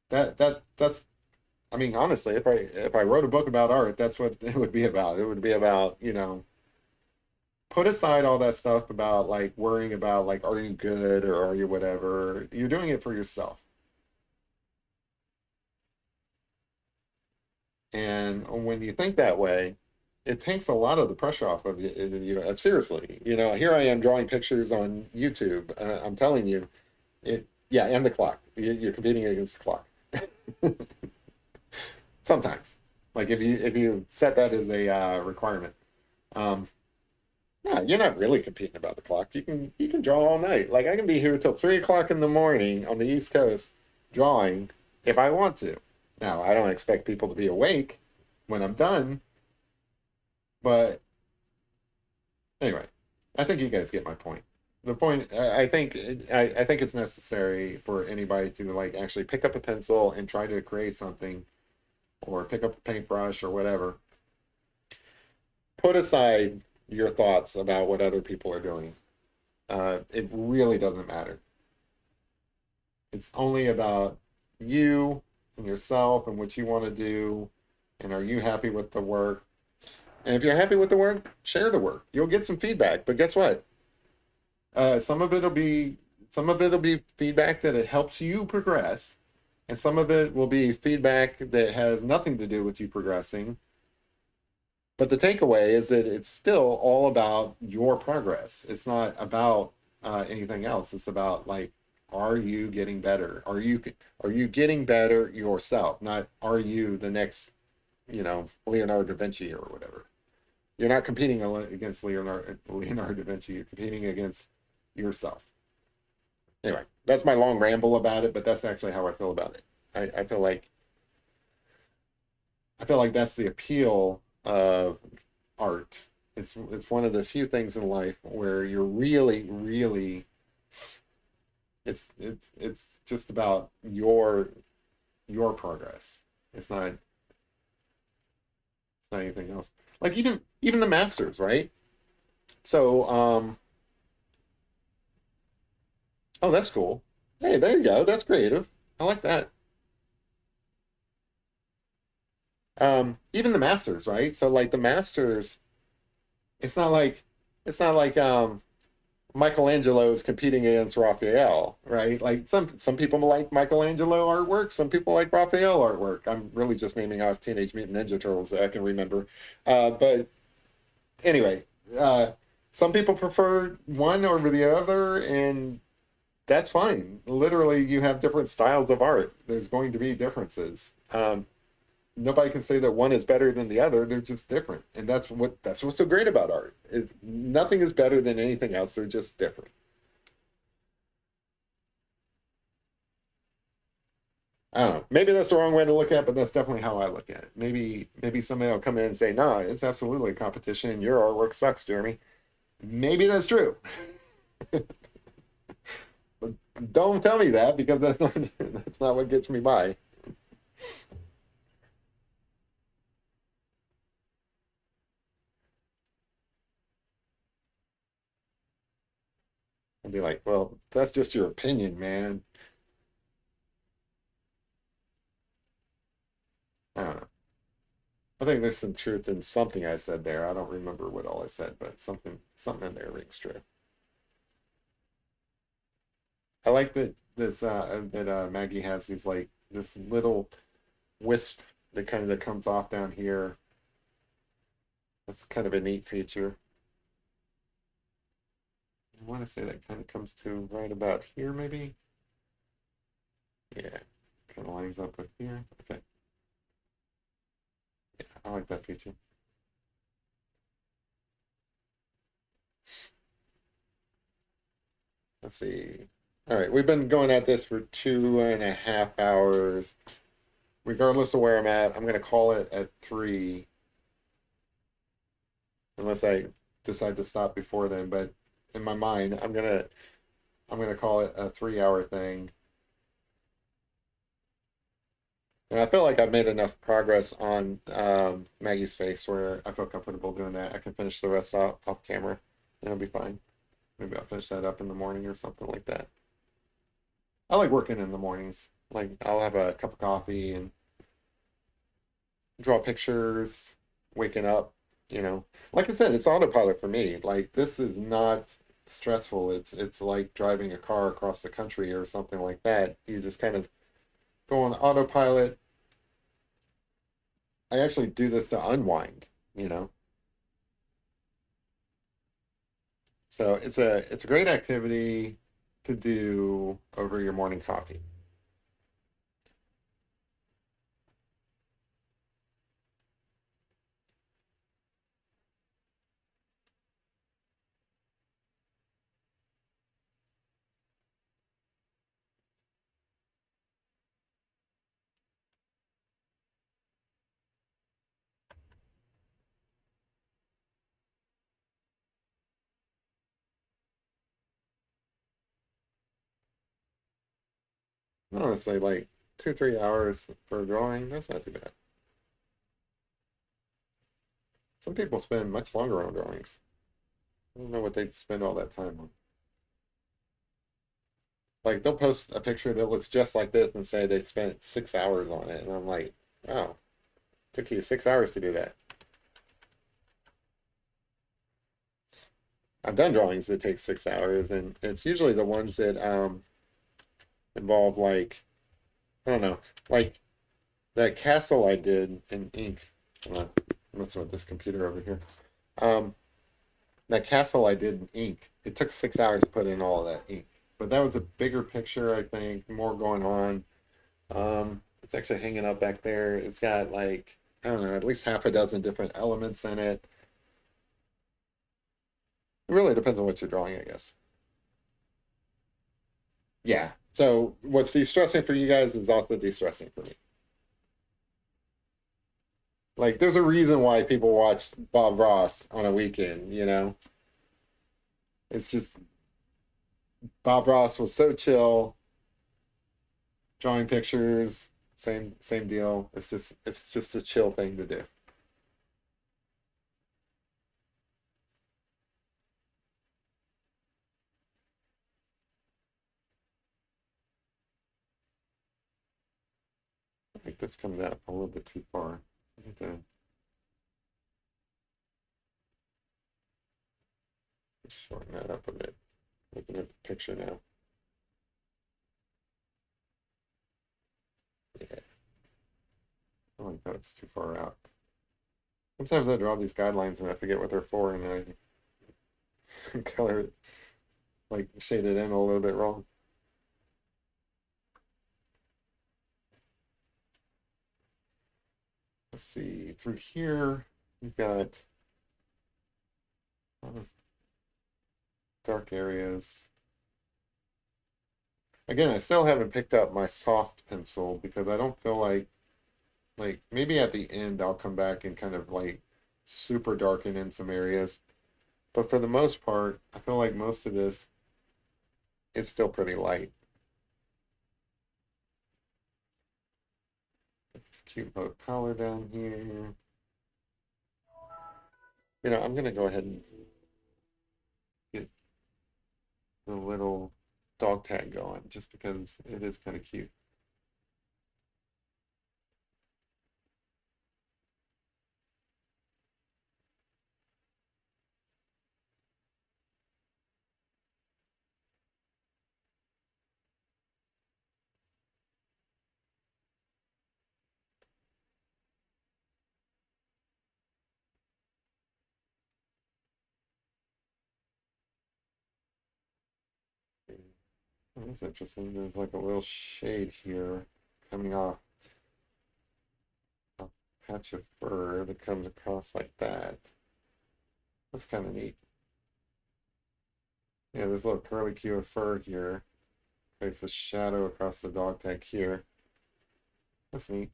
that's I mean, honestly, if I wrote a book about art, that's what it would be about. It would be about, put aside all that stuff about like worrying about like are you good or are you whatever. You're doing it for yourself. And when you think that way, it takes a lot of the pressure off of you. Seriously, here I am drawing pictures on YouTube. I'm telling you, yeah, and the clock. You're competing against the clock sometimes. Like if you set that as a requirement. Um, no, you're not really competing about the clock. You can draw all night. Like I can be here till 3 o'clock in the morning on the East Coast drawing if I want to. Now I don't expect people to be awake when I'm done, but anyway, I think you guys get my point. The point, I think it's necessary for anybody to like actually pick up a pencil and try to create something, or pick up a paintbrush or whatever. Put aside your thoughts about what other people are doing. It really doesn't matter. It's only about you and yourself and what you want to do, and are you happy with the work? And if you're happy with the work, share the work. You'll get some feedback, but guess what? Some of it'll be feedback that it helps you progress, and some of it will be feedback that has nothing to do with you progressing. But the takeaway is that it's still all about your progress. It's not about anything else. It's about like, are you getting better? Are you getting better yourself? Not are you the next, Leonardo da Vinci or whatever. You're not competing against Leonardo da Vinci. You're competing against yourself. Anyway, that's my long ramble about it, but that's actually how I feel about it. I feel like that's the appeal of art. It's one of the few things in life where you're really, really, it's just about your progress. It's not anything else. Like even the masters, right? So oh, that's cool. Hey, there you go. That's creative. I like that. Even the masters, right? So like the masters, it's not like it's not like Michelangelo is competing against Raphael, right? Like some people like Michelangelo artwork, some people like Raphael artwork. I'm really just naming off Teenage Mutant Ninja Turtles that I can remember. But anyway, uh, some people prefer one over the other, and that's fine. Literally, you have different styles of art. There's going to be differences. Nobody can say that one is better than the other. They're just different, and that's what's so great about art. Nothing is better than anything else. They're just different. I don't know. Maybe that's the wrong way to look at it, but that's definitely how I look at it. Maybe somebody will come in and say, "No, it's absolutely a competition. And your artwork sucks, Jeremy." Maybe that's true. But don't tell me that, because that's not that's not what gets me by. I'd be like, "Well, that's just your opinion, man." I don't know. I think there's some truth in something I said there. I don't remember what all I said, but something in there rings true. I like that Maggie has these like this little wisp that comes off down here. That's kind of a neat feature. I want to say that kind of comes to right about here, maybe. Yeah, kind of lines up with here. Okay, yeah, I like that feature. Let's see. All right, we've been going at this for 2.5 hours. Regardless of where I'm at, I'm going to call it at 3, unless I decide to stop before then. But in my mind, I'm gonna call it a 3 hour thing. And I feel like I've made enough progress on Maggie's face where I feel comfortable doing that. I can finish the rest off camera, and it'll be fine. Maybe I'll finish that up in the morning or something like that. I like working in the mornings. Like I'll have a cup of coffee and draw pictures, waking up, Like I said, it's autopilot for me. Like this is not stressful. It's like driving a car across the country or something like that. You just kind of go on autopilot. I actually do this to unwind, you know. So it's a great activity to do over your morning coffee. Honestly, like 2, 3 hours for a drawing, that's not too bad. Some people spend much longer on drawings. I don't know what they'd spend all that time on. Like they'll post a picture that looks just like this and say they spent 6 hours on it, and I'm like, oh, took you 6 hours to do that. I've done drawings that take 6 hours, and it's usually the ones that involve like I don't know, like that castle I did in ink. I'm messing with this computer over here. Um, that castle I did in ink. It took 6 hours to put in all of that ink, but that was a bigger picture, I think, more going on. It's actually hanging up back there. It's got like I don't know, at least half a dozen different elements in it. It really depends on what you're drawing, I guess. Yeah. So what's de-stressing for you guys is also de-stressing for me. Like, there's a reason why people watch Bob Ross on a weekend, you know? It's just Bob Ross was so chill, drawing pictures, same deal. It's just a chill thing to do. I think this comes out a little bit too far. I need to shorten that up a bit. Looking at the picture now. Yeah. Oh my God, it's too far out. Sometimes I draw these guidelines and I forget what they're for, and I color it, like shade it in a little bit wrong. Let's see, through here, we've got a lot of dark areas. Again, I still haven't picked up my soft pencil because I don't feel like maybe at the end I'll come back and kind of like super darken in some areas. But for the most part, I feel like most of this is still pretty light. This cute little collar down here. I'm gonna go ahead and get the little dog tag going just because it is kind of cute. Oh, that's interesting. There's like a little shade here coming off a patch of fur that comes across like that. That's kind of neat. Yeah, there's a little curly Q of fur here. Creates a shadow across the dog tag here. That's neat.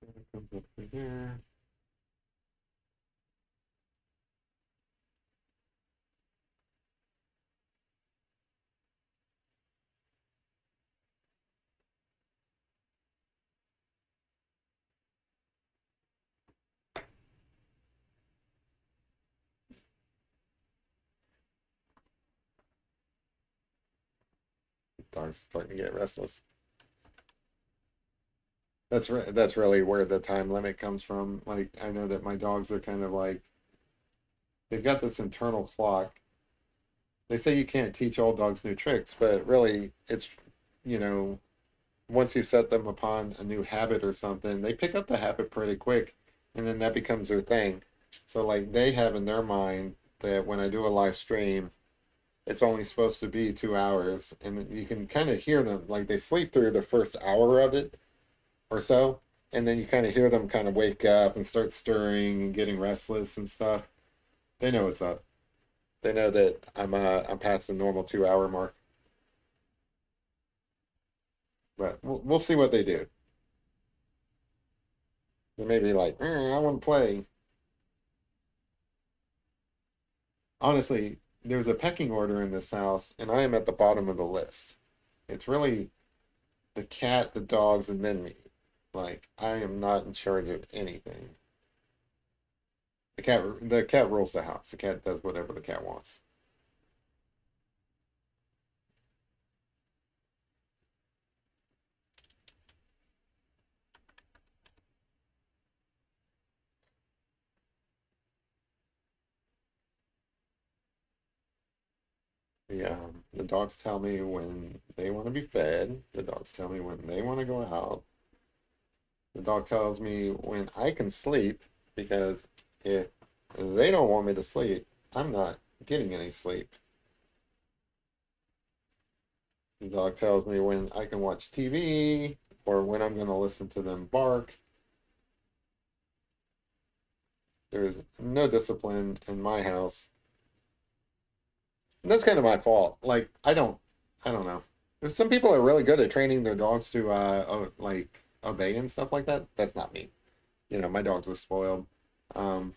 It comes up through there. The dog's starting to get restless. That's really where the time limit comes from. Like I know that my dogs are kind of like they've got this internal clock. They say you can't teach old dogs new tricks, but really it's you know once you set them upon a new habit or something, they pick up the habit pretty quick, and then that becomes their thing. So like they have in their mind that when I do a live stream, it's only supposed to be 2 hours, and you can kind of hear them like they sleep through the first hour of it or so, and then you kind of hear them kind of wake up and start stirring and getting restless and stuff. They know what's up. They know that I'm past the normal 2 hour mark, but we'll see what they do. They may be like, I want to play. Honestly, there's a pecking order in this house, and I am at the bottom of the list. It's really the cat, the dogs, and then me. Like I am not in charge of anything. The cat rules the house. The cat does whatever the cat wants. The dogs tell me when they want to be fed. The dogs tell me when they want to go out. The dog tells me when I can sleep because if they don't want me to sleep, I'm not getting any sleep. The dog tells me when I can watch TV or when I'm going to listen to them bark. There is no discipline in my house. And that's kind of my fault. Like I don't know. Some people are really good at training their dogs to like obey and stuff like that. That's not me. My dogs are spoiled. Um,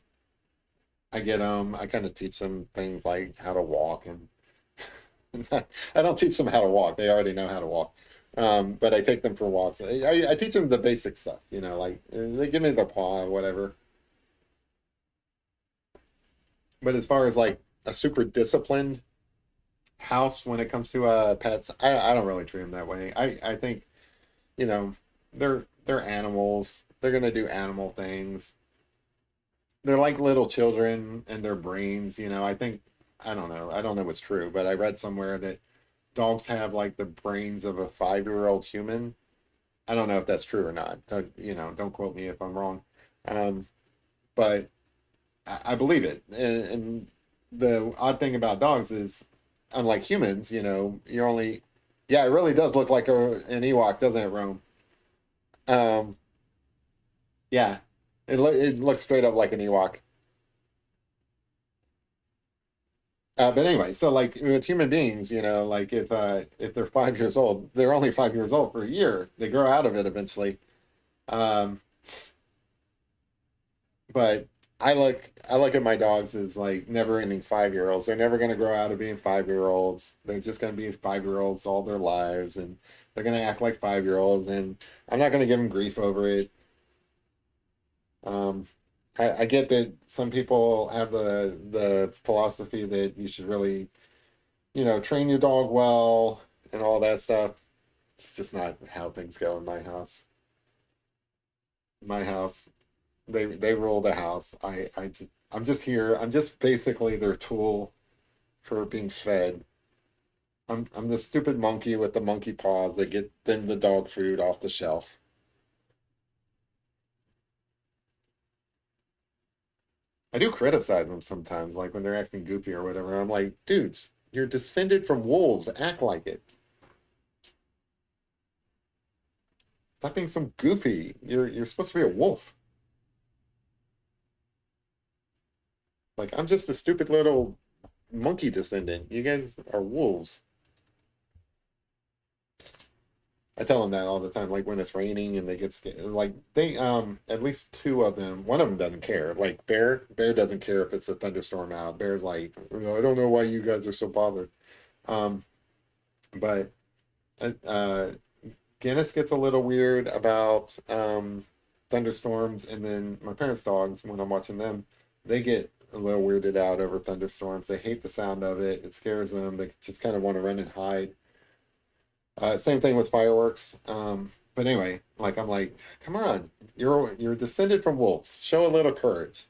I get them. I kind of teach them things like how to walk, and I don't teach them how to walk. They already know how to walk. But I take them for walks. I teach them the basic stuff. Like they give me the paw, or whatever. But as far as like a super disciplined house when it comes to pets, I don't really treat them that way. I think you know they're animals. They're gonna do animal things. They're like little children and their brains. I think I don't know. I don't know what's true, but I read somewhere that dogs have like the brains of a 5-year-old human. I don't know if that's true or not. Don't quote me if I'm wrong. Um, but I believe it. And the odd thing about dogs is, unlike humans, you're only, yeah, it really does look like an Ewok, doesn't it, Rome? Um, yeah, it looks straight up like an Ewok. But anyway, so like with human beings, like if they're 5 years old, they're only 5 years old for a year. They grow out of it eventually. Um, but I look at my dogs as like never ending 5 year olds. They're never gonna grow out of being 5 year olds. They're just gonna be 5 year olds all their lives, and they're gonna act like 5 year olds. And I'm not gonna give them grief over it. Um, I get that some people have the philosophy that you should really train your dog well and all that stuff. It's just not how things go in my house. My house, they rule the house. I'm just here. I'm just basically their tool for being fed. I'm the stupid monkey with the monkey paws that get them the dog food off the shelf. I do criticize them sometimes, like when they're acting goofy or whatever. I'm like, dudes, you're descended from wolves. Act like it. Stop being so goofy. You're supposed to be a wolf. Like I'm just a stupid little monkey descendant. You guys are wolves. I tell them that all the time. Like when it's raining and they get scared. Like they at least two of them. One of them doesn't care. Like Bear doesn't care if it's a thunderstorm out. Bear's like, I don't know why you guys are so bothered. Um, but uh, Guinness gets a little weird about thunderstorms, and then my parents' dogs, when I'm watching them, they get a little weirded out over thunderstorms. They hate the sound of it. It scares them. They just kind of want to run and hide. Same thing with fireworks. But anyway, like I'm like, come on, you're descended from wolves. Show a little courage.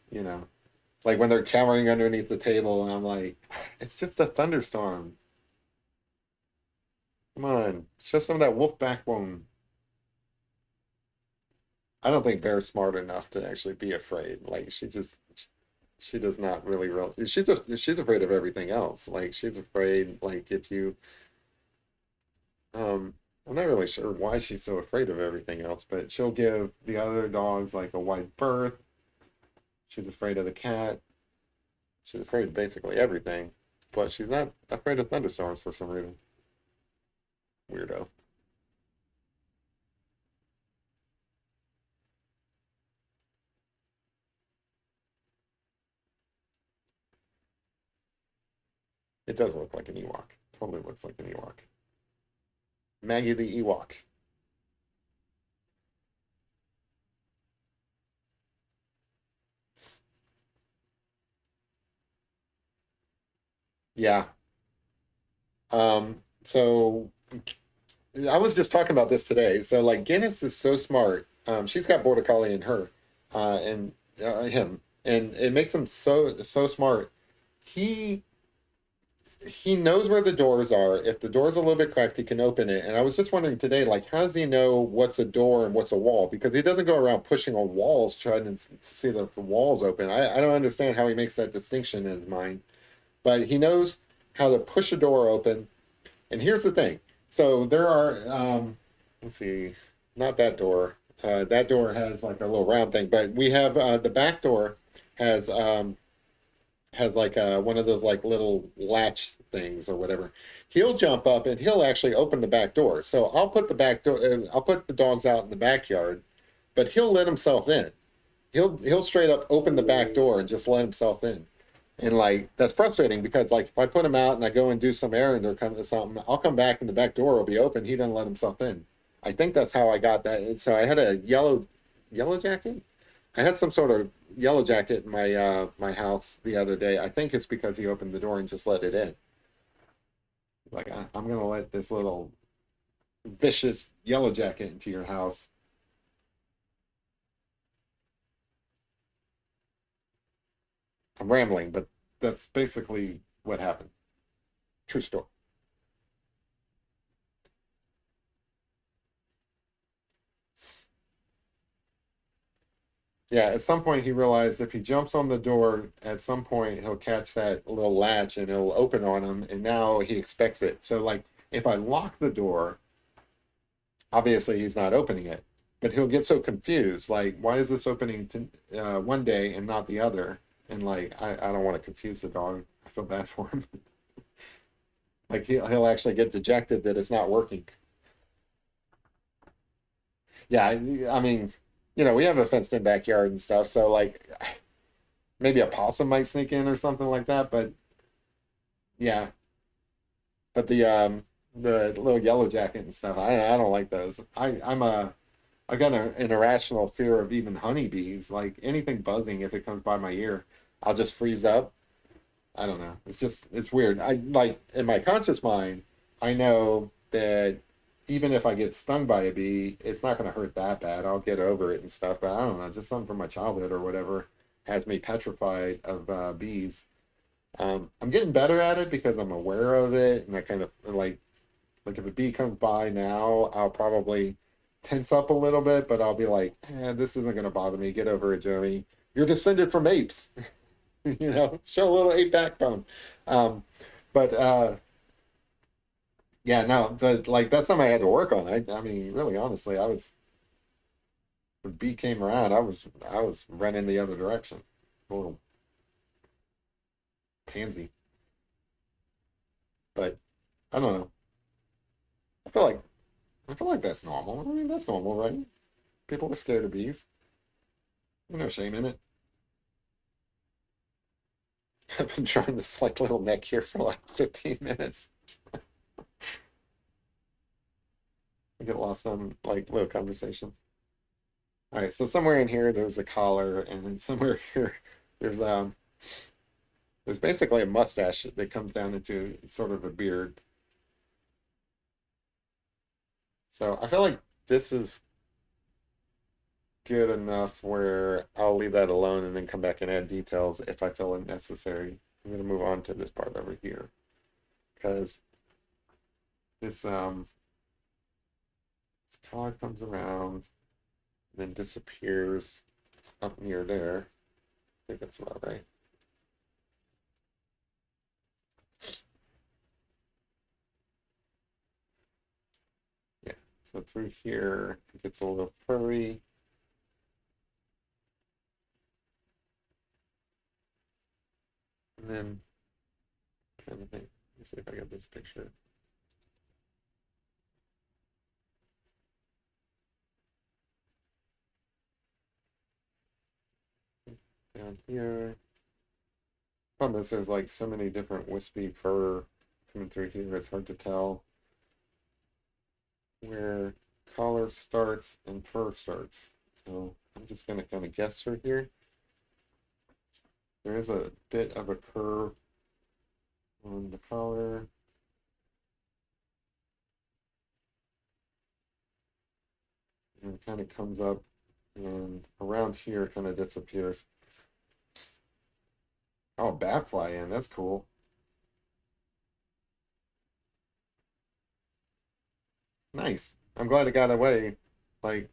Like when they're cowering underneath the table, and I'm like, it's just a thunderstorm. Come on, show some of that wolf backbone. I don't think Bear's smart enough to actually be afraid. Like she just, She does not really. She's afraid of everything else. Like she's afraid. Like if you I'm not really sure why she's so afraid of everything else, but she'll give the other dogs like a wide berth. She's afraid of the cat. She's afraid of basically everything, but she's not afraid of thunderstorms for some reason. Weirdo. It does look like an Ewok. Totally looks like an Ewok. Maggie the Ewok. Yeah. So I was just talking about this today. So like Guinness is so smart. She's got Border Collie in her, and him, and it makes him so smart. He he knows where the doors are. If the door's a little bit cracked, he can open it. And I was just wondering today, like, how does he know what's a door and what's a wall? Because he doesn't go around pushing on walls trying to see that the wall's open. I don't understand how he makes that distinction in his mind, but he knows how to push a door open. And here's the thing. So there are, let's see, not that door. That door has like a little round thing, but we have the back door has like one of those like little latch things or whatever. He'll jump up and he'll actually open the back door. So I'll put the back door. I'll put the dogs out in the backyard, but he'll let himself in. He'll straight up open the back door and just let himself in. And like that's frustrating because like if I put him out and I go and do some errand or come to something, I'll come back and the back door will be open. He doesn't let himself in. I think that's how I got that. And so I had a yellow jacket. I had some sort of yellow jacket in my house the other day. I think it's because he opened the door and just let it in. Like I'm gonna let this little vicious yellow jacket into your house. I'm rambling, but that's basically what happened. True story. Yeah, at some point he realized if he jumps on the door, at some point he'll catch that little latch and it'll open on him, and now he expects it. So like if I lock the door, obviously he's not opening it, but he'll get so confused. Like, why is this opening one day and not the other? And like I don't want to confuse the dog. I feel bad for him. Like he'll actually get dejected that it's not working. Yeah, I mean, we have a fenced in backyard and stuff, so like maybe a possum might sneak in or something like that. But yeah, but the little yellow jacket and stuff, I don't like those. I got an irrational fear of even honeybees. Like anything buzzing, if it comes by my ear, I'll just freeze up. I don't know. It's weird. I like in my conscious mind, I know that even if I get stung by a bee, it's not going to hurt that bad. I'll get over it and stuff. But I don't know, just something from my childhood or whatever has me petrified of bees. I'm getting better at it because I'm aware of it, and I kind of like if a bee comes by now, I'll probably tense up a little bit, but I'll be like, this isn't going to bother me. Get over it, Jeremy. You're descended from apes. Show a little ape backbone. Um, but yeah, no, like that's something I had to work on. I mean, really, honestly, when B came around, I was running the other direction. A little pansy, but I don't know. I feel like I feel like that's normal. I mean, that's normal, right? People are scared of bees. There's no shame in it. I've been trying this like little neck here for like 15 minutes. I get lost on like little conversations. All right, so somewhere in here there's a collar, and then somewhere here there's um there's basically a mustache that comes down into sort of a beard. So I feel like this is good enough where I'll leave that alone and then come back and add details if I feel it necessary. I'm gonna move on to this part over here because this this collar comes around and then disappears up near there. I think that's about right. So through here, it gets a little furry. And then, trying to think, let me see if I got this picture. Down here. Problem is, there's like so many different wispy fur coming through here, it's hard to tell where collar starts and fur starts. So I'm just going to kind of guess through here. There is a bit of a curve on the collar. And it kind of comes up and around here kind of disappears. Oh, bat fly in, that's cool. Nice. I'm glad it got away. Like,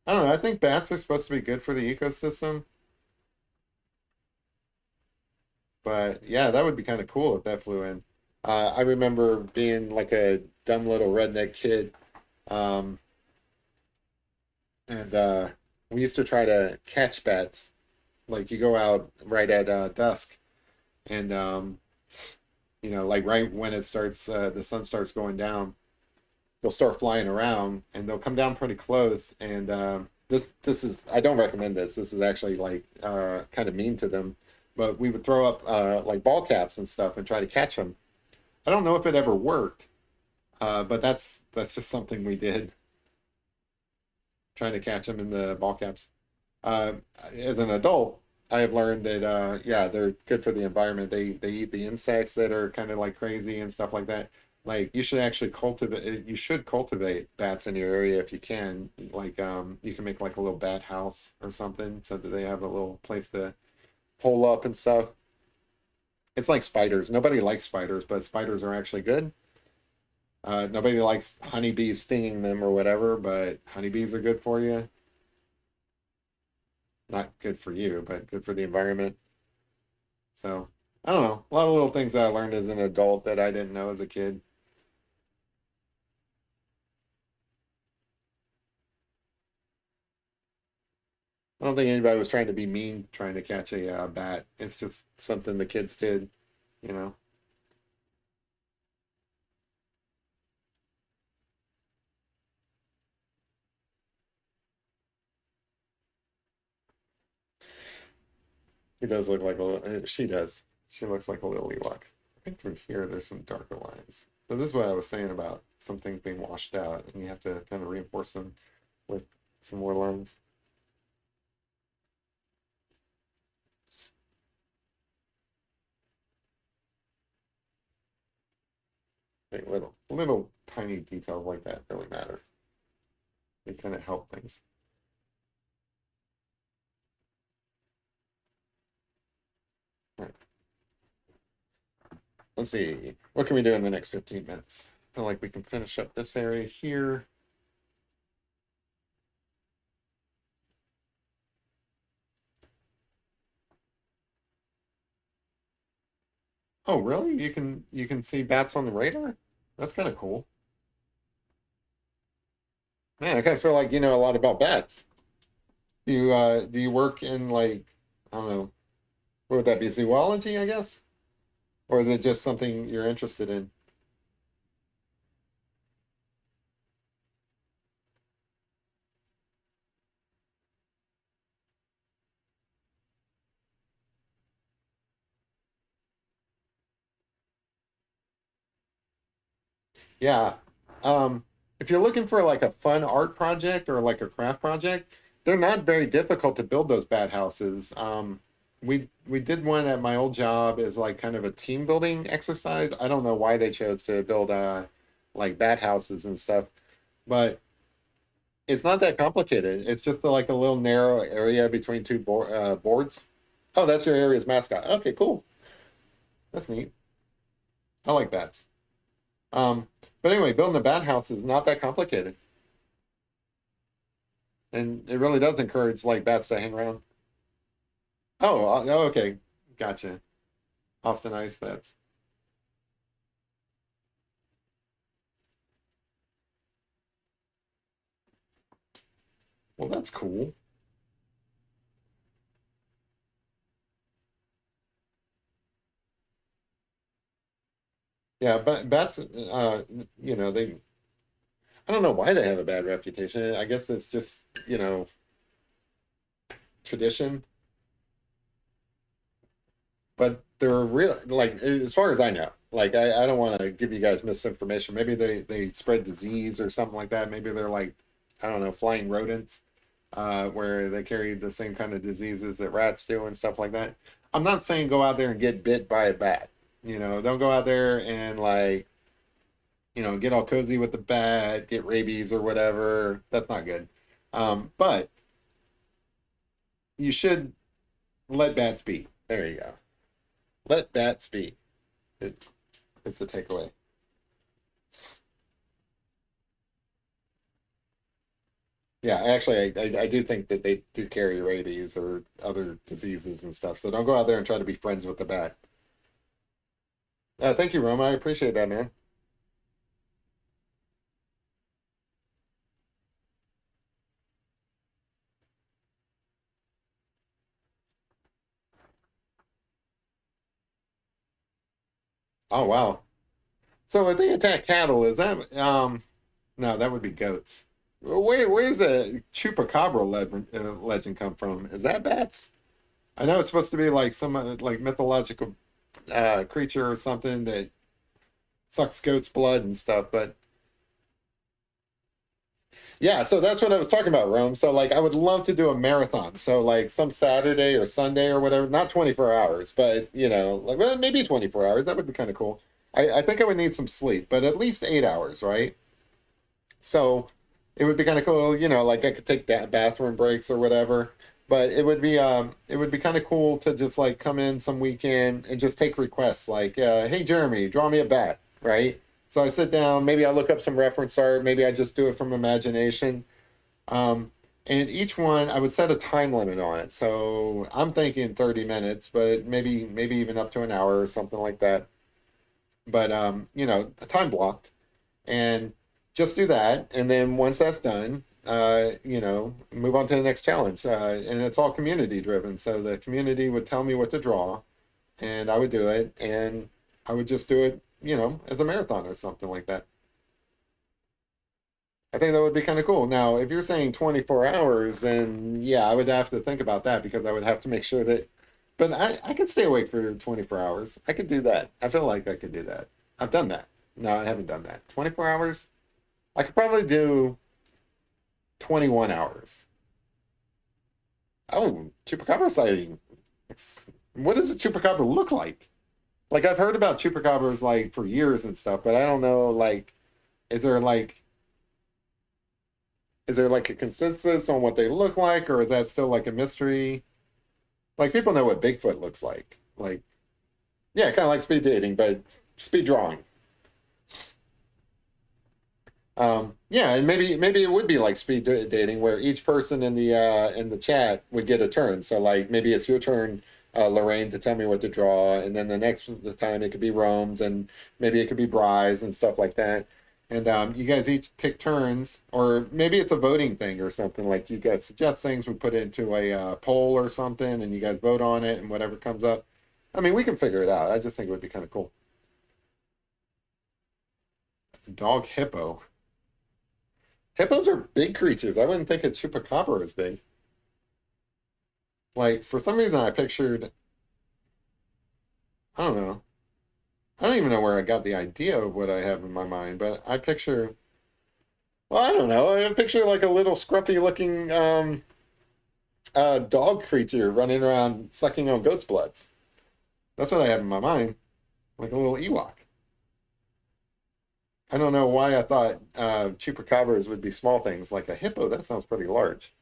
I don't know, I think bats are supposed to be good for the ecosystem. But yeah, that would be kind of cool if that flew in. I remember being like a dumb little redneck kid, um, and we used to try to catch bats. Like you go out right at dusk, and like right when it starts, the sun starts going down, they'll start flying around, and they'll come down pretty close. And this is I don't recommend this. This is actually like kind of mean to them, but we would throw up like ball caps and stuff and try to catch them. I don't know if it ever worked, but that's just something we did, trying to catch them in the ball caps. Uh, as an adult, I have learned that yeah, they're good for the environment. They eat the insects that are kind of like crazy and stuff like that. Like you should actually cultivate. You should cultivate bats in your area if you can. Like you can make like a little bat house or something so that they have a little place to hole up and stuff. It's like spiders. Nobody likes spiders, but spiders are actually good. Nobody likes honeybees stinging them or whatever, but honeybees are good for you. Not good for you, but good for the environment. So I don't know. A lot of little things that I learned as an adult that I didn't know as a kid. I don't think anybody was trying to be mean trying to catch a bat. It's just something the kids did, you know. He does look like she does. She looks like a little Ewok. I think through here there's some darker lines. So this is what I was saying about some things being washed out, and you have to kind of reinforce them with some more lines. Like little tiny details like that really matter. They kind of help things. All right. Let's see. What can we do in the next 15 minutes? I feel like we can finish up this area here. Oh, really? You can see bats on the radar? That's kind of cool. Man, I kind of feel like you know a lot about bats. Do you work in like I don't know, what would that be? Zoology, I guess? Or is it just something you're interested in? Yeah. Um, if you're looking for like a fun art project or like a craft project, they're not very difficult to build those bat houses. We did one at my old job as like kind of a team building exercise. I don't know why they chose to build like bat houses and stuff, but it's not that complicated. It's just like a little narrow area between two boards. Oh, that's your area's mascot. Okay, cool. That's neat. I like bats. Um, but anyway, building a bat house is not that complicated, and it really does encourage like bats to hang around. Oh, okay, gotcha. Austin ice bats. Well, that's cool. Yeah, but bats, you know, they, I don't know why they have a bad reputation. I guess it's just, tradition, but they're real, like, as far as I know, like, I don't want to give you guys misinformation. Maybe they spread disease or something like that. Maybe they're like, I don't know, flying rodents, where they carry the same kind of diseases that rats do and stuff like that. I'm not saying go out there and get bit by a bat. Don't go out there and like, get all cozy with the bat, get rabies or whatever. That's not good. But you should let bats be. There you go. Let bats be. It, it's the takeaway. Yeah, actually, I do think that they do carry rabies or other diseases and stuff. So don't go out there and try to be friends with the bat. Thank you, Roma. I appreciate that, man. Oh, wow. So if they attack cattle, is that no, that would be goats. Where's the chupacabra legend come from? Is that bats? I know it's supposed to be like some like mythological creature or something that sucks goat's blood and stuff, but yeah, so that's what I was talking about, Rome. So like I would love to do a marathon. So like some Saturday or Sunday or whatever, not 24 hours, but like well, maybe 24 hours. That would be kind of cool. I think I would need some sleep, but at least 8 hours, right? So it would be kind of cool, like I could take bathroom breaks or whatever. But it would be kind of cool to just like come in some weekend and just take requests like, hey Jeremy, draw me a bat, right? So I sit down, maybe I look up some reference art, maybe I just do it from imagination. Um, and each one I would set a time limit on it. So I'm thinking 30 minutes, but maybe even up to an hour or something like that. But a time blocked and just do that. And then once that's done, move on to the next challenge. And it's all community driven. So the community would tell me what to draw, and I would do it, and I would just do it, as a marathon or something like that. I think that would be kind of cool. Now, if you're saying 24 hours, then yeah, I would have to think about that because I would have to make sure that. But I could stay awake for 24 hours. I could do that. I feel like I could do that. I've done that. No, I haven't done that. 24 hours? I could probably do 21 hours. Oh, chupacabra sighting. What does a chupacabra look like? Like I've heard about chupacabras like for years and stuff, but I don't know like is there like is there like a consensus on what they look like or is that still like a mystery? Like people know what Bigfoot looks like. Like yeah, kind of like speed dating, but speed drawing. Yeah, and maybe it would be like dating where each person in the chat would get a turn. So like maybe it's your turn, Lorraine, to tell me what to draw, and then the time it could be Rome's, and maybe it could be Bry's and stuff like that. And you guys each take turns, or maybe it's a voting thing or something. Like you guys suggest things, we put it into a poll or something, and you guys vote on it, and whatever comes up. I mean, we can figure it out. I just think it would be kind of cool. Dog hippo. Hippos are big creatures. I wouldn't think a chupacabra is big. Like for some reason, I pictured. I don't know. I don't even know where I got the idea of what I have in my mind, but I picture. Well, I don't know. I picture like a little scruffy looking dog creature running around sucking on goat's bloods. That's what I have in my mind, like a little Ewok. I don't know why I thought chupacabras would be small things like a hippo. That sounds pretty large.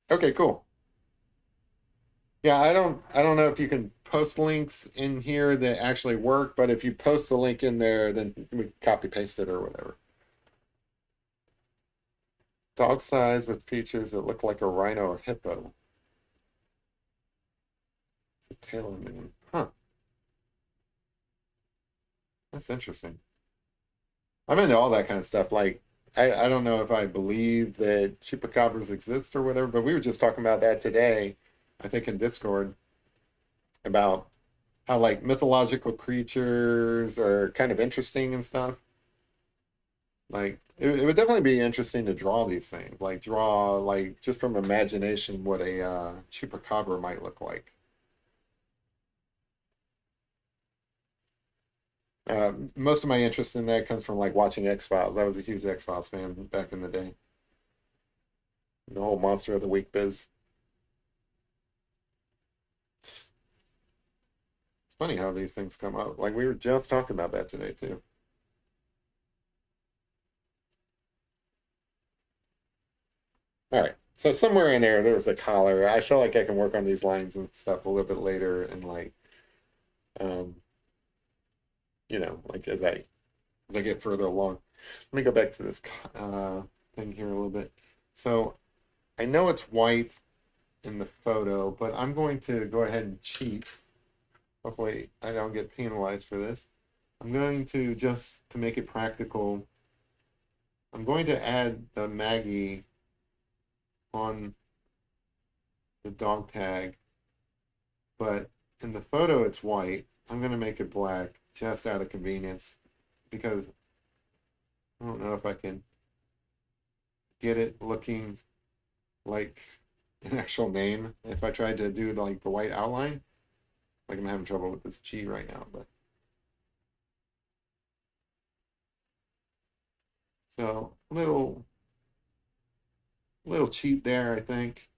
Okay, cool. Yeah, I don't know if you can post links in here that actually work, but if you post the link in there, then we copy paste it or whatever. Dog size with features that look like a rhino or hippo. The tail and mane. Huh, that's interesting. I'm into all that kind of stuff. Like, I don't know if I believe that chupacabras exist or whatever, but we were just talking about that today, I think in Discord, about how like mythological creatures are kind of interesting and stuff. Like, it would definitely be interesting to draw these things, like draw like just from imagination what a chupacabra might look like. Most of my interest in that comes from like watching X-Files. I was a huge X-Files fan back in the day. The whole Monster of the Week biz. It's funny how these things come up. Like we were just talking about that today too. All right. So somewhere in there, there's a collar. I feel like I can work on these lines and stuff a little bit later, and like, um, like as I get further along. Let me go back to this thing here a little bit. So I know it's white in the photo, but I'm going to go ahead and cheat. Hopefully, I don't get penalized for this. I'm going to just to make it practical. I'm going to add the Maggie on the dog tag, but in the photo it's white. I'm going to make it black just out of convenience because I don't know if I can get it looking like an actual name if I tried to do like the white outline. Like I'm having trouble with this G right now, but so little cheat there, I think.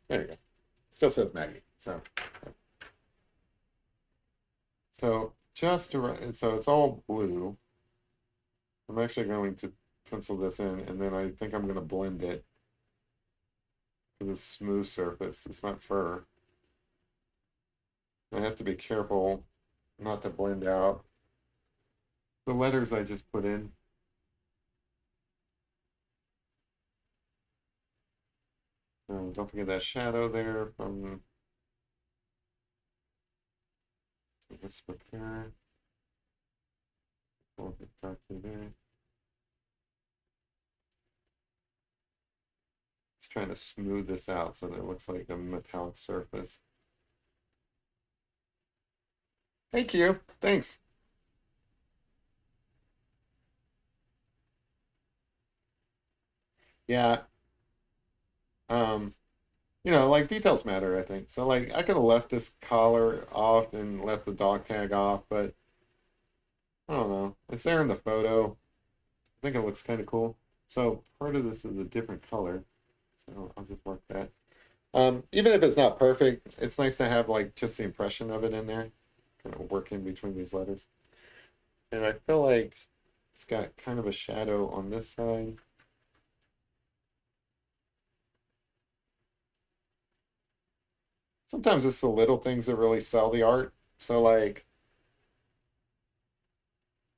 There you go. Still says Maggie. So just so it's all blue. I'm actually going to pencil this in, and then I think I'm going to blend it because it's smooth surface. It's not fur. I have to be careful not to blend out the letters I just put in. Don't forget that shadow there from this repair. A little bit darker there. Just trying to smooth this out so that it looks like a metallic surface. Thank you. Thanks. Yeah. Um, like details matter, I think. So like I could have left this collar off and left the dog tag off, but I don't know. It's there in the photo. I think it looks kind of cool. So part of this is a different color. So I'll just work that. Even if it's not perfect, it's nice to have like just the impression of it in there. Kind of work in between these letters. And I feel like it's got kind of a shadow on this side. Sometimes it's the little things that really sell the art. So like,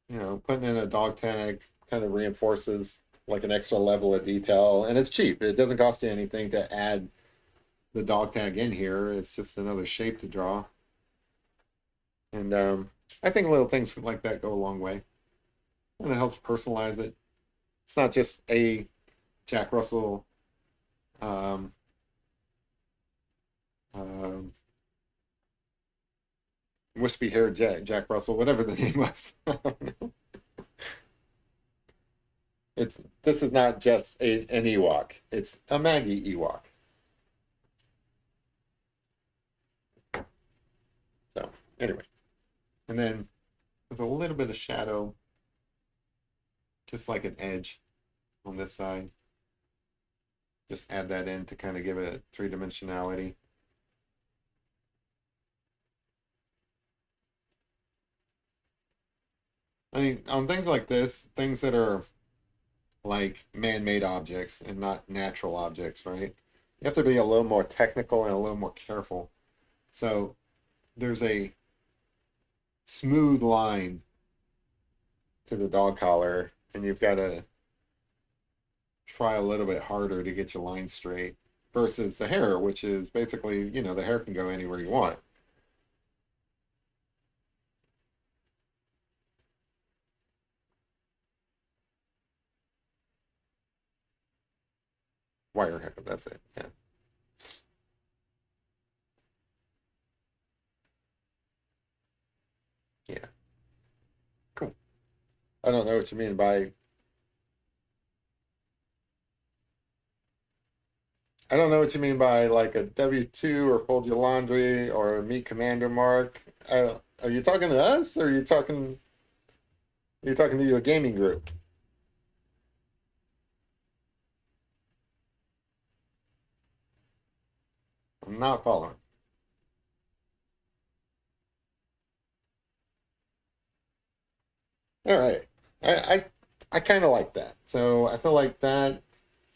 putting in a dog tag kind of reinforces like an extra level of detail, and it's cheap. It doesn't cost you anything to add the dog tag in here. It's just another shape to draw. And I think little things like that go a long way. And it helps personalize it. It's not just a Jack Russell um, um, wispy haired Jack Russell, whatever the name was. This is not just an Ewok. It's a Maggie Ewok. So anyway, and then with a little bit of shadow, just like an edge on this side. Just add that in to kind of give it three-dimensionality. I mean, on things like this, things that are like man-made objects and not natural objects, right? You have to be a little more technical and a little more careful. So there's a smooth line to the dog collar, and you've got to try a little bit harder to get your line straight. versus the hair, which is basically, the hair can go anywhere you want. Wire hair, that's it. Yeah. Yeah. Cool. I don't know what you mean by I don't know what you mean by like a W-2 or fold your laundry or meet Commander Mark. Are you talking to us or are you talking to your gaming group? I'm not following. All right. I I, I kind of like that. So I feel like that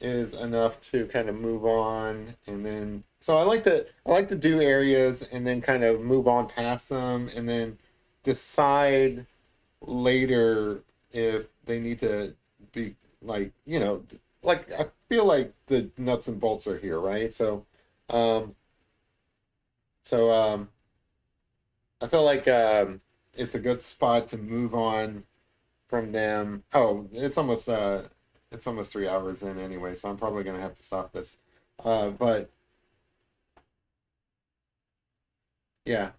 is enough to kind of move on and then so I like to do areas and then kind of move on past them and then decide later if they need to be like, like I feel like the nuts and bolts are here, right? Um so I feel like it's a good spot to move on from them. Oh, it's almost 3 hours in anyway, so I'm probably gonna have to stop this. But yeah,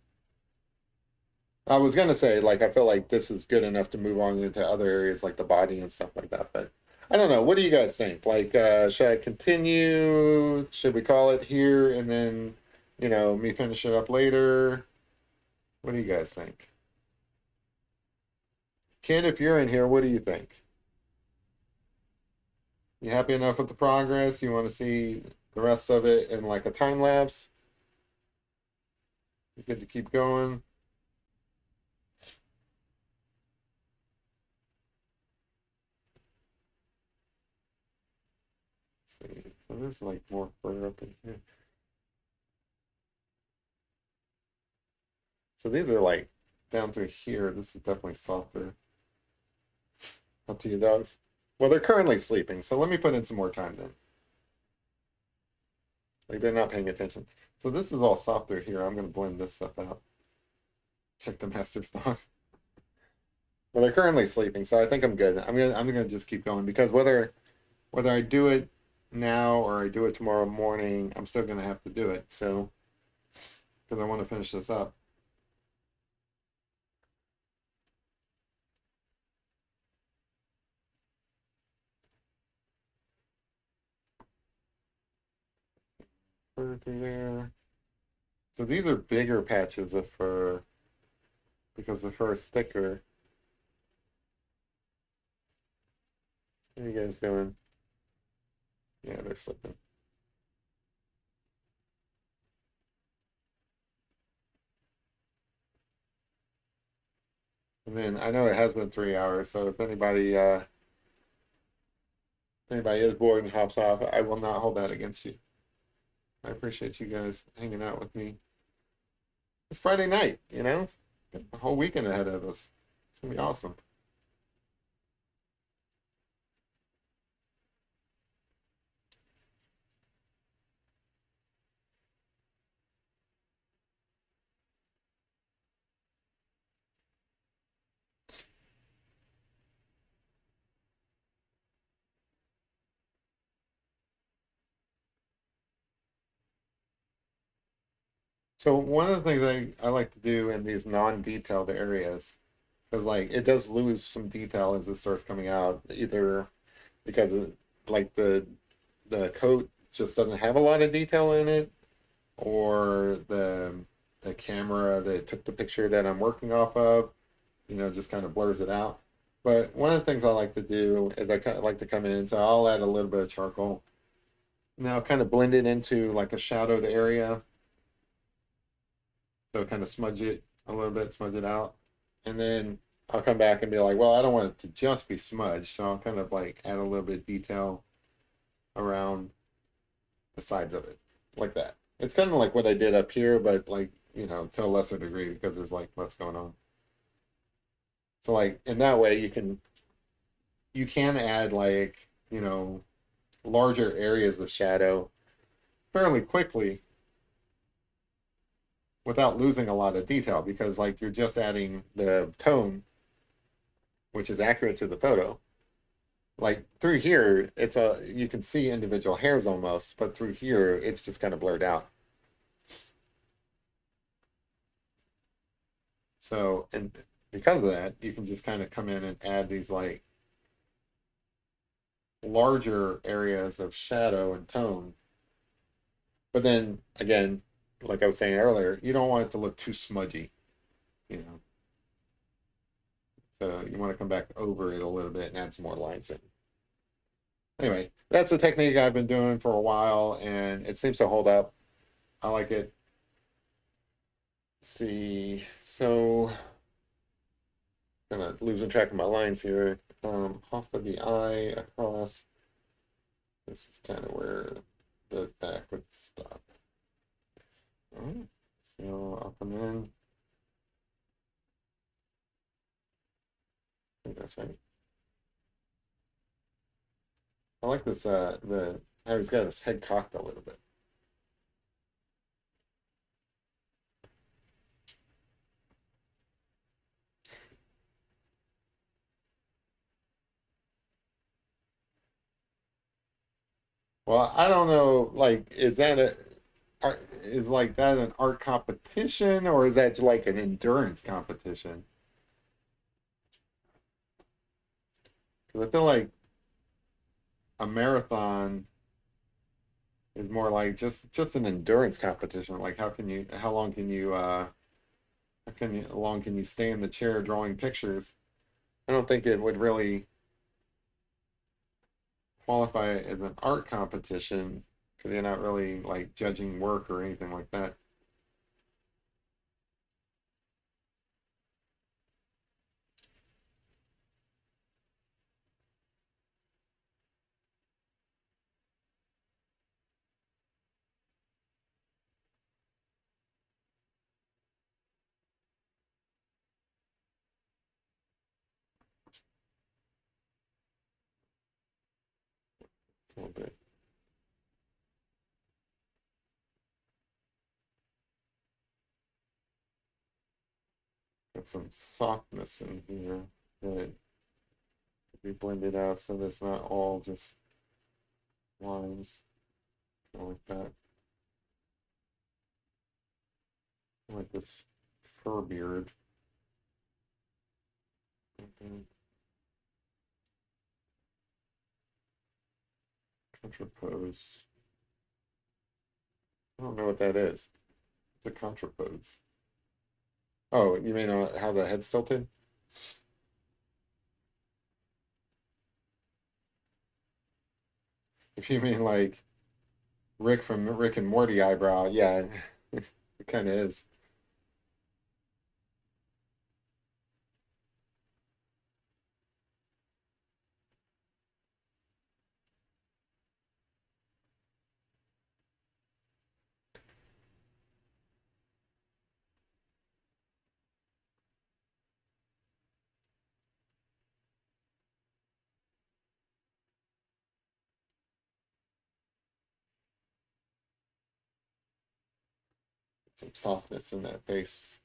I was gonna say like I feel like this is good enough to move on into other areas like the body and stuff like that. But I don't know. What do you guys think? Like, should I continue? Should we call it here and then, me finish it up later? What do you guys think? Ken, if you're in here, what do you think? You happy enough with the progress? You want to see the rest of it in like a time lapse? You good to keep going? Let's see. So there's like more fur up in here. So these are like down through here. This is definitely softer. Up to you, dogs. Well, they're currently sleeping, so let me put in some more time then. Like they're not paying attention. So this is all softer here. I'm gonna blend this stuff out. Check the master stuff. Well, they're currently sleeping, so I think I'm good. I'm gonna just keep going because whether I do it now or I do it tomorrow morning, I'm still gonna have to do it. So because I want to finish this up. Put it through there. So these are bigger patches of fur because the fur is thicker. How are you guys doing? Yeah, they're slipping. And then I know it has been 3 hours, so if anybody is bored and hops off, I will not hold that against you. I appreciate you guys hanging out with me. It's Friday night, got a whole weekend ahead of us. It's gonna be awesome. So one of the things I like to do in these non-detailed areas, because like it does lose some detail as it starts coming out, either because like the coat just doesn't have a lot of detail in it, or the camera that took the picture that I'm working off of, just kind of blurs it out. But one of the things I like to do is I kind of like to come in, so I'll add a little bit of charcoal. Now kind of blend it into like a shadowed area. So kind of smudge it a little bit, smudge it out. And then I'll come back and be like, well, I don't want it to just be smudged. So I'll kind of like add a little bit of detail around the sides of it, like that. It's kind of like what I did up here, but like, to a lesser degree because there's like less going on. So like in that way you can add like, larger areas of shadow fairly quickly without losing a lot of detail because like you're just adding the tone, which is accurate to the photo. Like through here, it's a you can see individual hairs almost, but through here, it's just kind of blurred out. So, and because of that, you can just kind of come in and add these like larger areas of shadow and tone. But then again, like I was saying earlier, you don't want it to look too smudgy, you know. So you want to come back over it a little bit and add some more lines in. Anyway, that's the technique I've been doing for a while and it seems to hold up. I like it. Let's see, so kind of losing track of my lines here. Off of the eye across. This is kind of where the back would stop. All right, so I'll come in. I think that's right. I like this, how he's got his head cocked a little bit. Well, I don't know, like, is like that an art competition or is that like an endurance competition? Because I feel like a marathon is more like just an endurance competition. Like how long can you how long can you stay in the chair drawing pictures? I don't think it would really qualify as an art competition because you're not really like judging work or anything like that. A little bit. Got some softness in here that could be blended out so that's not all just lines like that. Like this fur beard. Mhm. Contrapose. I don't know what that is. It's a contrapose. Oh, you mean how the head's tilted? If you mean like Rick from Rick and Morty eyebrow, yeah, it kind of is. Some softness in that face.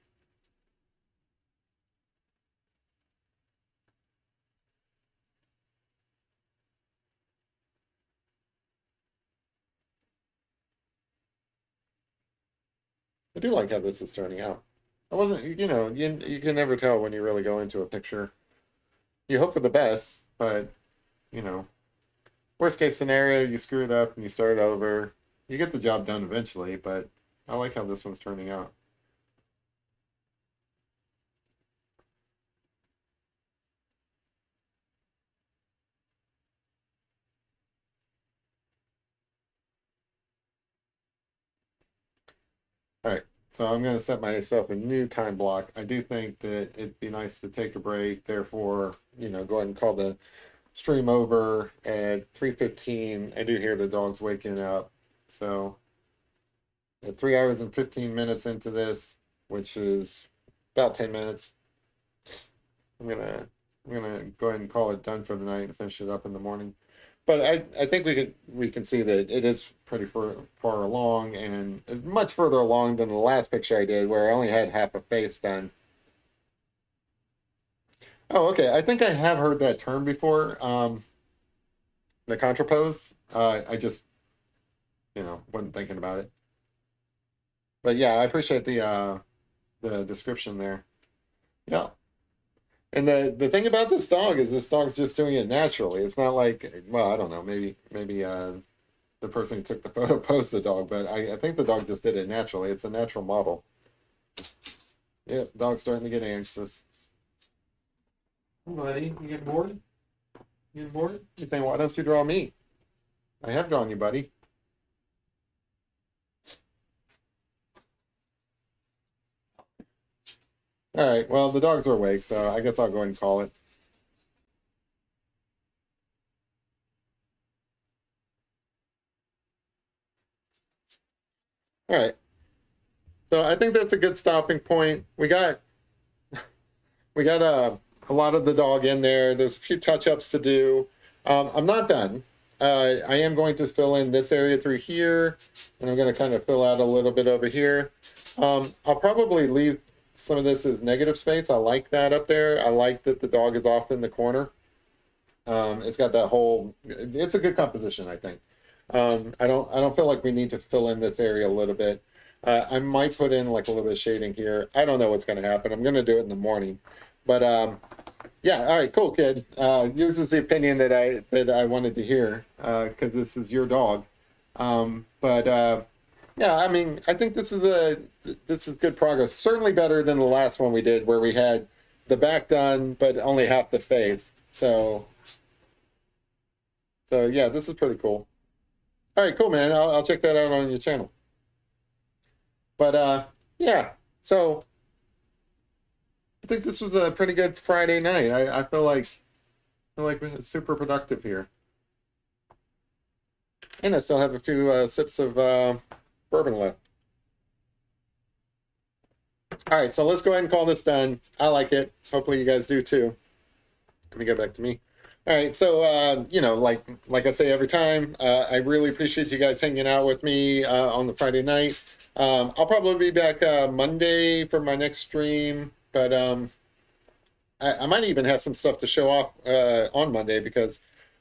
I do like how this is turning out. I wasn't, you can never tell when you really go into a picture. You hope for the best, but you know, worst case scenario, you screw it up and you start over. You get the job done eventually, but I like how this one's turning out. All right, so I'm going to set myself a new time block. I do think that it'd be nice to take a break. Therefore, go ahead and call the stream over at 3:15. I do hear the dogs waking up. So at 3 hours and 15 minutes into this, which is about 10 minutes, I'm gonna I'm gonna go ahead and call it done for the night and finish it up in the morning. But I think we can see that it is pretty far along and much further along than the last picture I did where I only had half a face done. Oh, okay. I think I have heard that term before. The contrapose. I just, wasn't thinking about it. But yeah, I appreciate the description there. Yeah. And the thing about this dog is this dog's just doing it naturally. It's not like, well, I don't know, maybe the person who took the photo posed the dog, but I think the dog just did it naturally. It's a natural model. Yeah, dog's starting to get anxious. Hey, buddy, you getting bored? You getting bored? You saying, why don't you draw me? I have drawn you, buddy. All right, well, the dogs are awake, so I guess I'll go ahead and call it. All right. So I think that's a good stopping point. We got a lot of the dog in there. There's a few touch-ups to do. I'm not done. I am going to fill in this area through here, and I'm going to kind of fill out a little bit over here. I'll probably leave some of this as negative space. I like that up there. I like that the dog is off in the corner. It's got that whole. It's a good composition, I think. I don't feel like we need to fill in this area a little bit. I might put in like a little bit of shading here. I don't know what's going to happen. I'm going to do it in the morning, but yeah. All right, cool, kid. Yours is the opinion that I wanted to hear because this is your dog. But yeah, I mean, I think this is good progress. Certainly better than the last one we did where we had the back done but only half the face. So yeah, this is pretty cool. All right, cool, man. I'll check that out on your channel. But yeah, so I think this was a pretty good Friday night. I feel like it's super productive here, and I still have a few sips of bourbon left. All right, so let's go ahead and call this done. I like it. Hopefully, you guys do too. Let me get back to me. All right, so like I say every time, I really appreciate you guys hanging out with me on the Friday night. I'll probably be back Monday for my next stream, but I might even have some stuff to show off on Monday because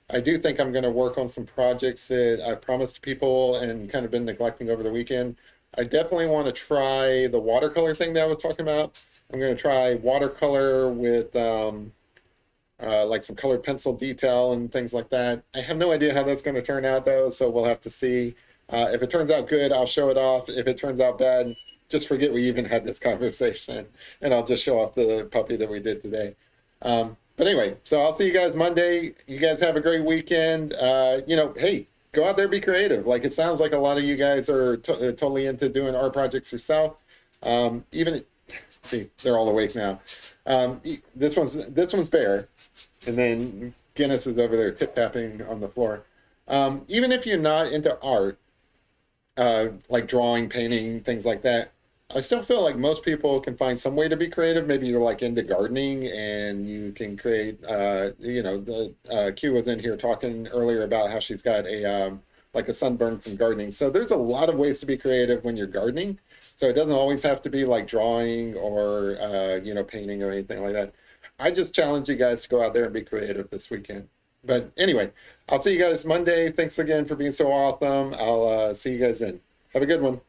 I do think I'm going to work on some projects that I promised people and kind of been neglecting over the weekend. I definitely want to try the watercolor thing that I was talking about. I'm going to try watercolor with like some colored pencil detail and things like that. I have no idea how that's going to turn out though, so we'll have to see. If it turns out good, I'll show it off. If it turns out bad, just forget we even had this conversation, and I'll just show off the puppy that we did today. But anyway, so I'll see you guys Monday. You guys have a great weekend. Hey, go out there, be creative. Like it sounds like a lot of you guys are totally into doing art projects yourself. Even see, they're all awake now. This one's Bear, and then Guinness is over there tip tapping on the floor. Even if you're not into art, like drawing, painting, things like that, I still feel like most people can find some way to be creative. Maybe you're like into gardening and you can create, Q was in here talking earlier about how she's got like a sunburn from gardening. So there's a lot of ways to be creative when you're gardening. So it doesn't always have to be like drawing or, painting or anything like that. I just challenge you guys to go out there and be creative this weekend. But anyway, I'll see you guys Monday. Thanks again for being so awesome. I'll see you guys then. Have a good one.